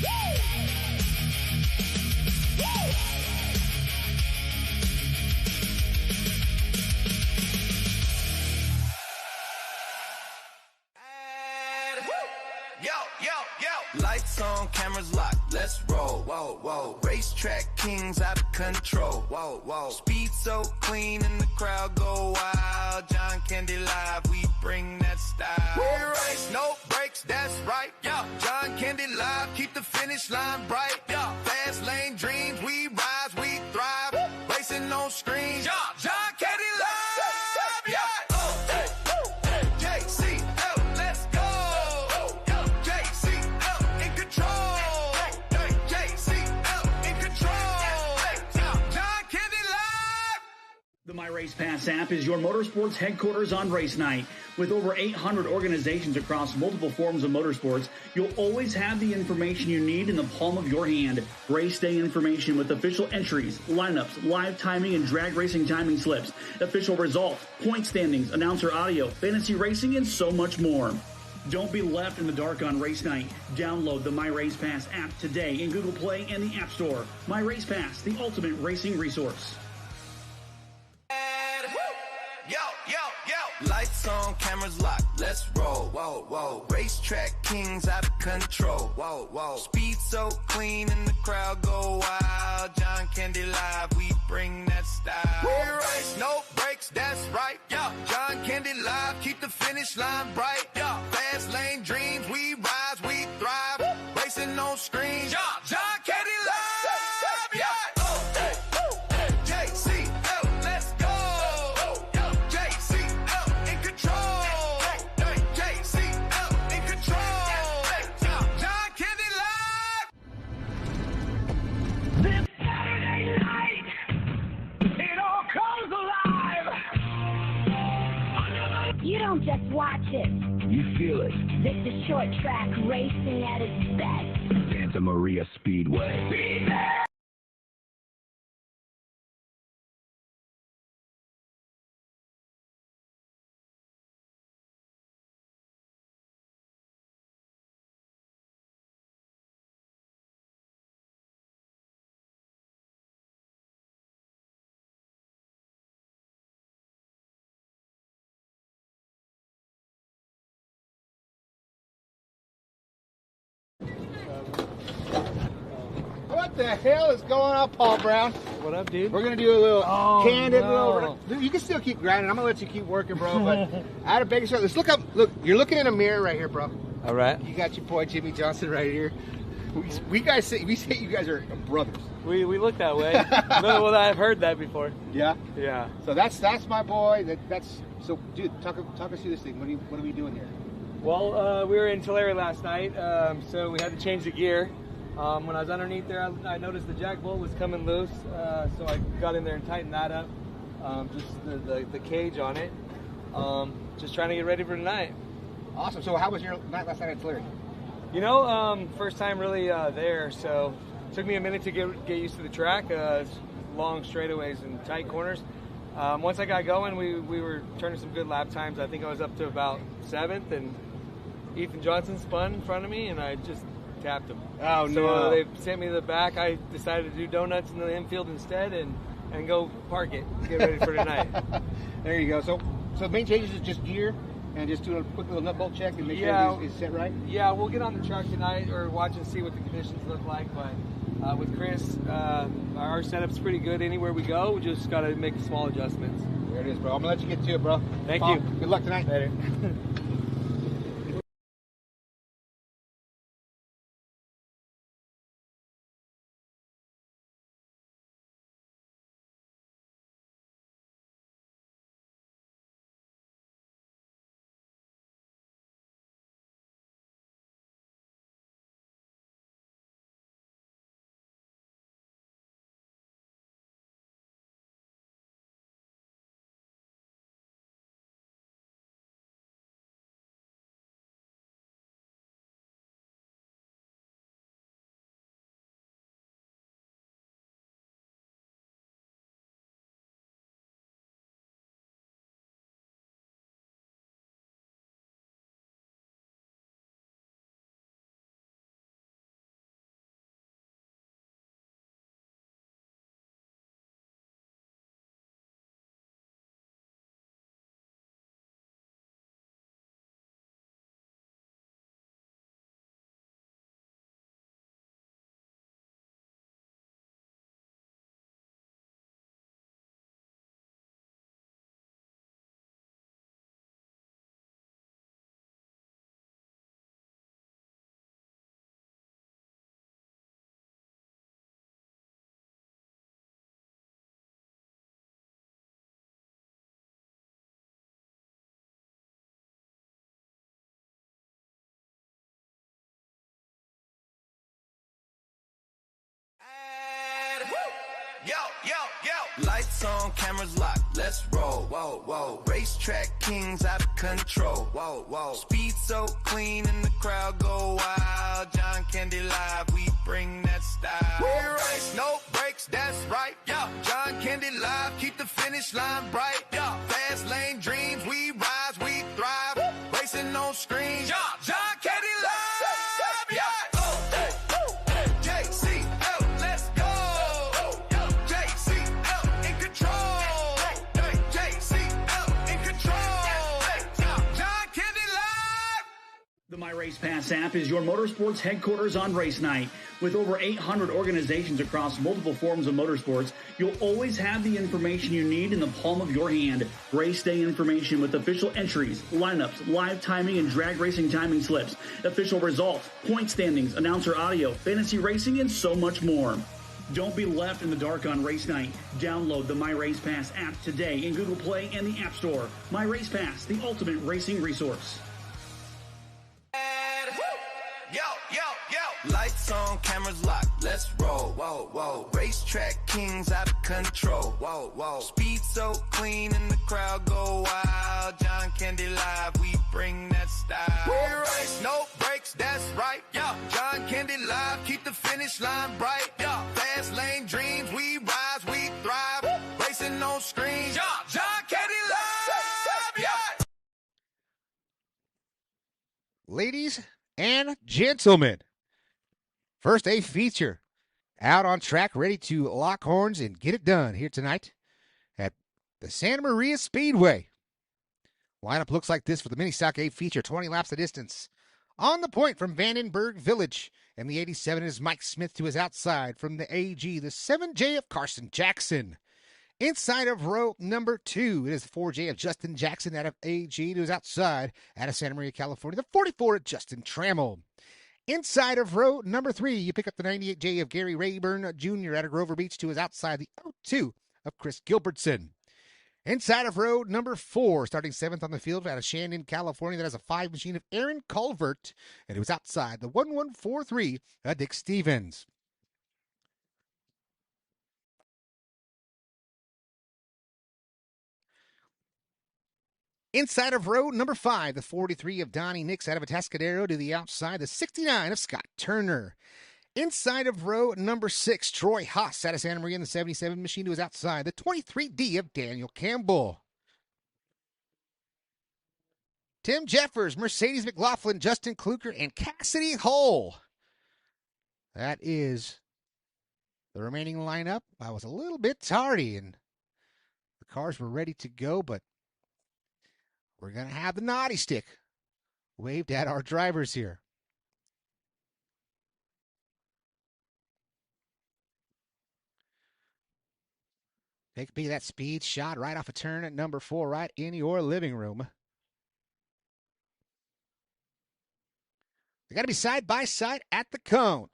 Woo! Woo! Yo, yo, yo. Lights on, cameras locked, let's roll. Whoa, whoa. Racetrack kings out of control. Whoa, whoa. Speed so clean and the crowd go wild. John Candy Live, we bring that style. We race, no brakes, that's right. Yeah. John Candy Live, keep the finish line bright. Yeah. Fast lane dreams, we rise, we thrive. Racing on screens. Yeah. John Candy Live. Yeah. JCL, let's go. JCL in control. JCL in control. John Candy Live. The My Race Pass app is your motorsports headquarters on race night. With over 800 organizations across multiple forms of motorsports, you'll always have the information you need in the palm of your hand. Race day information with official entries, lineups, live timing and drag racing timing slips, official results, point standings, announcer audio, fantasy racing, and so much more. Don't be left in the dark on race night. Download the My Race Pass app today in Google Play and the App Store. My Race Pass, the ultimate racing resource. Yo, yo, yo. Lights on, cameras locked, let's roll. Whoa, whoa. Racetrack kings out of control. Whoa, whoa. Speed so clean and the crowd go wild. John Candy Live, we bring that style. We race, no brakes, that's right. Yeah. John Candy Live, keep the finish line bright. Yeah. Fast lane dreams, we rise, we thrive. Racing on screens. Yeah. John Candy Live. Yeah. JCL, let's go. JCL in control. JCL in control. John Candy Live. This Saturday night, it all comes alive. You don't just watch it. You feel it. This is short track racing at its best. Santa Maria Speedway. Be there. What the hell is going on, Paul Brown? What up, dude? We're gonna do a little candid no. little. You can still keep grinding. I'm gonna let you keep working, bro. But out of Bakersfield, let's look up. Look, you're looking in a mirror right here, bro. All right. You got your boy Jimmy Johnson right here. We say you guys are brothers. We look that way. No, well, I've heard that before. Yeah. Yeah. So that's my boy. That's so, dude. Talk us through this thing. What are we doing here? Well, we were in Tulare last night, so we had to change the gear. When I was underneath there, I noticed the jack bolt was coming loose, so I got in there and tightened that up, just the cage on it. Just trying to get ready for tonight. Awesome. So how was your night last night at Tulare? You know, first time really there, so it took me a minute to get used to the track. Long straightaways and tight corners. Once I got going, we were turning some good lap times. I think I was up to about 7th, and Ethan Johnson spun in front of me, and I just tapped him. Oh, so no. They sent me to the back. I decided to do donuts in the infield instead and go park it, get ready for tonight. There you go. So main changes is just gear and just doing a quick little nut bolt check and make sure it's set right? Yeah, we'll get on the truck tonight or watch and see what the conditions look like. But with Chris, our setup's pretty good anywhere we go. We just got to make small adjustments. There it is, bro. I'm going to let you get to it, bro. Thank you. Good luck tonight. Later. Yo, yo, yo. Lights on, cameras locked, let's roll. Whoa, whoa. Racetrack kings out of control. Whoa, whoa. Speed so clean and the crowd go wild. John Candy Live, we bring that style. We race, no brakes, that's right. Yo, John Candy Live, keep the finish line bright. Yo, fast lane dreams, we rise, we thrive. Racing on screens. Yo, John Candy Live. Yeah. The My Race Pass app is your motorsports headquarters on race night. With over 800 organizations across multiple forms of motorsports, you'll always have the information you need in the palm of your hand. Race day information with official entries, lineups, live timing and drag racing timing slips, official results, point standings, announcer audio, fantasy racing, and so much more. Don't be left in the dark on race night. Download the My Race Pass app today in Google Play and the App Store. My Race Pass, the ultimate racing resource. Yo, yo, yo. Lights on, cameras locked, let's roll. Whoa, whoa. Racetrack kings out of control. Whoa, whoa. Speed so clean and the crowd go wild. John Candy Live, we bring that style. We race, no brakes, that's right. Yo, John Candy Live, keep the finish line bright. Yo, fast lane dreams, we rise, we thrive. Racing on screens. Yo, John Candy Live, yeah. Ladies and gentlemen, first A feature out on track, ready to lock horns and get it done here tonight at the Santa Maria Speedway. Lineup looks like this for the mini stock A feature, 20 laps the distance. On the point from Vandenberg Village, and the 87 is Mike Smith to his outside. From the AG, the 7J of Carson Jackson. Inside of row number 2, it is the 4J of Justin Jackson out of AG to his outside out of Santa Maria, California. The 44 of Justin Trammell. Inside of row number 3, you pick up the 98J of Gary Rayburn Jr. out of Grover Beach to his outside. The 02 of Chris Gilbertson. Inside of row number 4, starting 7th on the field out of Shandon, California. That has a 5 machine of Aaron Culvert. And it was outside the 1143 of Dick Stevens. Inside of row number 5, the 43 of Donnie Nix out of Atascadero to the outside, the 69 of Scott Turner. Inside of row number 6, Troy Haas out of Santa Maria in the 77 machine to his outside, the 23D of Daniel Campbell. Tim Jeffers, Mercedes McLaughlin, Justin Kluker, and Cassidy Hull. That is the remaining lineup. I was a little bit tardy, and the cars were ready to go, but we're going to have the naughty stick waved at our drivers here. Take a peek at that speed shot right off a turn at number 4, right in your living room. They got to be side by side at the cone.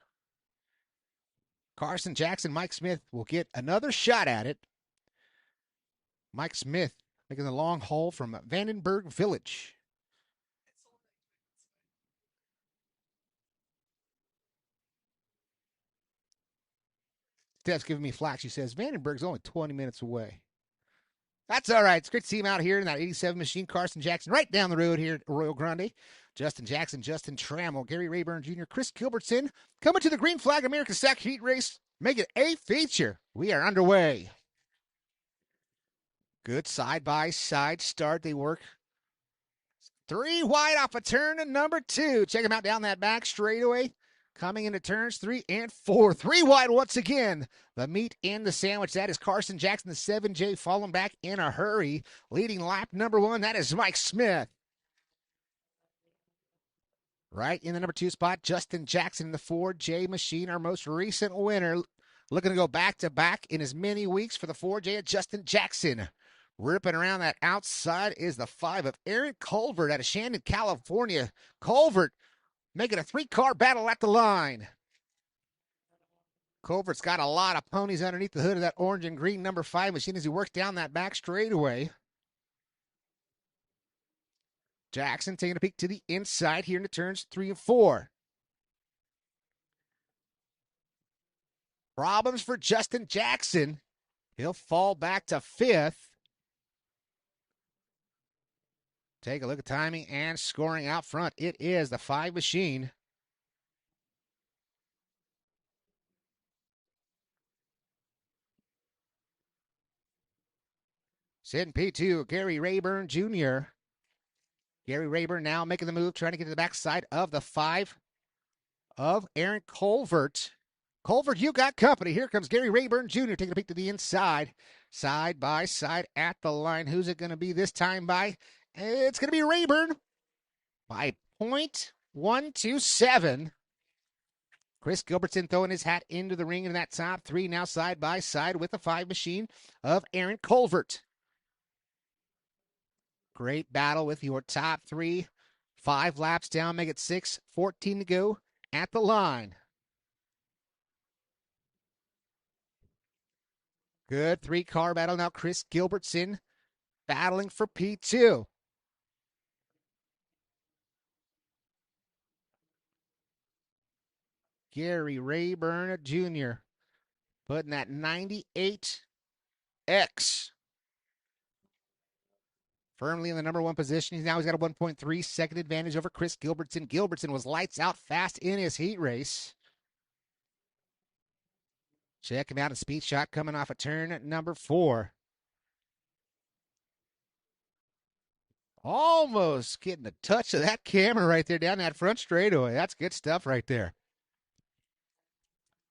Carson Jackson, Mike Smith will get another shot at it. Mike Smith making the long haul from Vandenberg Village. Steph's giving me flack. She says, Vandenberg's only 20 minutes away. That's all right. It's great to see him out here in that 87 machine. Carson Jackson right down the road here at Royal Grande. Justin Jackson, Justin Trammell, Gary Rayburn Jr., Chris Gilbertson coming to the Green Flag American Sack Heat Race. Make it a feature. We are underway. Good side-by-side start. They work 3 wide off a turn and number 2. Check them out down that back straightaway. Coming into turns 3 and 4. 3 wide once again. The meat in the sandwich. That is Carson Jackson, the 7J, falling back in a hurry. Leading lap number 1. That is Mike Smith. Right in the number 2 spot, Justin Jackson in the 4J machine, our most recent winner. Looking to go back-to-back in as many weeks for the 4J of Justin Jackson. Ripping around that outside is the 5 of Aaron Colvert out of Shandon, California. Colvert making a 3-car battle at the line. Colvert's got a lot of ponies underneath the hood of that orange and green number 5 machine as he works down that back straightaway. Jackson taking a peek to the inside here into turns 3 and 4. Problems for Justin Jackson. He'll fall back to 5th. Take a look at timing and scoring out front. It is the 5 machine. Sitting P2, Gary Rayburn Jr. Gary Rayburn now making the move, trying to get to the backside of the 5 of Aaron Colvert. Colvert, you got company. Here comes Gary Rayburn Jr. taking a peek to the inside. Side by side at the line. Who's it going to be this time by? It's going to be Rayburn by 0.127. Chris Gilbertson throwing his hat into the ring in that top 3, now side by side with the 5 machine of Aaron Colvert. Great battle with your top 3. 5 laps down, make it 6, 14 to go at the line. Good 3-car battle now. Chris Gilbertson battling for P2. Gary Rayburn Jr. putting that 98X firmly in the number 1 position. He's got a 1.3 second advantage over Chris Gilbertson. Gilbertson was lights out fast in his heat race. Check him out, a speed shot coming off a turn at number 4. Almost getting a touch of that camera right there down that front straightaway. That's good stuff right there.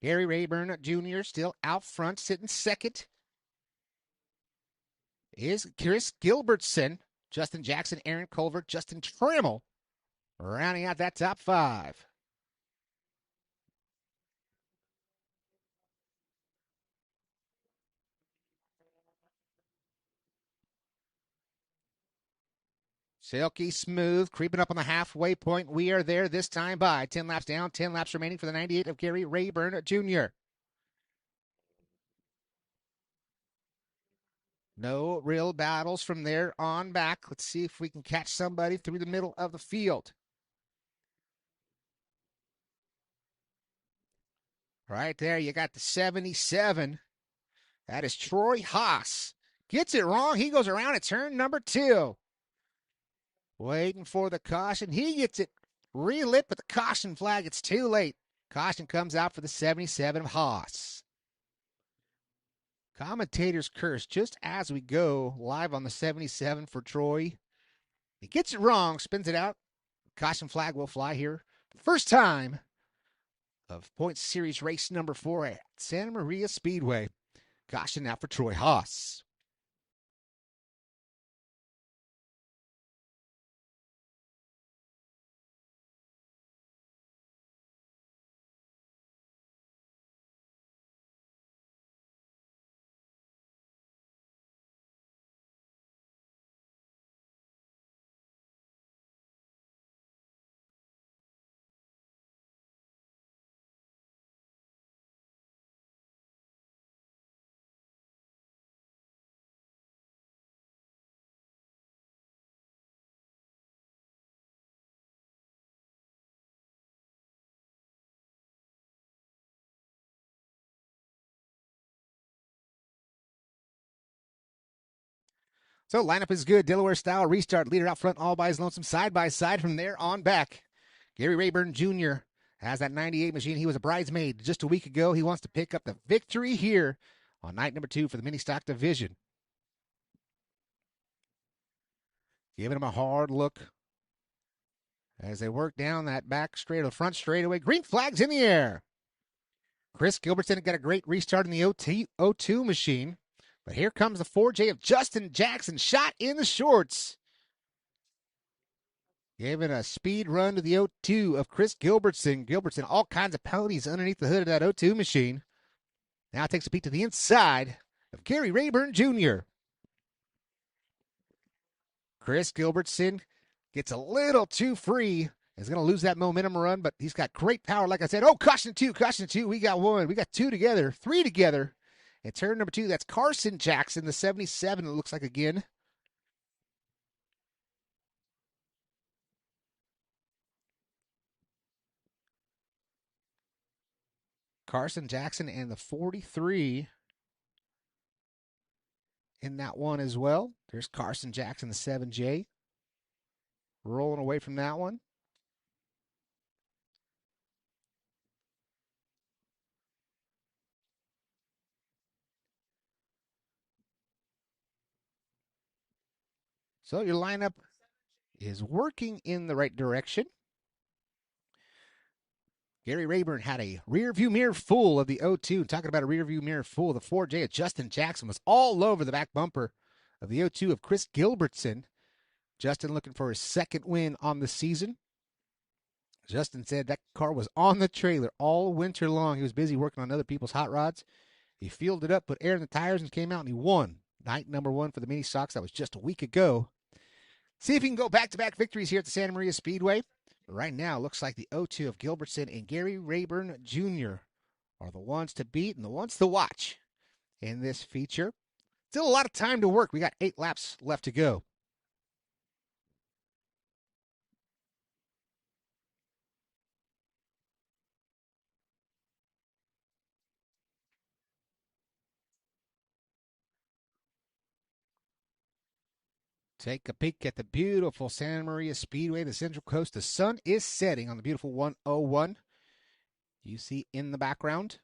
Gary Rayburn Jr. still out front, sitting second. Is Chris Gilbertson, Justin Jackson, Aaron Colvert, Justin Trammell, rounding out that top 5. Silky smooth, creeping up on the halfway point. We are there this time by 10 laps down, 10 laps remaining for the 98 of Gary Rayburn Jr. No real battles from there on back. Let's see if we can catch somebody through the middle of the field. Right there, you got the 77. That is Troy Haas. Gets it wrong. He goes around at turn number 2. Waiting for the caution. He gets it relit, but the caution flag, it's too late. Caution comes out for the 77 of Haas. Commentators curse just as we go live on the 77 for Troy. He gets it wrong, spins it out. Caution flag will fly here. First time of Point Series race number 4 at Santa Maria Speedway. Caution out for Troy Haas. So lineup is good. Delaware style restart. Leader out front all by his lonesome. Side by side from there on back. Gary Rayburn Jr. has that 98 machine. He was a bridesmaid just a week ago. He wants to pick up the victory here on night number 2 for the mini stock division. Giving him a hard look as they work down that back straight or front straightaway. Green flags in the air. Chris Gilbertson got a great restart in the O2 machine. But here comes the 4J of Justin Jackson, shot in the shorts. Giving a speed run to the O2 of Chris Gilbertson. Gilbertson, all kinds of penalties underneath the hood of that O2 machine. Now takes a peek to the inside of Gary Rayburn Jr. Chris Gilbertson gets a little too free. He's going to lose that momentum run, but he's got great power. Like I said, caution two. We got one. We got 2 together, 3 together. And turn number 2, that's Carson Jackson, the 77, it looks like again. Carson Jackson and the 43 in that one as well. There's Carson Jackson, the 7J. Rolling away from that one. So your lineup is working in the right direction. Gary Rayburn had a rear view mirror full of the O2. Talking about a rear view mirror full, the 4J of Justin Jackson was all over the back bumper of the O2 of Chris Gilbertson. Justin looking for his second win on the season. Justin said that car was on the trailer all winter long. He was busy working on other people's hot rods. He fueled it up, put air in the tires, and came out and he won. Night number 1 for the mini stocks. That was just a week ago. See if he can go back-to-back victories here at the Santa Maria Speedway. But right now, looks like the O2 of Gilbertson and Gary Rayburn Jr. are the ones to beat and the ones to watch in this feature. Still a lot of time to work. We got 8 laps left to go. Take a peek at the beautiful Santa Maria Speedway, the Central Coast. The sun is setting on the beautiful 101. You see in the background.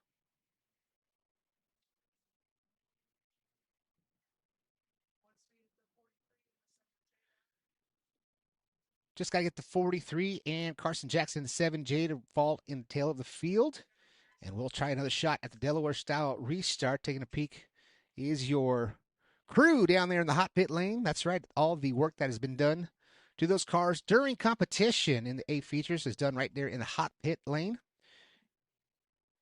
Just got to get the 43 and Carson Jackson, the 7J, to fall in the tail of the field. And we'll try another shot at the Delaware-style restart. Taking a peek is your crew down there in the hot pit lane. That's right. All the work that has been done to those cars during competition in the A features is done right there in the hot pit lane.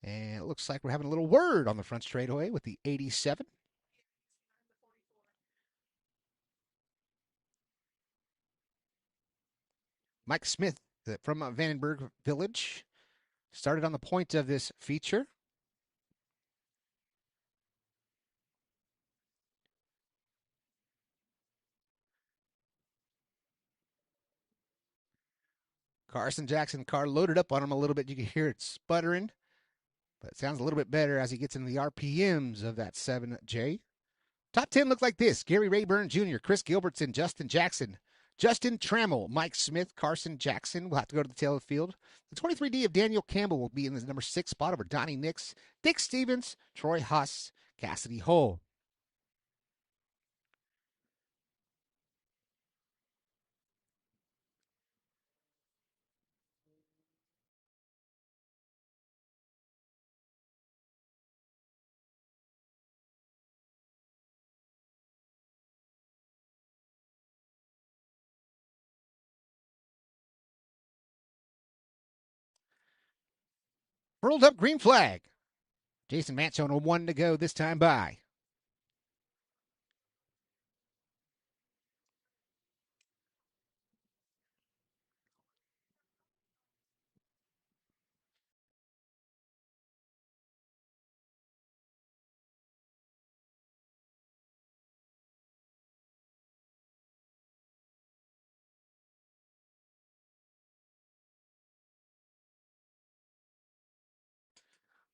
And it looks like we're having a little word on the front straightaway with the 87. Mike Smith from Vandenberg Village started on the point of this feature. Carson Jackson car loaded up on him a little bit. You can hear it sputtering, but it sounds a little bit better as he gets into the RPMs of that 7J. Top 10 look like this. Gary Rayburn Jr., Chris Gilbertson, Justin Jackson, Justin Trammell, Mike Smith, Carson Jackson will have to go to the tail of the field. The 23D of Daniel Campbell will be in the number 6 spot over Donnie Nix, Dick Stevens, Troy Huss, Cassidy Hull. Furled up green flag. Jason Manchone, a 1 to go this time by.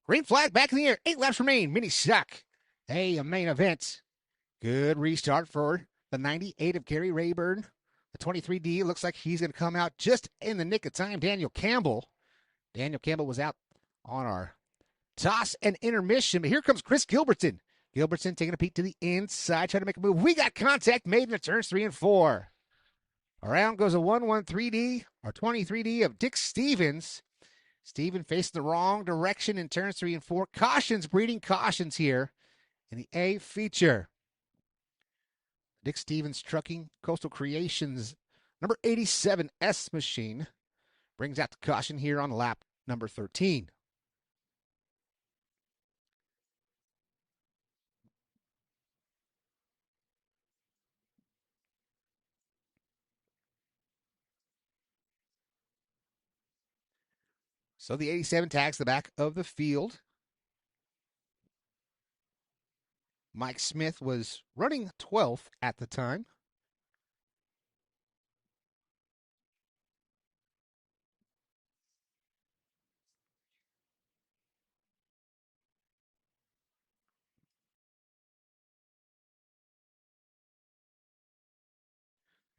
Green flag back in the air. 8 laps remain. Mini suck. Hey, a main event. Good restart for the 98 of Gary Rayburn. The 23D looks like he's going to come out just in the nick of time. Daniel Campbell. Daniel Campbell was out on our toss and intermission. But here comes Chris Gilbertson. Gilbertson taking a peek to the inside, trying to make a move. We got contact made in the turns 3 and 4. Around goes a 1-1-3D, or 23D of Dick Stevens. Steven facing the wrong direction in turns 3 and 4. Cautions, breeding cautions here in the A feature. Dick Stevens Trucking Coastal Creations number 87 S machine brings out the caution here on lap number 13. So the 87 tags the back of the field. Mike Smith was running 12th at the time.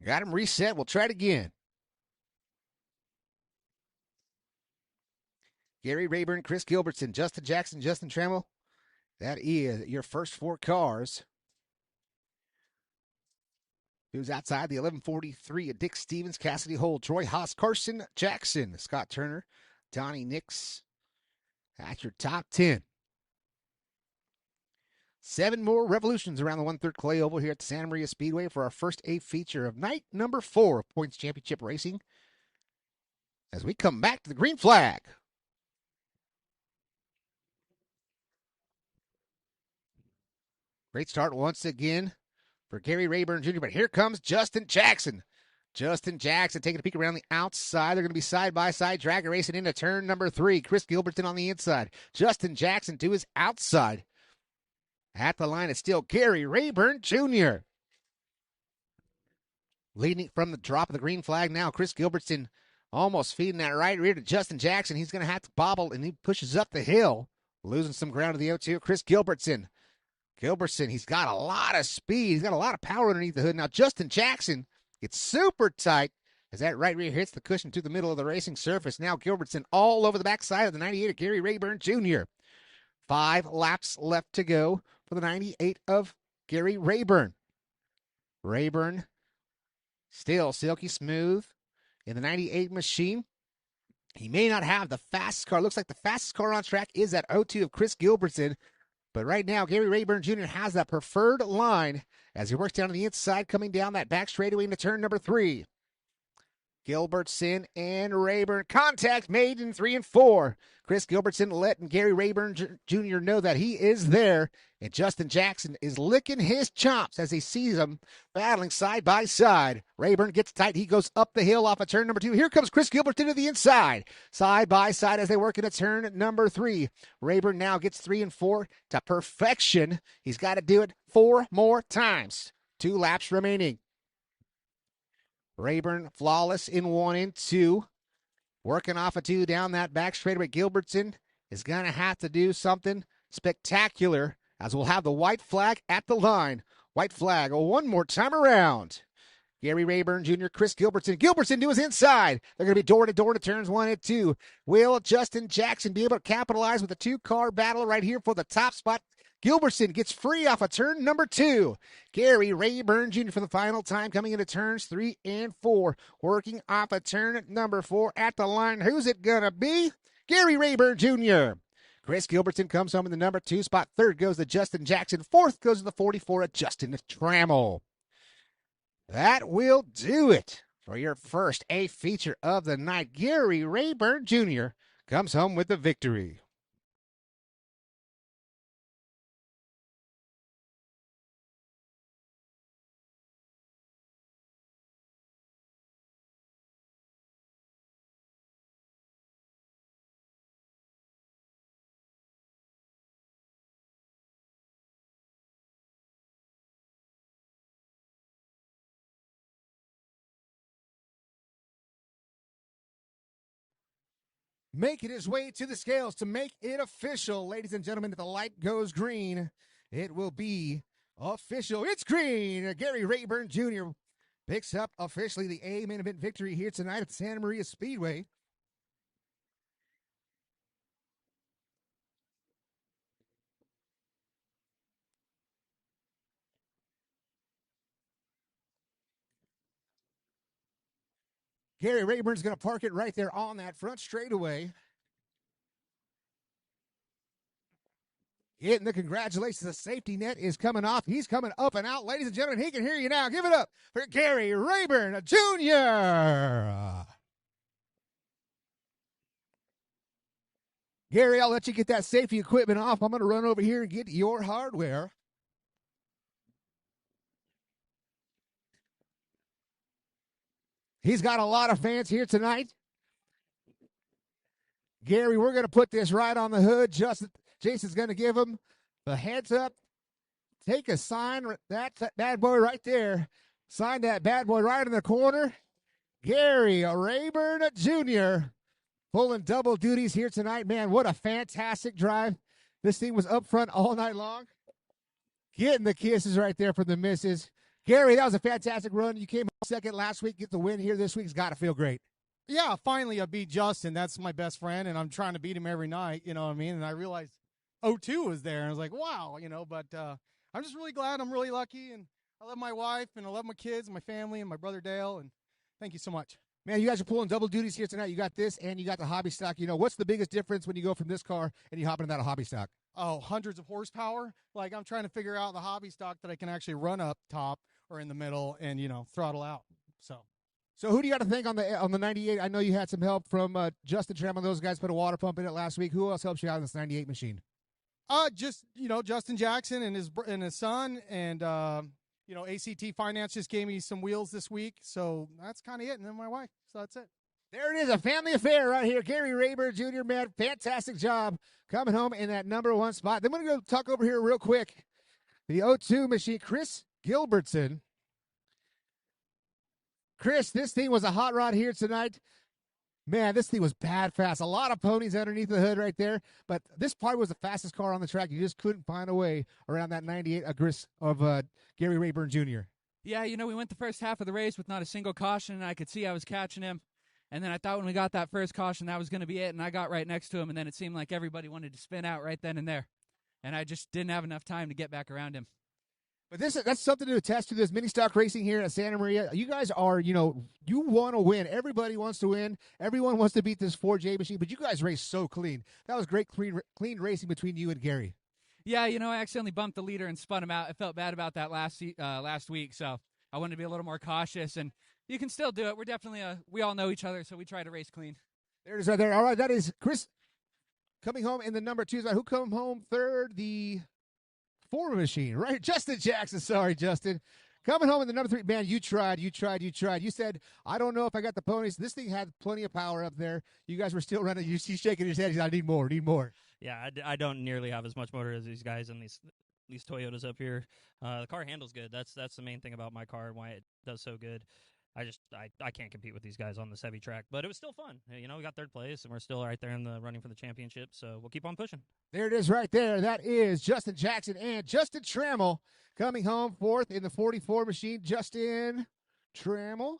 Got him reset. We'll try it again. Gary Rayburn, Chris Gilbertson, Justin Jackson, Justin Trammell. That is your first 4 cars. Who's outside the 1143 of Dick Stevens, Cassidy Hull, Troy Haas, Carson Jackson, Scott Turner, Donnie Nix. That's your top 10. 7 more revolutions around the 1/3 clay oval here at the Santa Maria Speedway for our first A feature of night number 4 of Points Championship Racing. As we come back to the green flag. Great start once again for Gary Rayburn Jr., but here comes Justin Jackson. Justin Jackson taking a peek around the outside. They're going to be side-by-side dragger racing into turn number 3. Chris Gilbertson on the inside. Justin Jackson to his outside. At the line, it's still Gary Rayburn Jr. Leading from the drop of the green flag now, Chris Gilbertson almost feeding that right rear to Justin Jackson. He's going to have to bobble, and he pushes up the hill. Losing some ground to the O2. Chris Gilbertson. He's got a lot of speed. He's got a lot of power underneath the hood. Now, Justin Jackson gets super tight as that right rear hits the cushion to the middle of the racing surface. Now, Gilbertson all over the backside of the 98 of Gary Rayburn Jr. 5 laps left to go for the 98 of Gary Rayburn. Rayburn still silky smooth in the 98 machine. He may not have the fastest car. Looks like the fastest car on track is that O2 of Chris Gilbertson. But right now, Gary Rayburn Jr. has that preferred line as he works down to the inside, coming down that back straightaway into turn number 3. Gilbertson and Rayburn. Contact made in 3 and 4. Chris Gilbertson letting Gary Rayburn Jr. know that he is there. And Justin Jackson is licking his chops as he sees them battling side by side. Rayburn gets tight. He goes up the hill off of turn number 2. Here comes Chris Gilbertson to the inside. Side by side as they work into turn number 3. Rayburn now gets 3 and 4 to perfection. He's got to do it 4 more times. 2 laps remaining. Rayburn flawless in 1 and 2. Working off a 2 down that back straightaway. Gilbertson is going to have to do something spectacular as we'll have the white flag at the line. White flag one more time around. Gary Rayburn Jr., Chris Gilbertson. Gilbertson to his inside. They're going to be door-to-door to turns 1 and 2. Will Justin Jackson be able to capitalize with a two-car battle right here for the top spot? Gilbertson gets free off of turn number 2. Gary Rayburn Jr. for the final time coming into turns 3 and 4. Working off of turn number 4 at the line. Who's it going to be? Gary Rayburn Jr. Chris Gilbertson comes home in the number 2 spot. Third goes to Justin Jackson. Fourth goes to the 44 of Justin Trammell. That will do it for your first A feature of the night. Gary Rayburn Jr. comes home with the victory. Making his way to the scales to make it official. Ladies and gentlemen, if the light goes green, it will be official. It's green. Gary Rayburn Jr. picks up officially the A main event victory here tonight at Santa Maria Speedway. Gary Rayburn's going to park it right there on that front straightaway. Getting the congratulations. The safety net is coming off. He's coming up and out. Ladies and gentlemen, he can hear you now. Give it up for Gary Rayburn Jr. Gary, I'll let you get that safety equipment off. I'm going to run over here and get your hardware. He's got a lot of fans here tonight. Gary, we're going to put this right on the hood. Jason's going to give him the heads up. Take a sign. That's that bad boy right there. Sign that bad boy right in the corner. Gary Rayburn Jr. pulling double duties here tonight. Man, what a fantastic drive. This thing was up front all night long. Getting the kisses right there from the missus. Gary, that was a fantastic run. You came second last week, get the win here this week. It's got to feel great. Yeah, finally I beat Justin. That's my best friend, and I'm trying to beat him every night, you know what I mean? And I realized 02 was there, and I was like, wow, you know, but I'm just really glad. I'm really lucky, and I love my wife, and I love my kids and my family and my brother Dale, and thank you so much. Man, you guys are pulling double duties here tonight. You got this, and you got the hobby stock. You know, what's the biggest difference when you go from this car and you hop into that hobby stock? Oh, hundreds of horsepower. Like, I'm trying to figure out the hobby stock that I can actually run up top or in the middle and, you know, throttle out. So who do you got to thank on the 98? I know you had some help from Justin Trammell. Those guys put a water pump in it last week. Who else helps you out in this 98 machine? Just, you know, Justin Jackson and his son, and you know, ACT Finance just gave me some wheels this week. So that's kind of it. And then my wife. So that's it. There it is, a family affair right here. Gary Rayburn Jr., man, fantastic job coming home in that number 1 spot. Then we're going to go talk over here real quick. The 02 machine, Chris Gilbertson. Chris, this thing was a hot rod here tonight. Man, this thing was bad fast. A lot of ponies underneath the hood right there. But this probably was the fastest car on the track. You just couldn't find a way around that 98 of Gary Rayburn Jr. Yeah, you know, we went the first half of the race with not a single caution, and I could see I was catching him. And then I thought when we got that first caution, that was going to be it, and I got right next to him, and then it seemed like everybody wanted to spin out right then and there. And I just didn't have enough time to get back around him. But that's something to attest to this mini stock racing here at Santa Maria. You guys are, you know, you want to win. Everybody wants to win. Everyone wants to beat this 4J machine, but you guys race so clean. That was great, clean racing between you and Gary. Yeah, you know, I accidentally bumped the leader and spun him out. I felt bad about that last week, so I wanted to be a little more cautious, and you can still do it. We're definitely we all know each other, so we try to race clean. There it is right there. All right, that is Chris coming home in the number 2 spot. Who come home third? The 4 machine, right? Justin Jackson. Sorry, Justin. Coming home in the number 3. Man, you tried. You said, I don't know if I got the ponies. This thing had plenty of power up there. You guys were still running. He's shaking his head. He's like, I need more. Yeah, I don't nearly have as much motor as these guys in these Toyotas up here. The car handles good. That's the main thing about my car and why it does so good. I can't compete with these guys on this heavy track, but it was still fun. You know, we got 3rd place, and we're still right there in the running for the championship, so we'll keep on pushing. There it is right there. That is Justin Jackson and Justin Trammell coming home 4th in the 44 machine. Justin, Trammell.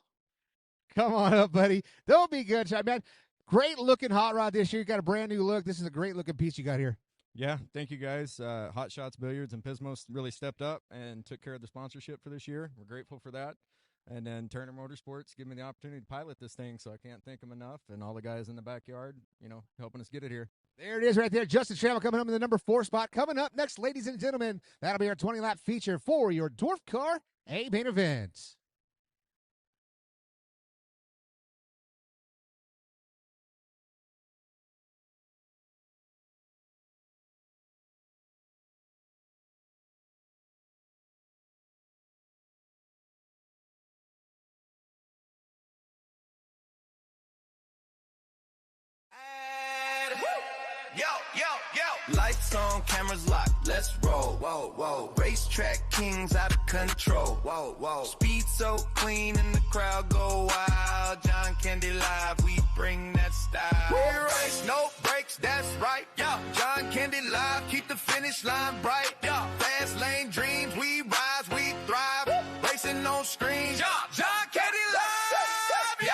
Come on up, buddy. Don't be good, shot, man. Great looking hot rod this year. You got a brand new look. This is a great looking piece you got here. Yeah, thank you guys. Hot Shots Billiards and Pismos really stepped up and took care of the sponsorship for this year. We're grateful for that. And then Turner Motorsports gave me the opportunity to pilot this thing, so I can't thank them enough. And all the guys in the backyard, helping us get it here. There it is right there. Justin Trammell coming up in the number 4 spot. Coming up next, ladies and gentlemen, that'll be our 20-lap feature for your Dwarf Car A main event. Yo, yo, yo. Lights on, cameras locked, let's roll. Whoa, whoa. Racetrack kings out of control. Whoa, whoa. Speed so clean and the crowd go wild. John Candy Live, we bring that style. We race, no brakes, that's right. Yo, John Candy Live, keep the finish line bright. Yo, fast lane dreams, we rise, we thrive. Racing on screens. Yo, John Candy Live. Yeah.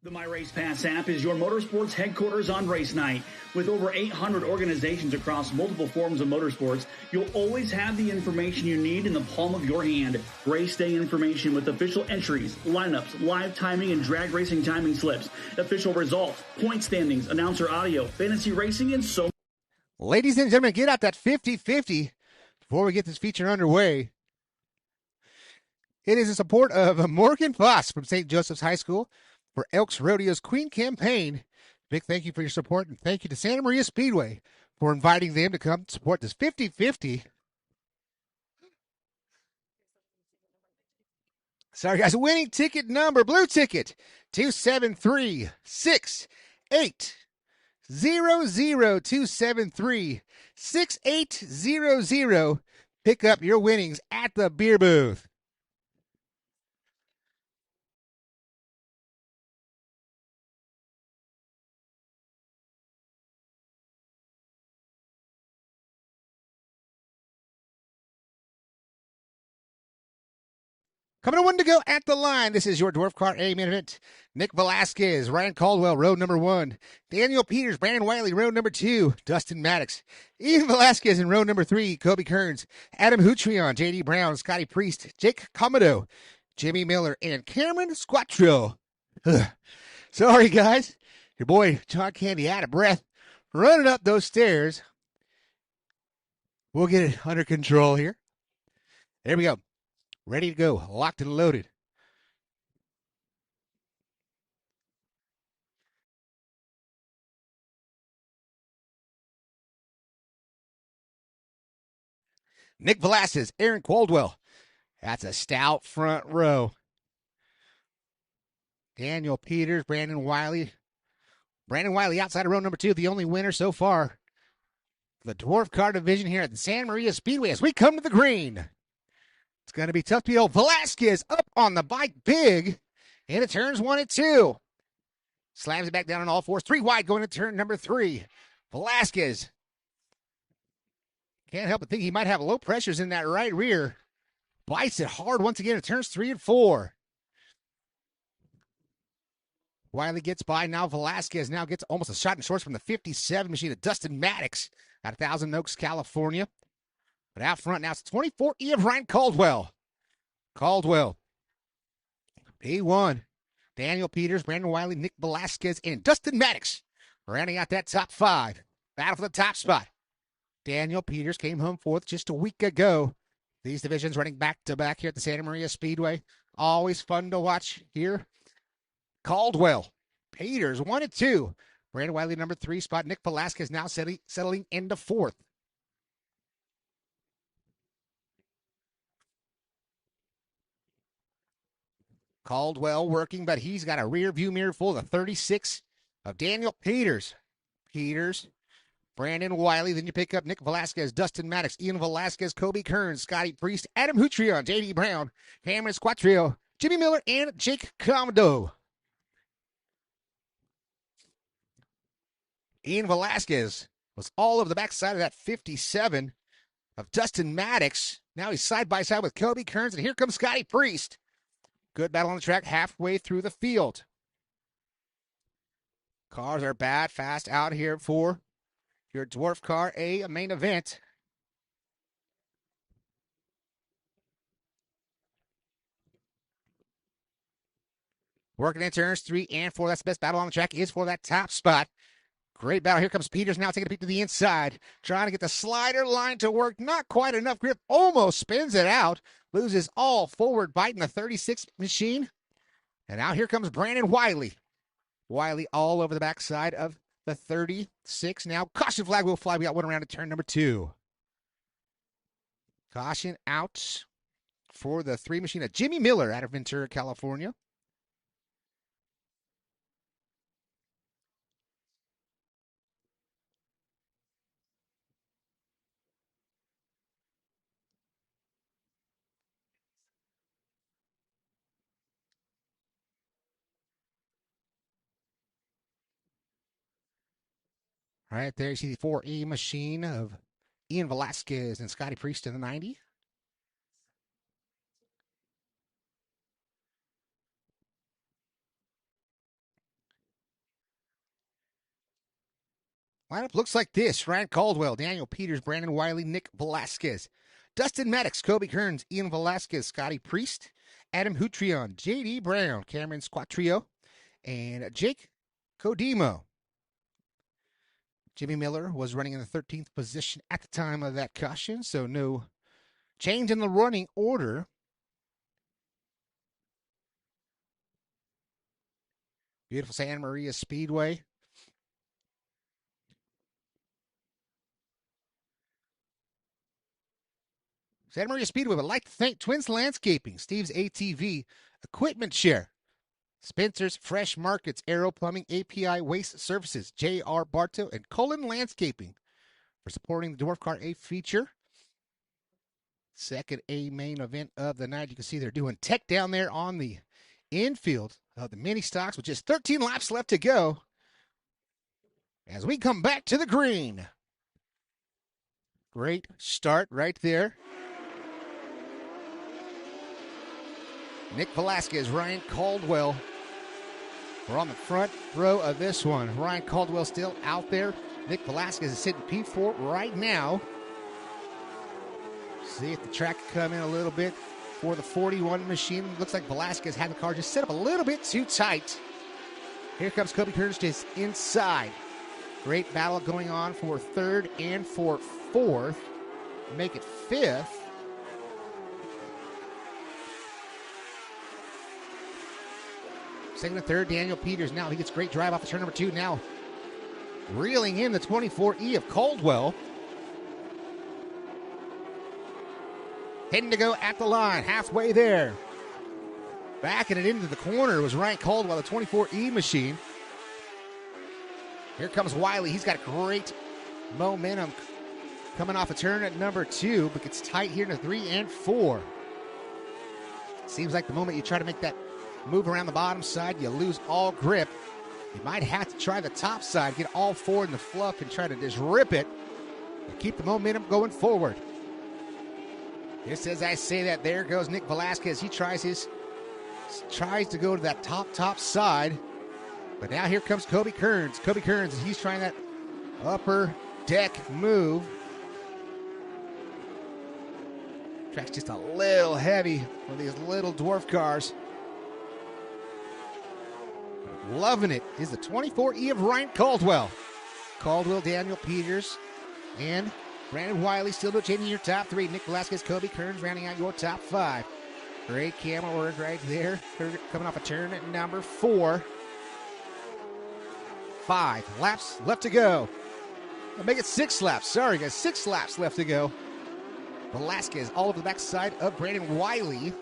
The My Race Pass app is your motorsports headquarters on race night. With over 800 organizations across multiple forms of motorsports, you'll always have the information you need in the palm of your hand. Race day information with official entries, lineups, live timing and drag racing timing slips, official results, point standings, announcer audio, fantasy racing, and so. Ladies and gentlemen, get out that 50-50 before we get this feature underway. It is in support of Morgan Foss from St. Joseph's High School for Elks Rodeo's Queen campaign. Big thank you for your support, and thank you to Santa Maria Speedway for inviting them to come support this 50-50. Sorry, guys. Winning ticket number, blue ticket, 273-6800. 273-6800. Pick up your winnings at the beer booth. Coming to one to go at the line. This is your Dwarf Car A main event. Nick Velasquez, Ryan Caldwell, road number 1. Daniel Peters, Brandon Wiley, road number 2. Dustin Maddox. Ian Velasquez in row number 3. Kobe Kearns. Adam Hutrion, J.D. Brown, Scotty Priest, Jake Comodo, Jimmy Miller, and Cameron Squatro. Sorry, guys. Your boy, John Candy, out of breath, running up those stairs. We'll get it under control here. There we go. Ready to go. Locked and loaded. Nick Velasquez, Aaron Caldwell. That's a stout front row. Daniel Peters, Brandon Wiley. Brandon Wiley outside of row number 2, the only winner so far. The Dwarf Car Division here at the Santa Maria Speedway as we come to the green. It's going to be tough to beat. Velasquez up on the bike big into turns 1 and 2. Slams it back down on all fours. 3 wide going to turn number 3. Velasquez can't help but think he might have low pressures in that right rear. Bites it hard once again at turns 3 and 4. Wiley gets by. Now Velasquez now gets almost a shot in shorts from the 57 machine of Dustin Maddox out of Thousand Oaks, California. But out front now, it's 24E of Ryan Caldwell. Caldwell. P1. Daniel Peters, Brandon Wiley, Nick Velasquez, and Dustin Maddox rounding out that top 5. Battle for the top spot. Daniel Peters came home 4th just a week ago. These divisions running back-to-back here at the Santa Maria Speedway. Always fun to watch here. Caldwell. Peters, 1 and 2. Brandon Wiley, number 3 spot. Nick Velasquez now settling into 4th. Caldwell working, but he's got a rear view mirror full of the 36 of Daniel Peters. Peters, Brandon Wiley. Then you pick up Nick Velasquez, Dustin Maddox, Ian Velasquez, Kobe Kearns, Scotty Priest, Adam Hutrion, J.D. Brown, Cameron Squatrio, Jimmy Miller, and Jake Comodo. Ian Velasquez was all over the backside of that 57 of Dustin Maddox. Now he's side by side with Kobe Kearns, and here comes Scotty Priest. Good battle on the track halfway through the field. Cars are bad fast out here for your Dwarf Car A main event. Working in turns 3 and 4. That's the best battle on the track is for that top spot. Great battle. Here comes Peters now taking a peek to the inside. Trying to get the slider line to work. Not quite enough grip. Almost spins it out. Loses all forward bite in the 36 machine. And now here comes Brandon Wiley. Wiley all over the backside of the 36. Now caution flag will fly. We got one around to turn number 2. Caution out for the 3 machine of Jimmy Miller out of Ventura, California. Right there, you see the 4E machine of Ian Velasquez and Scotty Priest in the 90. Lineup looks like this. Ryan Caldwell, Daniel Peters, Brandon Wiley, Nick Velasquez, Dustin Maddox, Kobe Kearns, Ian Velasquez, Scotty Priest, Adam Hutrion, J.D. Brown, Cameron Squatrio, and Jake Codimo. Jimmy Miller was running in the 13th position at the time of that caution, so no change in the running order. Beautiful Santa Maria Speedway. Santa Maria Speedway would like to thank Twins Landscaping, Steve's ATV, Equipment Share, Spencer's Fresh Markets, Aero Plumbing, API Waste Services, J.R. Bartow, and Cullen Landscaping for supporting the Dwarf Car A feature. Second A main event of the night. You can see they're doing tech down there on the infield of the mini stocks with just 13 laps left to go as we come back to the green. Great start right there. Nick Velasquez, Ryan Caldwell. We're on the front row of this one. Ryan Caldwell still out there. Nick Velasquez is sitting P4 right now. See if the track can come in a little bit for the 41 machine. Looks like Velasquez had the car just set up a little bit too tight. Here comes Kobe Kearns to his inside. Great battle going on for third and for fourth. Make it fifth. Second and third, Daniel Peters. Now he gets great drive off the turn number 2. Now reeling in the 24E of Caldwell. Heading to go at the line, halfway there. Backing it into the corner was Ryan Caldwell, the 24E machine. Here comes Wiley. He's got great momentum coming off a turn at number 2, but gets tight here to 3 and 4. Seems like the moment you try to make that move around the bottom side, you lose all grip. You might have to try the top side, get all 4 in the fluff and try to just rip it and keep the momentum going forward. Just as I say that, there goes Nick Velasquez. He tries to go to that top side. But now here comes Kobe Kearns. Kobe Kearns, he's trying that upper deck move. Track's just a little heavy for these little dwarf cars. Loving it is the 24E of Ryan Caldwell. Caldwell, Daniel Peters, and Brandon Wiley still changing your top 3. Nick Velasquez, Kobe Kearns rounding out your top 5. Great camera work right there. Coming off a turn at number 4. 5 laps left to go. I'll make it 6 laps. Sorry, guys. 6 laps left to go. Velasquez all over the backside of Brandon Wiley.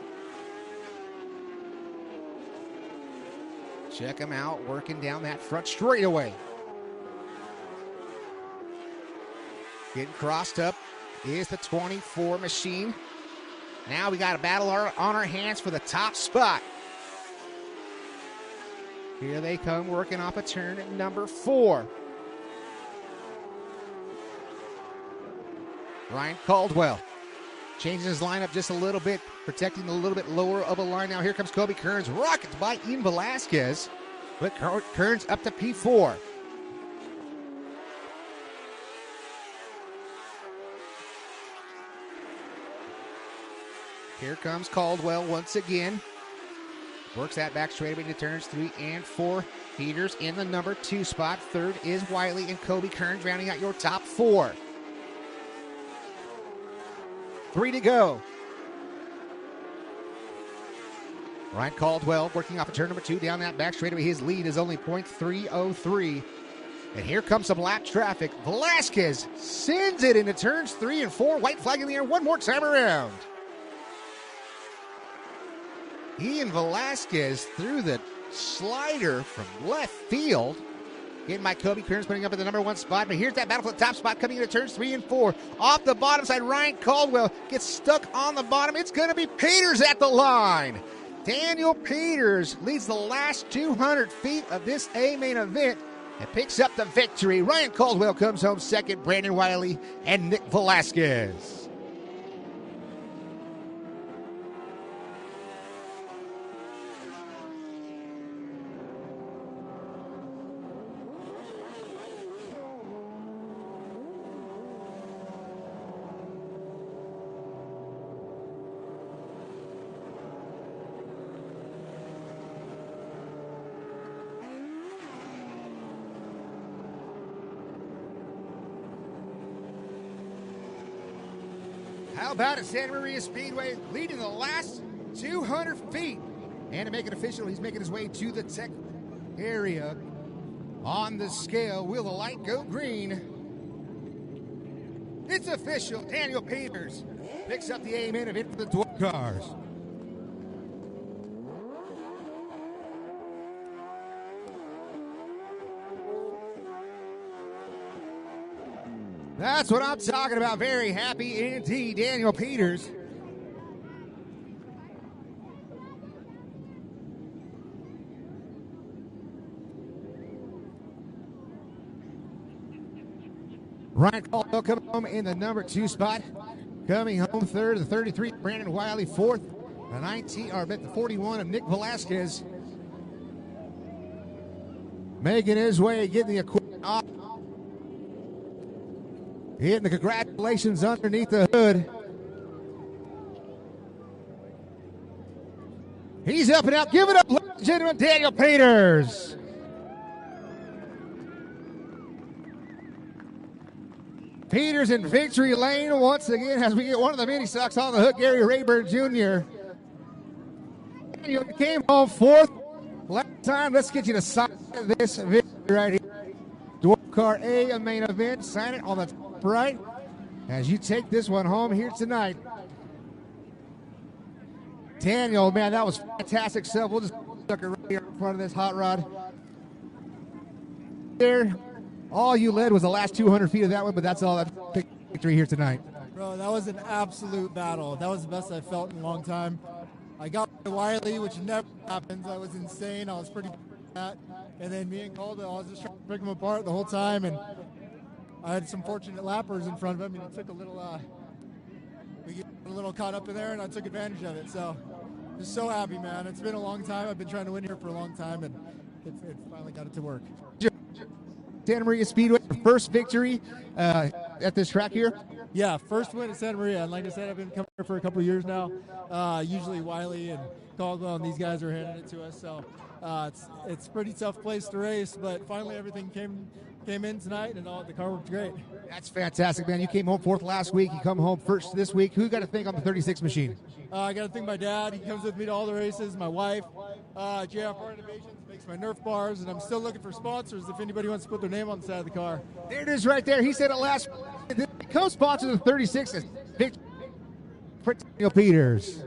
Check him out, working down that front straightaway. Getting crossed up is the 24 machine. Now we got a battle on our hands for the top spot. Here they come, working off a turn at number 4. Ryan Caldwell changes his lineup just a little bit, protecting a little bit lower of a line. Now here comes Kobe Kearns, rockets by Ian Velasquez, but Kearns up to P4. Here comes Caldwell once again. Works that back straightaway to turns 3 and 4. Peters in the number 2 spot. Third is Wiley and Kobe Kearns rounding out your top 4. 3 to go. Ryan Caldwell working off of turn number 2 down that back straightaway. His lead is only .303. And here comes some lap traffic. Velasquez sends it into turns 3 and 4. White flag in the air one more time around. Ian Velasquez threw the slider from left field. Getting by Kobe Kearns, putting up in the number 1 spot. But here's that battle for the top spot coming into turns 3 and 4. Off the bottom side, Ryan Caldwell gets stuck on the bottom. It's going to be Peters at the line. Daniel Peters leads the last 200 feet of this A main event and picks up the victory. Ryan Caldwell comes home second. Brandon Wiley and Nick Velasquez. How about it, Santa Maria Speedway leading the last 200 feet. And to make it official, he's making his way to the tech area. On the scale, will the light go green? It's official. Daniel Peters picks up the A main event for the Dwarf Cars. That's what I'm talking about. Very happy indeed, Daniel Peters. Ryan Caldwell coming home in the number 2 spot. Coming home third, the 33, Brandon Wiley. Fourth, the 19, or the 41 of Nick Velasquez. Making his way, getting the equipment off. Hitting the congratulations underneath the hood. He's up and out. Give it up, ladies and gentlemen, Daniel Peters. Peters in victory lane once again as we get one of the mini stocks on the hook, Gary Rayburn Jr. Daniel came home fourth. Last time, let's get you to sign this victory right here. Dwarf Car A main event. Sign it on the top right as you take this one home here tonight. Daniel, man, that was fantastic stuff. We'll just stuck it right here in front of this hot rod. There, all you led was the last 200 feet of that one, but that's all that victory here tonight. Bro, that was an absolute battle. That was the best I've felt in a long time. I got Wiley, which never happens. I was insane. I was pretty at. And then me and Caldwell, I was just trying to pick them apart the whole time, and I had some fortunate lappers in front of him, and it took a little, we get a little caught up in there, and I took advantage of it. So, just so happy, man. It's been a long time. I've been trying to win here for a long time, and it finally got it to work. Santa Maria Speedway, first victory at this track here. Yeah, first win at Santa Maria. And like I said, I've been coming here for a couple of years now. Usually Wiley and Caldwell and these guys are handing it to us. So it's a pretty tough place to race, but finally everything came in tonight, and the car worked great. That's fantastic, man. You came home fourth last week. You come home first this week. Who got to think on the 36 machine? I got to thank my dad. He comes with me to all the races. My wife, JFR Innovations, makes my Nerf bars, and I'm still looking for sponsors if anybody wants to put their name on the side of the car. There it is right there. He said it last. The co-sponsor of the 36 is for Daniel Peters.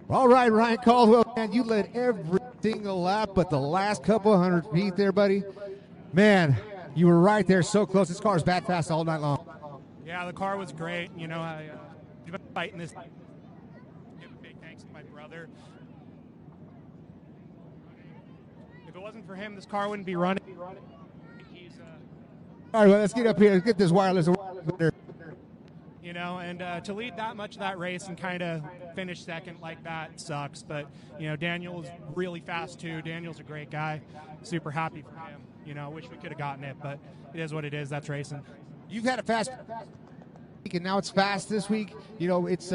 All right, Ryan Caldwell, man, you led every single lap, but the last couple hundred feet there, buddy, man, you were right there, so close. This car's bat fast all night long. Yeah, the car was great. You know, I've been fighting this. Give a big thanks to my brother. If it wasn't for him, this car wouldn't be running. He's, all right, well, let's get up here. Let's get this wireless. you know, and to lead that much of that race and kind of finish second like that sucks. But, you know, Daniel is really fast too. Daniel's a great guy. Super happy for him. You know, wish we could have gotten it, but it is what it is. That's racing. You've had a fast week, and now it's fast this week. You know, it's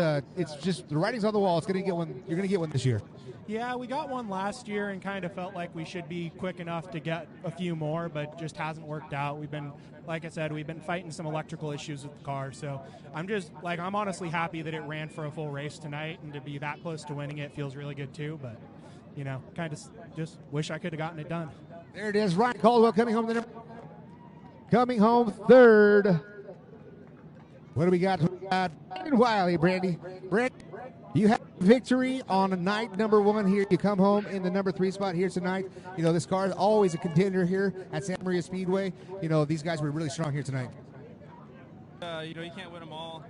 just the writing's on the wall. It's gonna get one. You're gonna get one this year. Yeah, we got one last year and kind of felt like we should be quick enough to get a few more, but just hasn't worked out. We've been, like I said, we've been fighting some electrical issues with the car. So I'm honestly happy that it ran for a full race tonight, and to be that close to winning it feels really good too. But, you know, kind of just wish I could have gotten it done. There it is. Ryan Caldwell coming home third. What do we got? Brandon Wiley, Brandy. You have victory on a night number 1 here. You come home in the number 3 spot here tonight. You know, this car is always a contender here at Santa Maria Speedway. You know, these guys were really strong here tonight. You know, you can't win them all.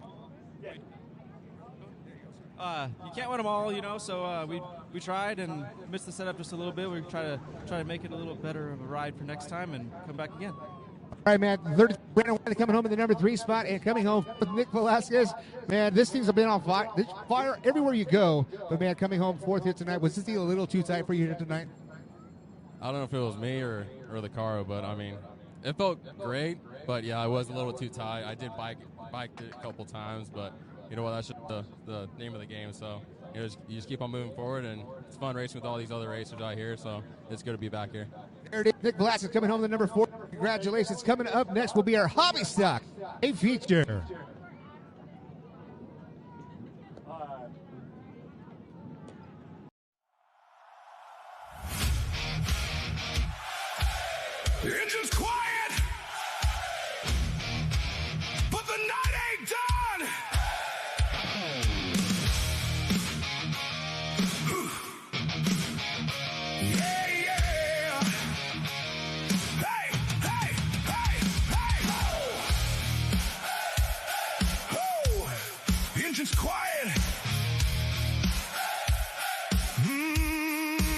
You can't win them all, you know, so we tried and missed the setup just a little bit. We try to make it a little better of a ride for next time and come back again. All right, man. Brandon Wiley coming home in the number 3 spot and coming home with Nick Velasquez. Man, this thing's been on fire. There's fire everywhere you go. But, man, coming home 4th here tonight. Was this deal a little too tight for you here tonight? I don't know if it was me or the car, but, I mean, it felt great. But, yeah, I was a little too tight. I did bike it a couple times, but, you know what, that's just the name of the game. So, you just keep on moving forward, and it's fun racing with all these other racers out here. So, it's good to be back here. There it is. Nick Velasquez coming home in the number 4. Congratulations. Coming up next will be our Hobby Stock, a feature. The engine's quiet, but the night ain't done. Yeah, yeah. Hey, hey, hey, hey. Oh, the engine's quiet.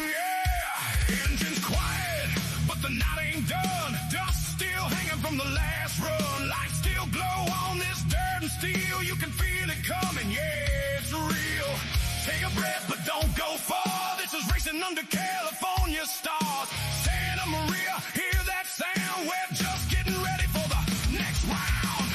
Yeah, engine's quiet, but the night ain't done. Dust still hanging from the last run. Lights still glow on this dirt and steel. You can feel it coming, yeah, it's real. Take a breath, but don't go far. This is racing under California stars. Santa Maria, hear that sound? We're just getting ready for the next round.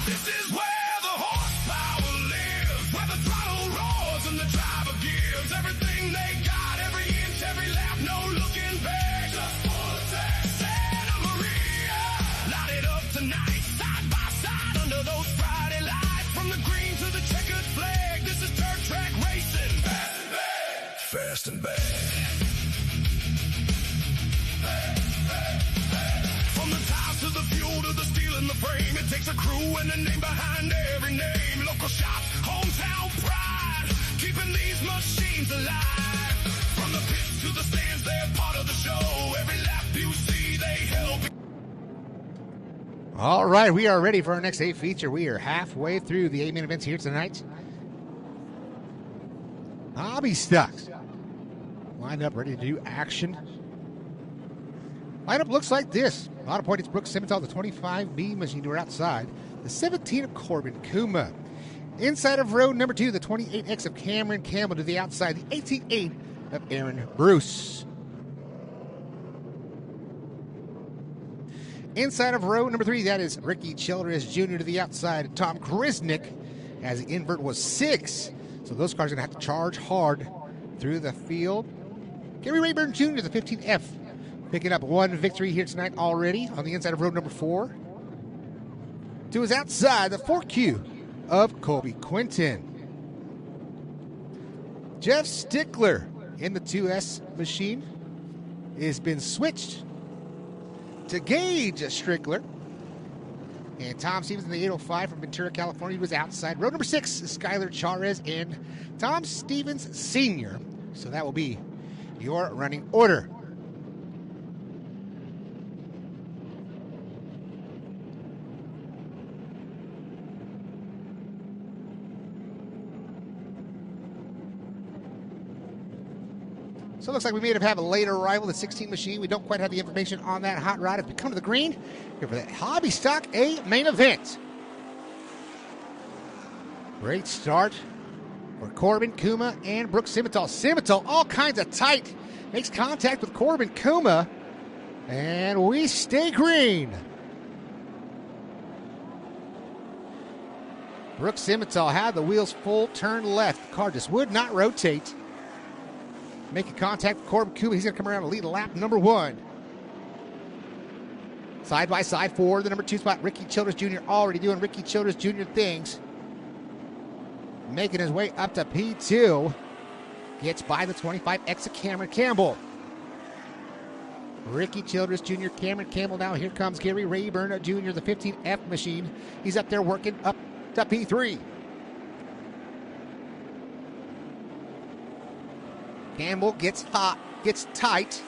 This is where the horsepower lives, where the throttle roars and the driver gives everything they got, every inch, every lap, no looking back. Just full attack. Santa Maria, light it up tonight, side by side under those Friday lights. From the green to the checkered flag, this is dirt track racing. Fast and bad. From the tires to the fuel to the steel in the frame, it takes a crew and a name behind every name. Local shots, hometown pride, keeping these machines alive. From the pits to the stands, they're part of the show. Every lap you see, they help. All right, we are ready for our next A feature. We are halfway through the A-main events here tonight. Hobby Stocks lined up, ready to do action. Lineup looks like this. A lot of points. Brooks Simmenthal, the 25B machine. We're outside. The 17 of Corbin Kuma. Inside of row number 2, the 28X of Cameron Campbell to the outside. The 18-8 of Aaron Bruce. Inside of row number 3, that is Ricky Childress Jr. to the outside. Tom Krisnick, as the invert was 6. So those cars are going to have to charge hard through the field. Gary Rayburn Jr., the 15F, picking up one victory here tonight already on the inside of row number 4. To his outside, the 4Q of Colby Quinton. Jeff Stickler in the 2S machine has been switched to Gage Strickler. And Tom Stevens in the 805 from Ventura, California was outside. Row number 6 is Skylar Charez and Tom Stevens Sr. So that will be your running order. So it looks like we may have a later arrival, the 16 machine. We don't quite have the information on that hot rod as we come to the green here for the Hobby Stock A main event. Great start for Corbin Kuma and Brooks Simmental. Simmental all kinds of tight. Makes contact with Corbin Kuma. And we stay green. Brooks Simmental had the wheels full, turn left. The car just would not rotate. Making contact with Corbin Kuma. He's going to come around and lead lap number 1. Side by side for the number 2 spot. Ricky Childress Jr. already doing Ricky Childress Jr. things. Making his way up to P2. Gets by the 25X of Cameron Campbell. Ricky Childress Jr., Cameron Campbell now. Here comes Gary Rayburn Jr., the 15F machine. He's up there working up to P3. Campbell gets hot, gets tight,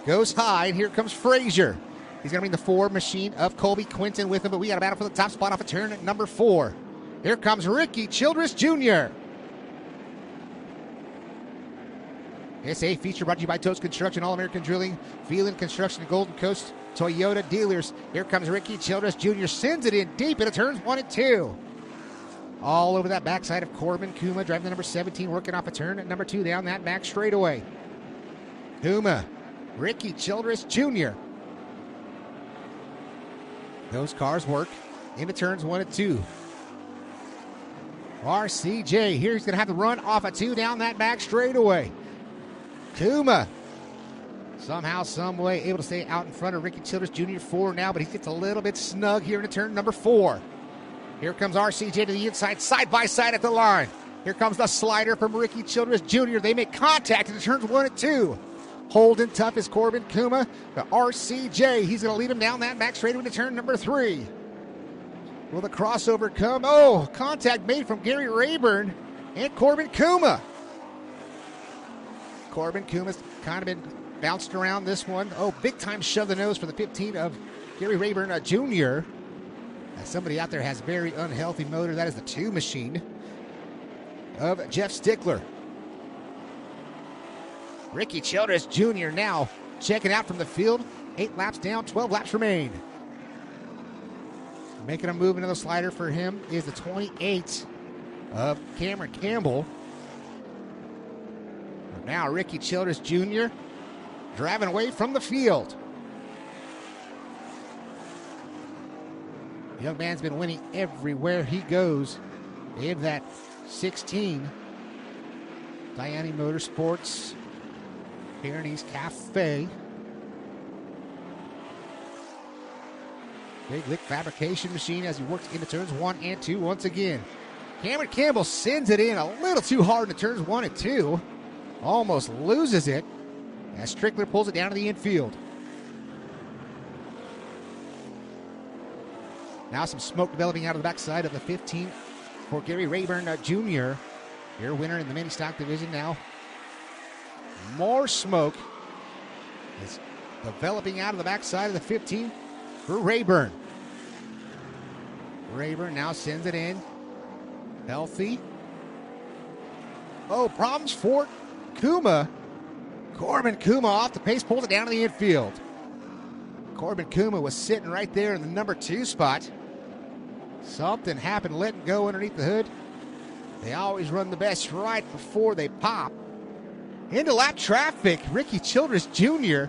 goes high, and here comes Frazier. He's going to bring the 4 machine of Colby Quinton with him, but we got a battle for the top spot off of turn at number 4. Here comes Ricky Childress Jr. SA feature brought to you by Toast Construction, All-American Drilling, Phelan Construction, and Golden Coast Toyota Dealers. Here comes Ricky Childress Jr. Sends it in deep into turns 1 and 2. All over that backside of Corbin Kuma, driving the number 17, working off a turn at number 2 down that back straightaway. Kuma, Ricky Childress Jr. Those cars work into turns 1 and 2. RCJ here, he's going to have to run off a 2 down that back straightaway. Kuma, somehow, some way, able to stay out in front of Ricky Childress Jr. 4 now, but he gets a little bit snug here into turn number 4. Here comes RCJ to the inside, side by side at the line. Here comes the slider from Ricky Childress Jr. They make contact into turns 1 and 2. Holding tough is Corbin Kuma. The RCJ, he's going to lead him down that back straight into turn number 3. Will the crossover come? Oh, contact made from Gary Rayburn and Corbin Kuma. Corbin Kuma's kind of been bounced around this one. Oh, big time shove the nose for the 15 of Gary Rayburn Jr. Somebody out there has very unhealthy motor. That is the 2 machine of Jeff Stickler. Ricky Childress Jr. now checking out from the field. 8 laps down, 12 laps remain. Making a move into the slider for him is the 28 of Cameron Campbell. Now Ricky Childress Jr. driving away from the field. The young man's been winning everywhere he goes in that 16. Diani Motorsports, Pyrenees Cafe. Big Lick Fabrication Machine as he works into turns 1 and 2 once again. Cameron Campbell sends it in a little too hard into turns 1 and 2. Almost loses it as Strickler pulls it down to the infield. Now some smoke developing out of the backside of the 15 for Gary Rayburn Jr. Your winner in the mini stock division now. More smoke is developing out of the backside of the 15 for Rayburn. Rayburn now sends it in. Healthy. Oh, problems for Kuma. Corbin Kuma off the pace, pulls it down to the infield. Corbin Kuma was sitting right there in the number 2 spot. Something happened, letting go underneath the hood. They always run the best right before they pop. Into lap traffic, Ricky Childress Jr.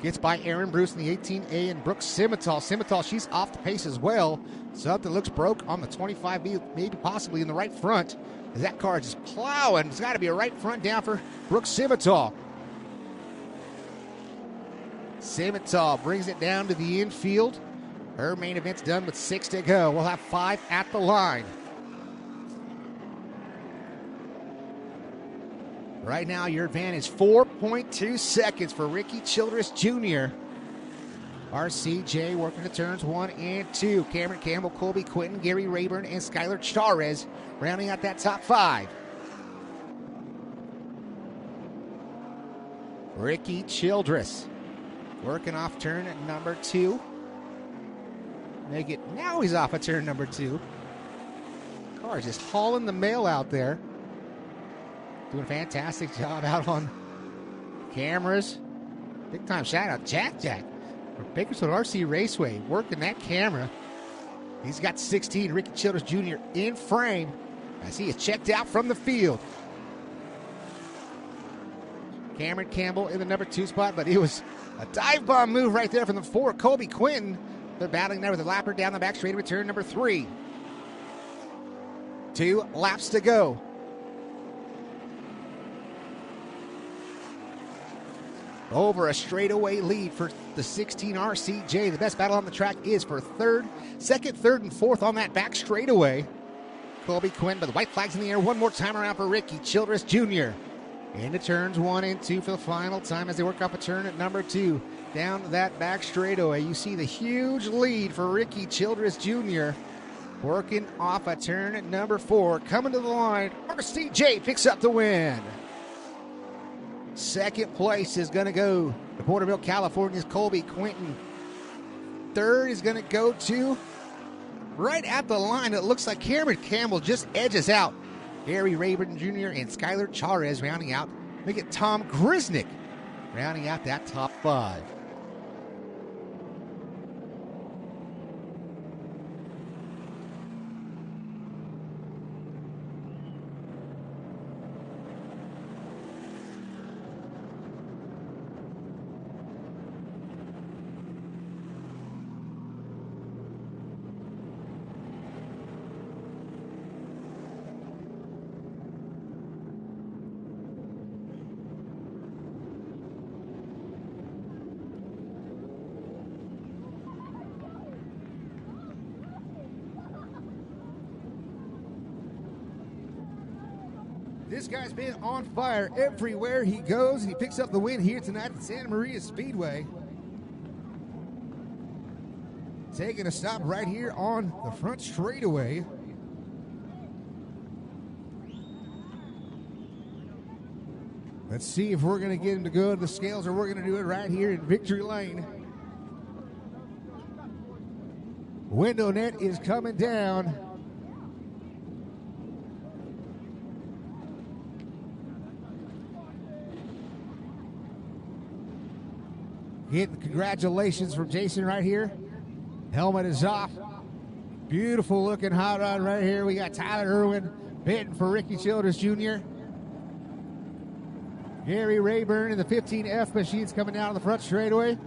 gets by Aaron Bruce in the 18A and Brooks Simmental. Simmental, she's off the pace as well. Something looks broke on the 25, maybe possibly in the right front. As that car is just plowing. It's got to be a right front down for Brooks Simmental. Simmental brings it down to the infield. Her main event's done with 6 to go. We'll have 5 at the line. Right now, your advantage 4.2 seconds for Ricky Childress Jr. RCJ working the turns 1 and 2. Cameron Campbell, Colby Quinton, Gary Rayburn, and Skylar Charez rounding out that top 5. Ricky Childress working off turn at number 2. Now he's off of turn number 2. Car just hauling the mail out there. Doing a fantastic job out on Cameras. Big time shout out Jack from Bakersfield RC Raceway working that camera. He's got 16. Ricky Childress Jr. in frame as he is checked out from the field. Cameron Campbell in the number 2 spot, but it was a dive bomb move right there from the 4. Colby Quinton. They're battling there with a lapper down the back straight of turn number 3. 2 laps to go. Over a straightaway lead for the 16 RCJ. The best battle on the track is for second, third, and fourth on that back straightaway. Colby Quinn, but the white flag's in the air one more time around for Ricky Childress Jr. Into turns 1 and 2 for the final time as they work up a turn at number 2. Down that back straightaway, you see the huge lead for Ricky Childress Jr. Working off a turn at number 4. Coming to the line, RCJ picks up the win. Second place is going to go to Porterville, California's Colby Quinton. Third is going to go to, right at the line, it looks like Cameron Campbell just edges out Gary Rayburn Jr. and Skylar Charez rounding out. Look at Tom Grisnick rounding out that top 5. This guy's been on fire everywhere he goes, and he picks up the win here tonight at Santa Maria Speedway. Taking a stop right here on the front straightaway. Let's see if we're going to get him to go to the scales or we're going to do it right here in Victory Lane. Window net is coming down. Getting congratulations from Jason right here. Helmet is off. Beautiful looking hot rod right here. We got Tyler Irwin bidding for Ricky Childress Jr. Gary Rayburn in the 15F machines coming down on the front straightaway.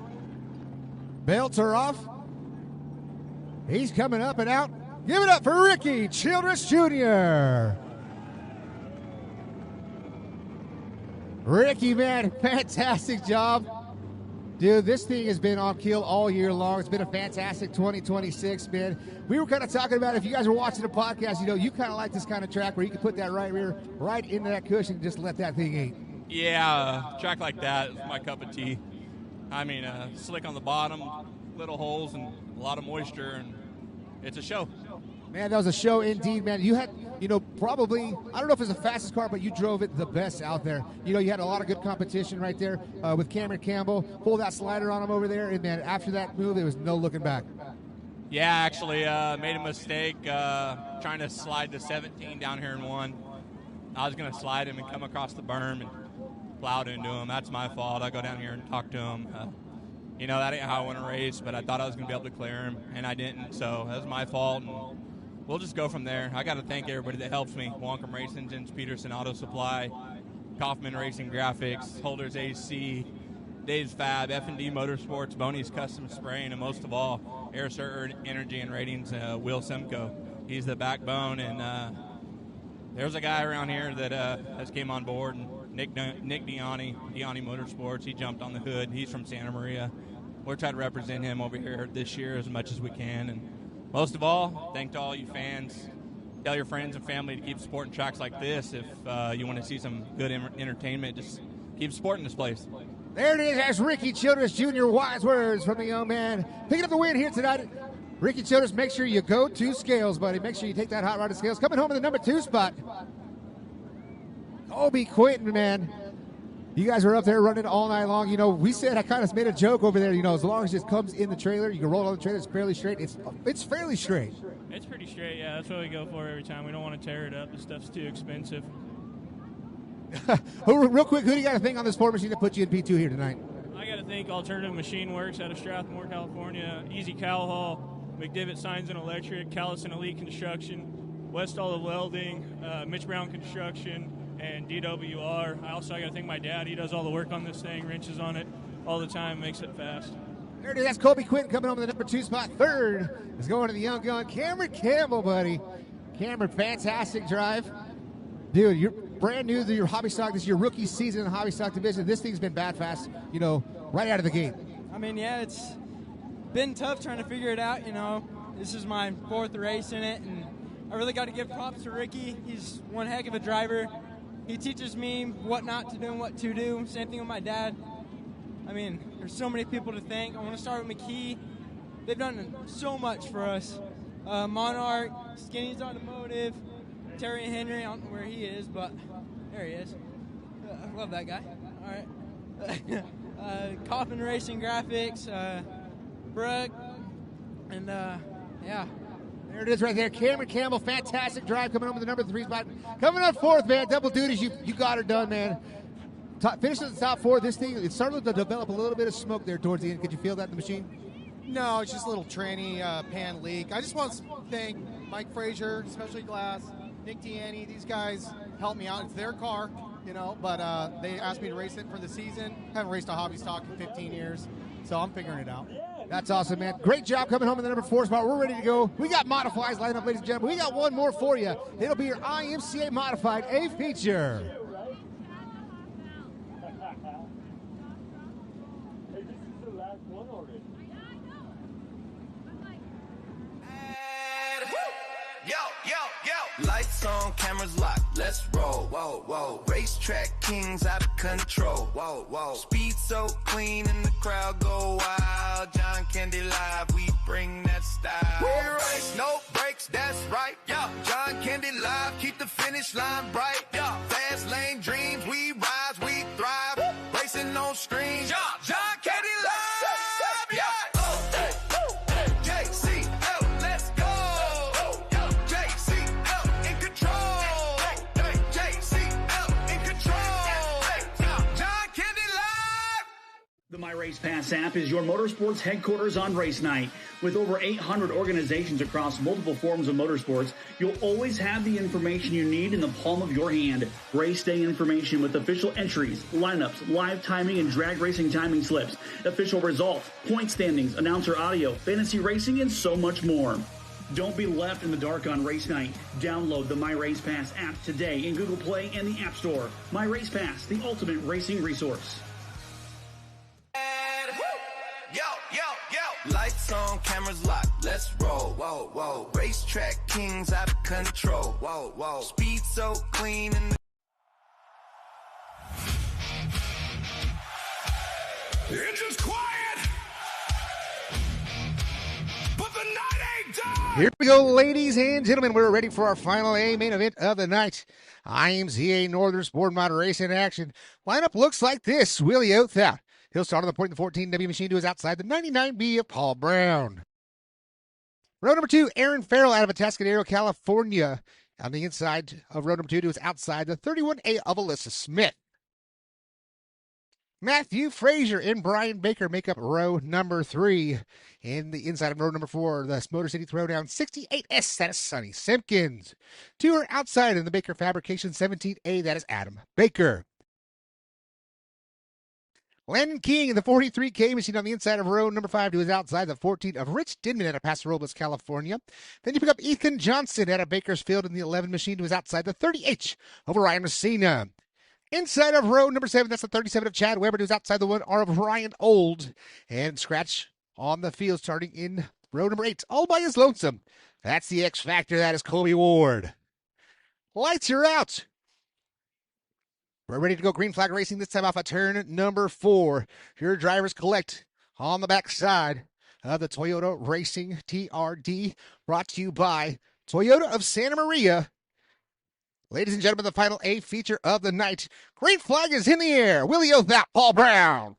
Belts are off. He's coming up and out. Give it up for Ricky Childress Jr. Ricky, man, fantastic job. Dude, this thing has been on kill all year long. It's been a fantastic 2026, man. We were kind of talking about, if you guys were watching the podcast, you know, you kind of like this kind of track where you can put that right rear right into that cushion and just let that thing eat. Yeah, a track like that is my cup of tea. I mean, slick on the bottom, little holes, and a lot of moisture, and it's a show. Man, that was a show indeed, man. You had, you know, probably, I don't know if it's the fastest car, but you drove it the best out there. You know, you had a lot of good competition right there with Cameron Campbell. Pulled that slider on him over there, and man, after that move, there was no looking back. Yeah, actually, made a mistake trying to slide the 17 down here in 1. I was going to slide him and come across the berm and plowed into him. That's my fault. I go down here and talk to him. You know, that ain't how I want to race, but I thought I was going to be able to clear him, and I didn't, so that was my fault. And we'll just go from there. I got to thank everybody that helps me. Wonkum Race Engines, Peterson Auto Supply, Kaufman Racing Graphics, Holders AC, Dave's Fab, F&D Motorsports, Boney's Custom Spraying, and most of all, Air Cert Energy and Ratings, Will Simcoe. He's the backbone, and there's a guy around here that has came on board, and Nick Diani Motorsports. He jumped on the hood. He's from Santa Maria. We're trying to represent him over here this year as much as we can, and most of all, thank to all you fans. Tell your friends and family to keep supporting tracks like this. If you want to see some good entertainment, just keep supporting this place. There it is. That's Ricky Childress Jr. Wise words from the young man. Picking up the win here tonight. Ricky Childress, make sure you go to scales, buddy. Make sure you take that hot rod to scales. Coming home in the number 2 spot. Colby Quinton, man. You guys were up there running all night long. You know, we said, I kind of made a joke over there, you know, as long as it comes in the trailer, you can roll it on the trailer, it's fairly straight. It's fairly straight. It's pretty straight, yeah. That's what we go for every time. We don't want to tear it up. The stuff's too expensive. Real quick, who do you got to think on this Ford machine that put you in P2 here tonight? I got to think Alternative Machine Works out of Strathmore, California, Easy Cowhall, McDivitt Signs and Electric, Callison Elite Construction, West Olive Welding, Mitch Brown Construction, and DWR. I got to thank my dad. He does all the work on this thing, wrenches on it all the time, makes it fast. There it is. That's Colby Quinn coming home in the number 2 spot. Third is going to the young gun, Cameron Campbell, buddy. Cameron, fantastic drive. Dude, you're brand new to your hobby stock. This is your rookie season in the hobby stock division. This thing's been bad fast, right out of the gate. I mean, yeah, it's been tough trying to figure it out, This is my 4th race in it, and I really got to give props to Ricky. He's one heck of a driver. He teaches me what not to do and what to do. Same thing with my dad. I mean, there's so many people to thank. I want to start with McKee. They've done so much for us. Monarch, Skinny's Automotive, Terry Henry, I don't know where he is, but there he is. I love that guy. All right. Coffin Racing Graphics, Brooke, and yeah. There it is right there. Cameron Campbell, fantastic drive coming up with the number 3 spot. Coming up 4th, man. Double duties. You got her done, man. Finishing in the top 4. This thing, it started to develop a little bit of smoke there towards the end. Could you feel that in the machine? No, it's just a little tranny pan leak. I just want to thank Mike Frazier, Especially Glass, Nick Tiani. These guys helped me out. It's their car, but they asked me to race it for the season. Haven't raced a hobby stock in 15 years, so I'm figuring it out. That's awesome, man. Great job coming home in the number 4 spot. We're ready to go. We got modifieds lined up, ladies and gentlemen. We got one more for you. It'll be your IMCA Modified A feature. Yo, yo, yo. Lights on, cameras locked, let's roll. Whoa, whoa. Racetrack kings out of control. Whoa, whoa. Speed so clean and the crowd go wild. John Candy Live, we bring that style. We race, no brakes, that's right. Yo, John Candy Live, keep the finish line bright. Yo, fast lane dreams, we rise, we thrive. Racing on screens. Yo, John Candy Live. Yeah. The My Race Pass app is your motorsports headquarters on race night. With over 800 organizations across multiple forms of motorsports, you'll always have the information you need in the palm of your hand. Race day information with official entries, lineups, live timing and drag racing timing slips, official results, point standings, announcer audio, fantasy racing, and so much more. Don't be left in the dark on race night. Download the My Race Pass app today in Google Play and the App Store. My Race Pass, the ultimate racing resource. Yo, yo, yo. Lights on, cameras locked, let's roll. Whoa, whoa. Racetrack kings out of control. Whoa, whoa. Speed so clean and The engine's quiet, but the night ain't done. Here we go, ladies and gentlemen. We're ready for our final A main event of the night. IMCA Northern Sport Motor Race in action. Lineup looks like this. Willie Oathout. He'll start on the point in the 14W machine to his outside, the 99B of Paul Brown. Row number 2, Aaron Farrell out of Atascadero, California. On the inside of row number 2 to his outside, the 31A of Alyssa Smith. Matthew Frazier and Brian Baker make up row number 3. In the inside of row number 4, the Motor City Throwdown 68S, that is Sonny Simpkins. To her outside in the Baker Fabrication 17A, that is Adam Baker. Landon King in the 43K machine on the inside of row number 5 to his outside, the 14 of Rich Denman out of Paso Robles, California. Then you pick up Ethan Johnson out of Bakersfield in the 11 machine to his outside, the 30H of Ryan Messina. Inside of row number 7, that's the 37 of Chad Weber to his outside, the 1R of Ryan Old. And scratch on the field starting in row number 8, all by his lonesome. That's the X Factor, that is Colby Ward. Lights are out. We're ready to go green flag racing, this time off of turn number 4. Your drivers collect on the backside of the Toyota Racing TRD, brought to you by Toyota of Santa Maria. Ladies and gentlemen, the final A feature of the night. Green flag is in the air. Willie Oathout, Paul Brown.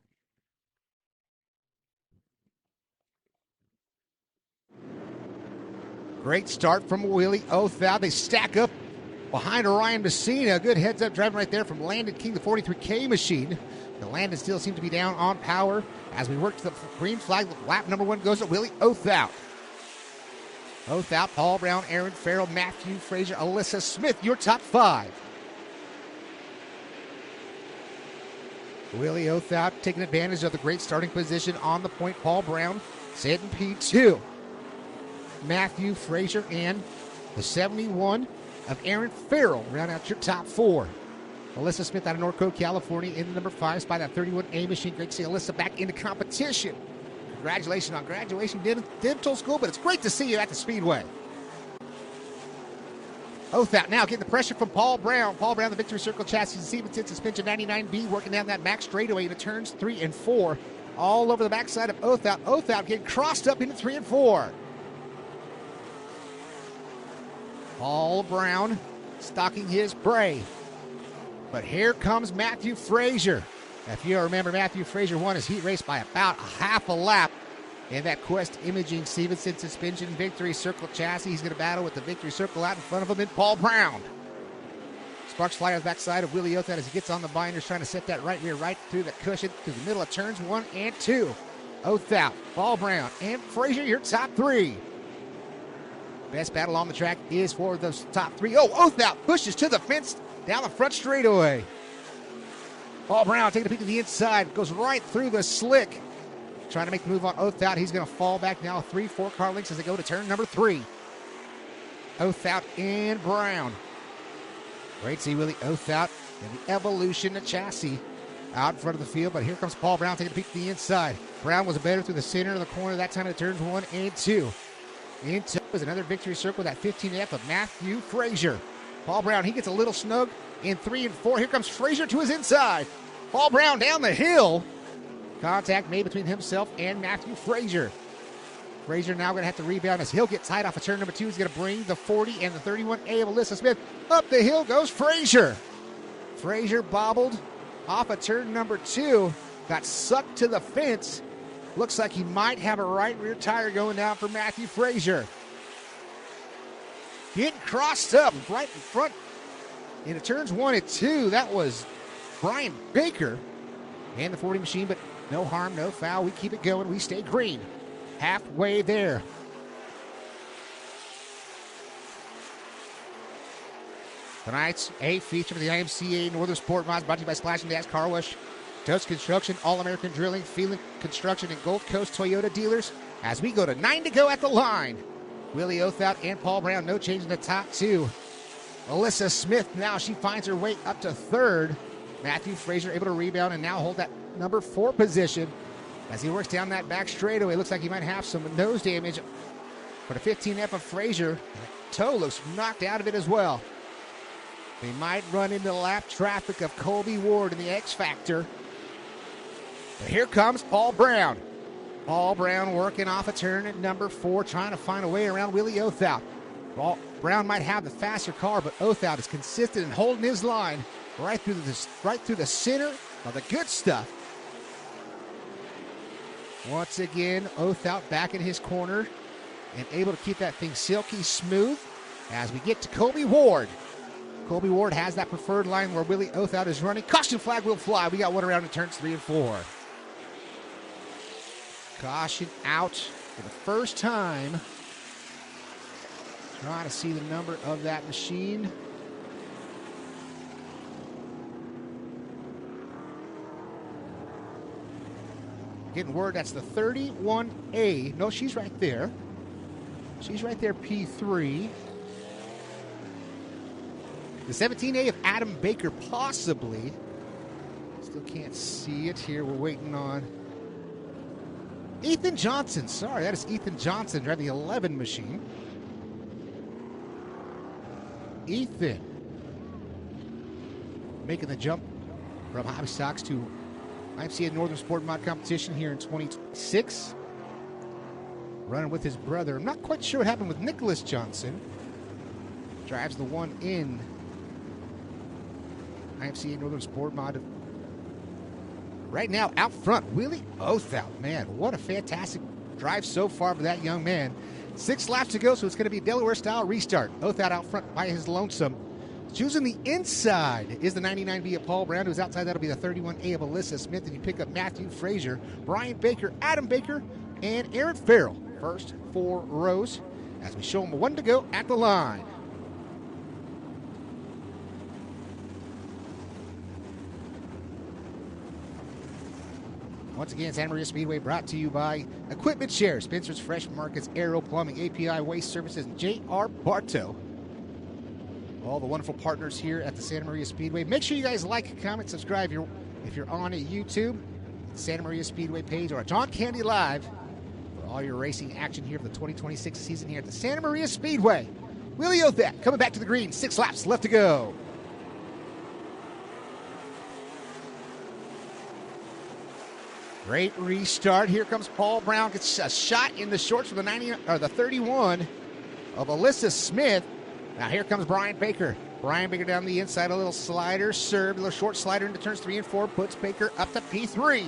Great start from Willie Oathout. They stack up behind Ryan Messina. Good heads-up driving right there from Landon King, the 43K machine. The Landon still seems to be down on power as we work to the green flag. Lap number 1 goes to Willie Othout. Othout, Paul Brown, Aaron Farrell, Matthew Frazier, Alyssa Smith, your top 5. Willie Othout taking advantage of the great starting position on the point. Paul Brown sitting P2. Matthew Frazier and the 71 of Aaron Farrell round out your top 4. Alyssa Smith out of Norco, California in the number 5 spot. That 31A machine. Great to see Alyssa back into competition. Congratulations on graduation dental school, but it's great to see you at the Speedway. Othout now getting the pressure from Paul Brown. Paul Brown, the Victory Circle chassis and Stevenson suspension 99B, working down that back straightaway into turns 3 and 4. All over the backside of Othout. Othout getting crossed up into 3 and 4. Paul Brown stalking his prey. But here comes Matthew Frazier. If you remember, Matthew Frazier won his heat race by about half a lap in that Quest Imaging Stevenson suspension Victory Circle chassis. He's going to battle with the Victory Circle out in front of him and Paul Brown. Sparks fly on the backside of Willie Othout as he gets on the binders, trying to set that right rear right through the cushion through the middle of turns 1 and 2. Othout, Paul Brown, and Frazier, your top 3. Best battle on the track is for those top 3. Oh, Othout pushes to the fence down the front straightaway. Paul Brown taking a peek to the inside, goes right through the slick. Trying to make the move on Othout. He's going to fall back now 3-4 car lengths as they go to turn number 3. Othout and Brown. Great to see Willie Othout and the Evolution chassis out in front of the field, but here comes Paul Brown taking a peek to the inside. Brown was better through the center of the corner that time at turns 1 and 2. Into is another Victory Circle, that 15F of Matthew Frazier. Paul Brown, he gets a little snug in 3 and 4. Here comes Frazier to his inside. Paul Brown down the hill. Contact made between himself and Matthew Frazier. Frazier now going to have to rebound as he'll get tight off of turn number 2. He's going to bring the 40 and the 31A of Alyssa Smith. Up the hill goes Frazier. Frazier bobbled off of turn number 2. Got sucked to the fence. Looks like he might have a right rear tire going down for Matthew Frazier. Getting crossed up right in front into turns 1 and 2. That was Brian Baker and the 40 machine, but no harm, no foul. We keep it going. We stay green. Halfway there. Tonight's A feature for the IMCA Northern Sport Mods brought to you by Splash and Dash Car Wash, Toast Construction, All-American Drilling, Phelan Construction, and Gulf Coast Toyota dealers. As we go to 9 to go at the line. Willie Othout and Paul Brown, no change in the top 2. Alyssa Smith now, she finds her way up to 3rd. Matthew Frazier able to rebound and now hold that number 4 position as he works down that back straightaway. Looks like he might have some nose damage for the 15F of Frazier. Toe looks knocked out of it as well. They might run into lap traffic of Colby Ward in the X Factor. But here comes Paul Brown. Paul Brown working off a turn at number 4, trying to find a way around Willie Othout. Brown might have the faster car, but Othout is consistent in holding his line right through the center of the good stuff. Once again, Othout back in his corner and able to keep that thing silky smooth as we get to Colby Ward. Colby Ward has that preferred line where Willie Othout is running. Caution flag will fly. We got one around in turns 3 and 4. Caution out for the first time. Trying to see the number of that machine. Getting word that's the 31A. No, she's right there. She's right there, P3. The 17A of Adam Baker, possibly. Still can't see it here. We're waiting on Ethan Johnson. Sorry, that is Ethan Johnson driving the 11 machine. Ethan making the jump from Hobby Stocks to IMCA Northern Sport Mod competition here in 2026. Running with his brother. I'm not quite sure what happened with Nicholas Johnson. Drives the one in IMCA Northern Sport Mod. Right now, out front, Willie Othout. Man, what a fantastic drive so far for that young man. 6 laps to go, so it's going to be a Delaware-style restart. Othout out front by his lonesome. Choosing the inside is the 99B of Paul Brown. Who's outside, that'll be the 31A of Alyssa Smith. And you pick up Matthew Frazier, Brian Baker, Adam Baker, and Aaron Farrell. First 4 rows as we show them 1 to go at the line. Once again, Santa Maria Speedway brought to you by Equipment Share, Spencer's Fresh Markets, Aero Plumbing, API Waste Services, and J.R. Bartow. All the wonderful partners here at the Santa Maria Speedway. Make sure you guys like, comment, subscribe if you're on YouTube, Santa Maria Speedway page, or at John Candy Live for all your racing action here for the 2026 season here at the Santa Maria Speedway. Willie Othat coming back to the green. 6 laps left to go. Great restart. Here comes Paul Brown. Gets a shot in the shorts from the 31 of Alyssa Smith. Now here comes Brian Baker. Brian Baker down the inside, a little slider, serve, a little short slider into turns 3 and 4, puts Baker up to P3.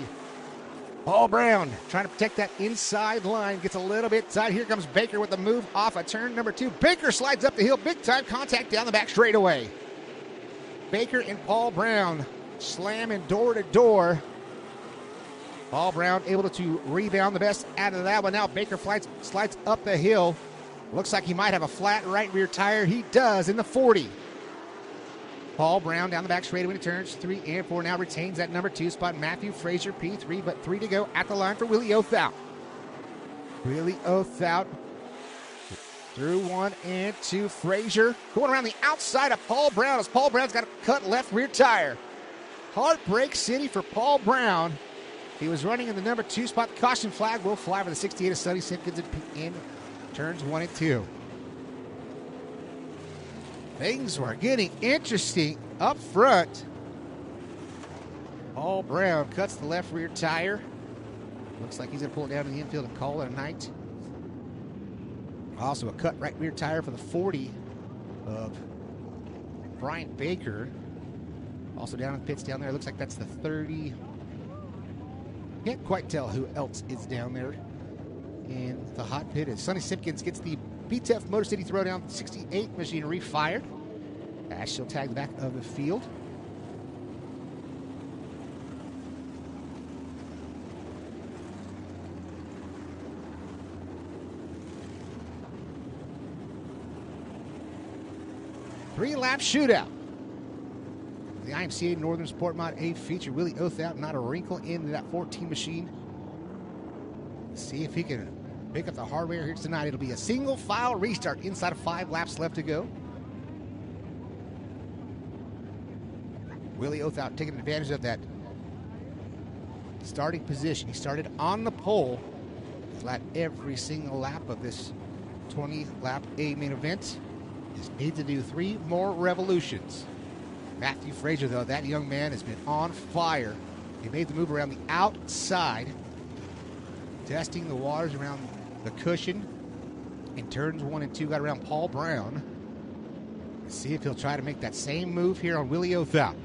Paul Brown trying to protect that inside line, gets a little bit tight. Here comes Baker with the move off of turn number 2. Baker slides up the hill, big time contact down the back straightaway. Baker and Paul Brown slamming door to door. Paul Brown able to rebound the best out of that one. Now Baker slides up the hill. Looks like he might have a flat right rear tire. He does in the 40. Paul Brown down the back straightaway into turns 3 and 4. Now retains that number 2 spot. Matthew Frazier, P3, but 3 to go at the line for Willie Othout. Willie Othout through 1 and 2. Frazier going around the outside of Paul Brown as Paul Brown's got a cut left rear tire. Heartbreak City for Paul Brown. He was running in the number 2 spot. The caution flag will fly for the 68 of Sonny Simpkins in turns 1 and 2. Things were getting interesting up front. Paul Brown cuts the left rear tire. Looks like he's going to pull it down to the infield and call it a night. Also a cut right rear tire for the 40 of Brian Baker. Also down in the pits down there. Looks like that's the 30. Can't quite tell who else is down there in the hot pit as Sonny Simpkins gets the PTEF Motor City Throwdown 68 machinery fired. As she'll tag the back of the field. Three-lap shootout. The IMCA Northern Sport Mod A feature. Willie Othout, not a wrinkle into that 14 machine. See if he can pick up the hardware here tonight. It'll be a single file restart inside of 5 laps left to go. Willie Othout taking advantage of that starting position. He started on the pole. He's led every single lap of this 20-lap A main event. Just need to do 3 more revolutions. Matthew Frazier, though, that young man has been on fire. He made the move around the outside, testing the waters around the cushion. In turns 1 and 2, got around Paul Brown. Let's see if he'll try to make that same move here on Willie Othout.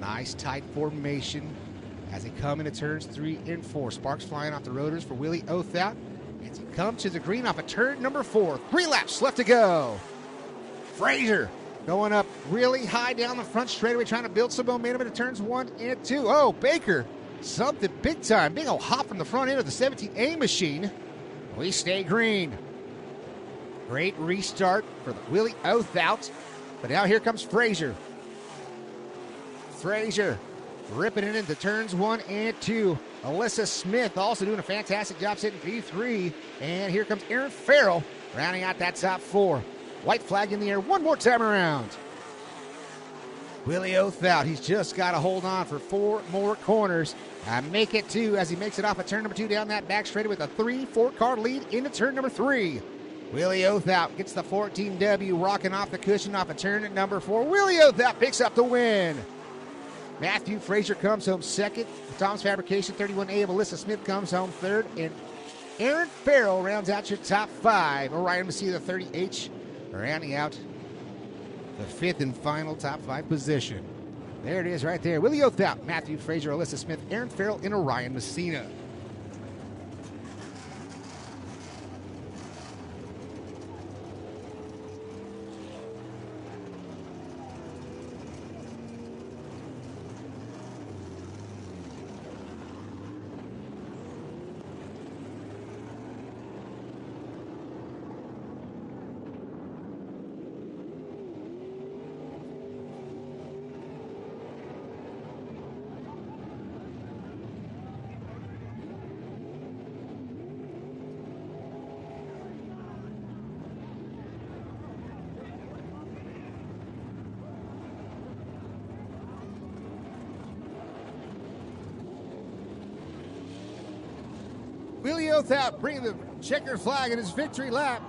Nice tight formation as they come into turns 3 and 4. Sparks flying off the rotors for Willie Othout as he comes to the green off of turn number 4. 3 laps left to go. Frazier going up really high down the front straightaway, trying to build some momentum into turns 1 and 2. Oh, Baker, something big time. Big old hop from the front end of the 17A machine. We stay green. Great restart for the Willie Othout. But now here comes Frazier. Frazier ripping it into turns 1 and 2. Alyssa Smith also doing a fantastic job sitting P3. And here comes Aaron Farrell rounding out that top 4. White flag in the air one more time around. Willie Othout, he's just got to hold on for 4 more corners. Make it 2 as he makes it off of turn number 2 down that back straight with a 3-4 car lead into turn number 3. Willie Othout gets the 14W rocking off the cushion off of turn number 4. Willie Othout picks up the win. Matthew Frazier comes home second. Tom's Fabrication 31A of Alyssa Smith comes home third. And Aaron Farrell rounds out your top 5. Orion Messina 30H rounding out the 5th and final top 5 position. There it is right there. Willie Othout, Matthew Frazier, Alyssa Smith, Aaron Farrell, and Orion Messina. Willie Othap bringing the checkered flag in his victory lap.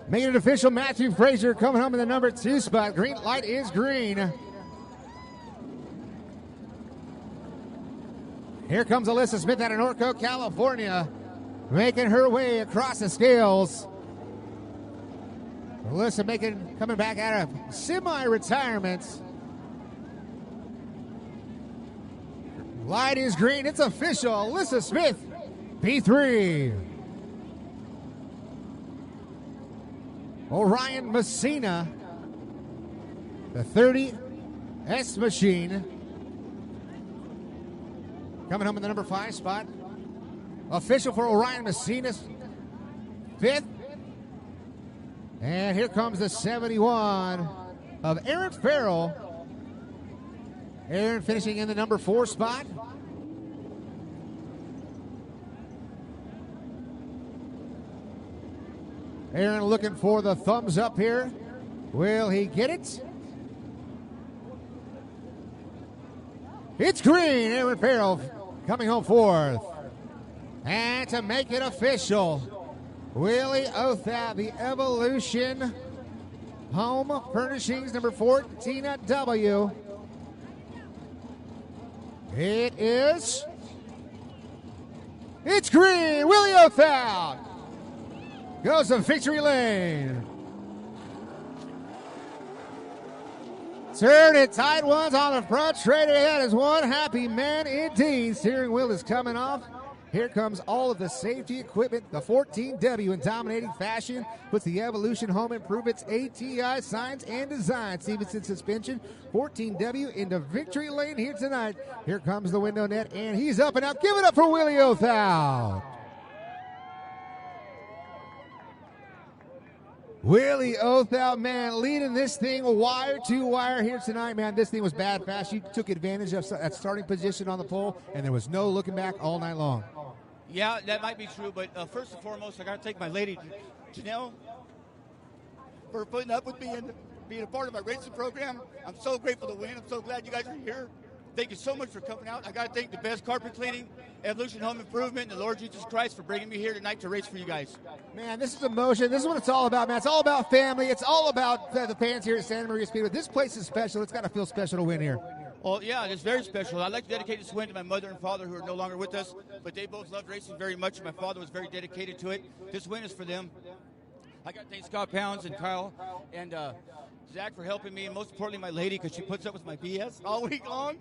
Making it official, Matthew Frazier coming home in the number 2 spot. Green light is green. Here comes Alyssa Smith out of Norco, California, making her way across the scales. Alyssa coming back out of semi-retirement. Light is green. It's official. Alyssa Smith, P3. Orion Messina, the 30S machine, coming home in the number 5 spot. Official for Orion Messina's 5th. And here comes the 71 of Aaron Farrell. Aaron finishing in the number 4 spot. Aaron looking for the thumbs up here. Will he get it? It's green. Aaron Farrell coming home 4th. And to make it official, Willie Othap, the Evolution Home Furnishings number 14W. It's green. Willie Othap goes to victory lane. Turn it tight ones on the front. Straight ahead is one happy man indeed. Steering wheel is coming off. Here comes all of the safety equipment. The 14W in dominating fashion with the Evolution Home Improvements ATI signs and designs. Stevenson suspension. 14W into victory lane here tonight. Here comes the window net, and he's up and out. Give it up for Willie Othap. Willie Othap, man, leading this thing wire to wire here tonight, man. This thing was bad fast. You took advantage of that starting position on the pole, and there was no looking back all night long. Yeah, that might be true, but first and foremost, I got to thank my lady, Janelle, for putting up with me and being a part of my racing program. I'm so grateful to win. I'm so glad you guys are here. Thank you so much for coming out. I got to thank the Best Carpet Cleaning, Evolution Home Improvement, and the Lord Jesus Christ for bringing me here tonight to race for you guys. Man, this is emotion. This is what it's all about, man. It's all about family. It's all about the fans here at Santa Maria Speedway. This place is special. It's got to feel special to win here. Well, yeah, it's very special. I'd like to dedicate this win to my mother and father who are no longer with us, but they both loved racing very much. My father was very dedicated to it. This win is for them. I got to thank Scott Pounds and Kyle and Zach for helping me, and most importantly, my lady, because she puts up with my BS all week long.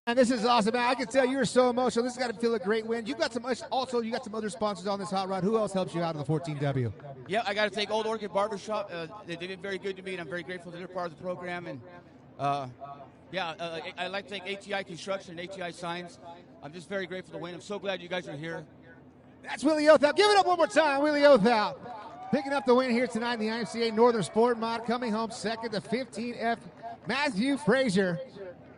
And this is awesome, man. I can tell you're so emotional. This has got to feel a great win. You got some other sponsors on this hot rod. Who else helps you out in the 14W? Yeah, I got to thank Old Orchid Barbershop. They've been very good to me, and I'm very grateful that they're part of the program. And I'd like to thank ATI Construction and ATI Signs. I'm just very grateful to win. I'm so glad you guys are here. That's Willie Othap. Give it up one more time, Willie Othap. Picking up the win here tonight in the IMCA Northern Sport Mod. Coming home second to 15F, Matthew Frazier.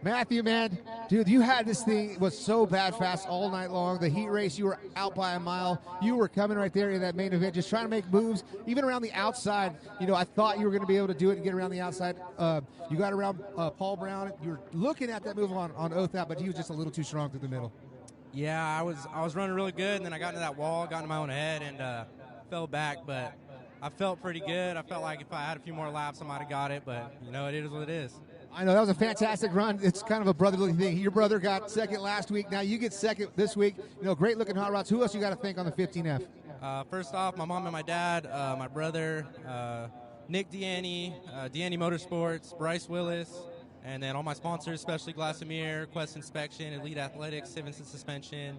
Matthew, man, dude, you had this thing. It was so bad fast all night long. The heat race, you were out by a mile. You were coming right there in that main event, just trying to make moves, even around the outside. You know, I thought you were going to be able to do it and get around the outside. You got around Paul Brown. You were looking at that move on Othap, but he was just a little too strong through the middle. Yeah, I was running really good, and then I got into that wall, got into my own head, and fell back. But I felt pretty good. I felt like if I had a few more laps, I might have got it. But, you know, it is what it is. I know that was a fantastic run. It's kind of a brotherly thing. Your brother got second last week. Now you get second this week. Great looking hot rods. Who else you got to thank on the 15F? First off, my mom and my dad, my brother, Nick Deaney, Deaney Motorsports, Bryce Willis, and then all my sponsors, especially Glassamere, Quest Inspection, Elite Athletics, Sivenson Suspension,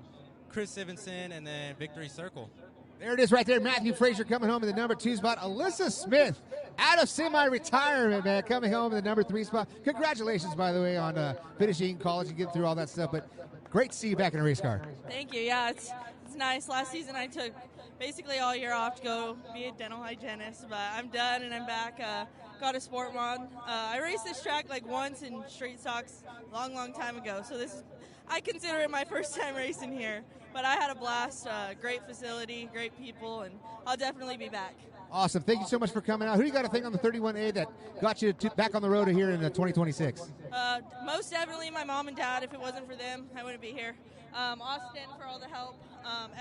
Chris Sivenson, and then Victory Circle. There it is right there. Matthew Frazier coming home in the number 2 spot. Alyssa Smith out of semi-retirement, man, coming home in the number 3 spot. Congratulations, by the way, on finishing college and getting through all that stuff. But great to see you back in a race car. Thank you. Yeah, it's nice. Last season I took basically all year off to go be a dental hygienist, but I'm done and I'm back. Got a sport mod. I raced this track like once in straight stocks long time ago, so I consider it my first time racing here. But I had a blast. Great facility, great people, and I'll definitely be back. Awesome. Thank you so much for coming out. Who do you got to thank on the 31A that got you back on the road here in 2026? Most definitely my mom and dad. If it wasn't for them, I wouldn't be here. Austin for all the help.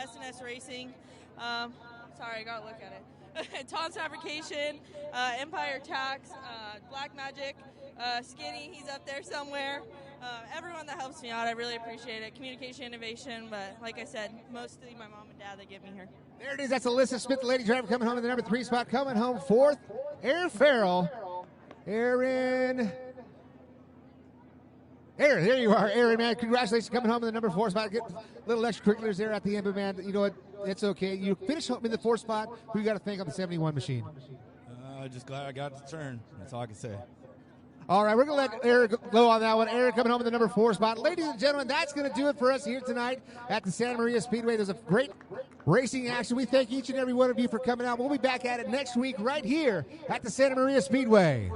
S&S Racing. Sorry, I got to look at it. Tom's Fabrication, Empire Tax, Black Magic, Skinny, he's up there somewhere. Everyone that helps me out, I really appreciate it. Communication Innovation, but like I said, mostly my mom and dad that get me here. There it is. That's Alyssa Smith, the lady driver, coming home in the number 3 spot. Coming home 4th, Aaron Farrell. Aaron, there you are, Aaron, man. Congratulations, coming home in the number 4 spot. Get little extracurriculars there at the end, but man, you know what? It's okay. You finish home in the 4th spot. Who you got to thank on the 71 machine? Just glad I got the turn. That's all I can say. All right, we're going to let Eric go on that one. Eric coming home in the number 4 spot. Ladies and gentlemen, that's going to do it for us here tonight at the Santa Maria Speedway. There's a great racing action. We thank each and every one of you for coming out. We'll be back at it next week right here at the Santa Maria Speedway.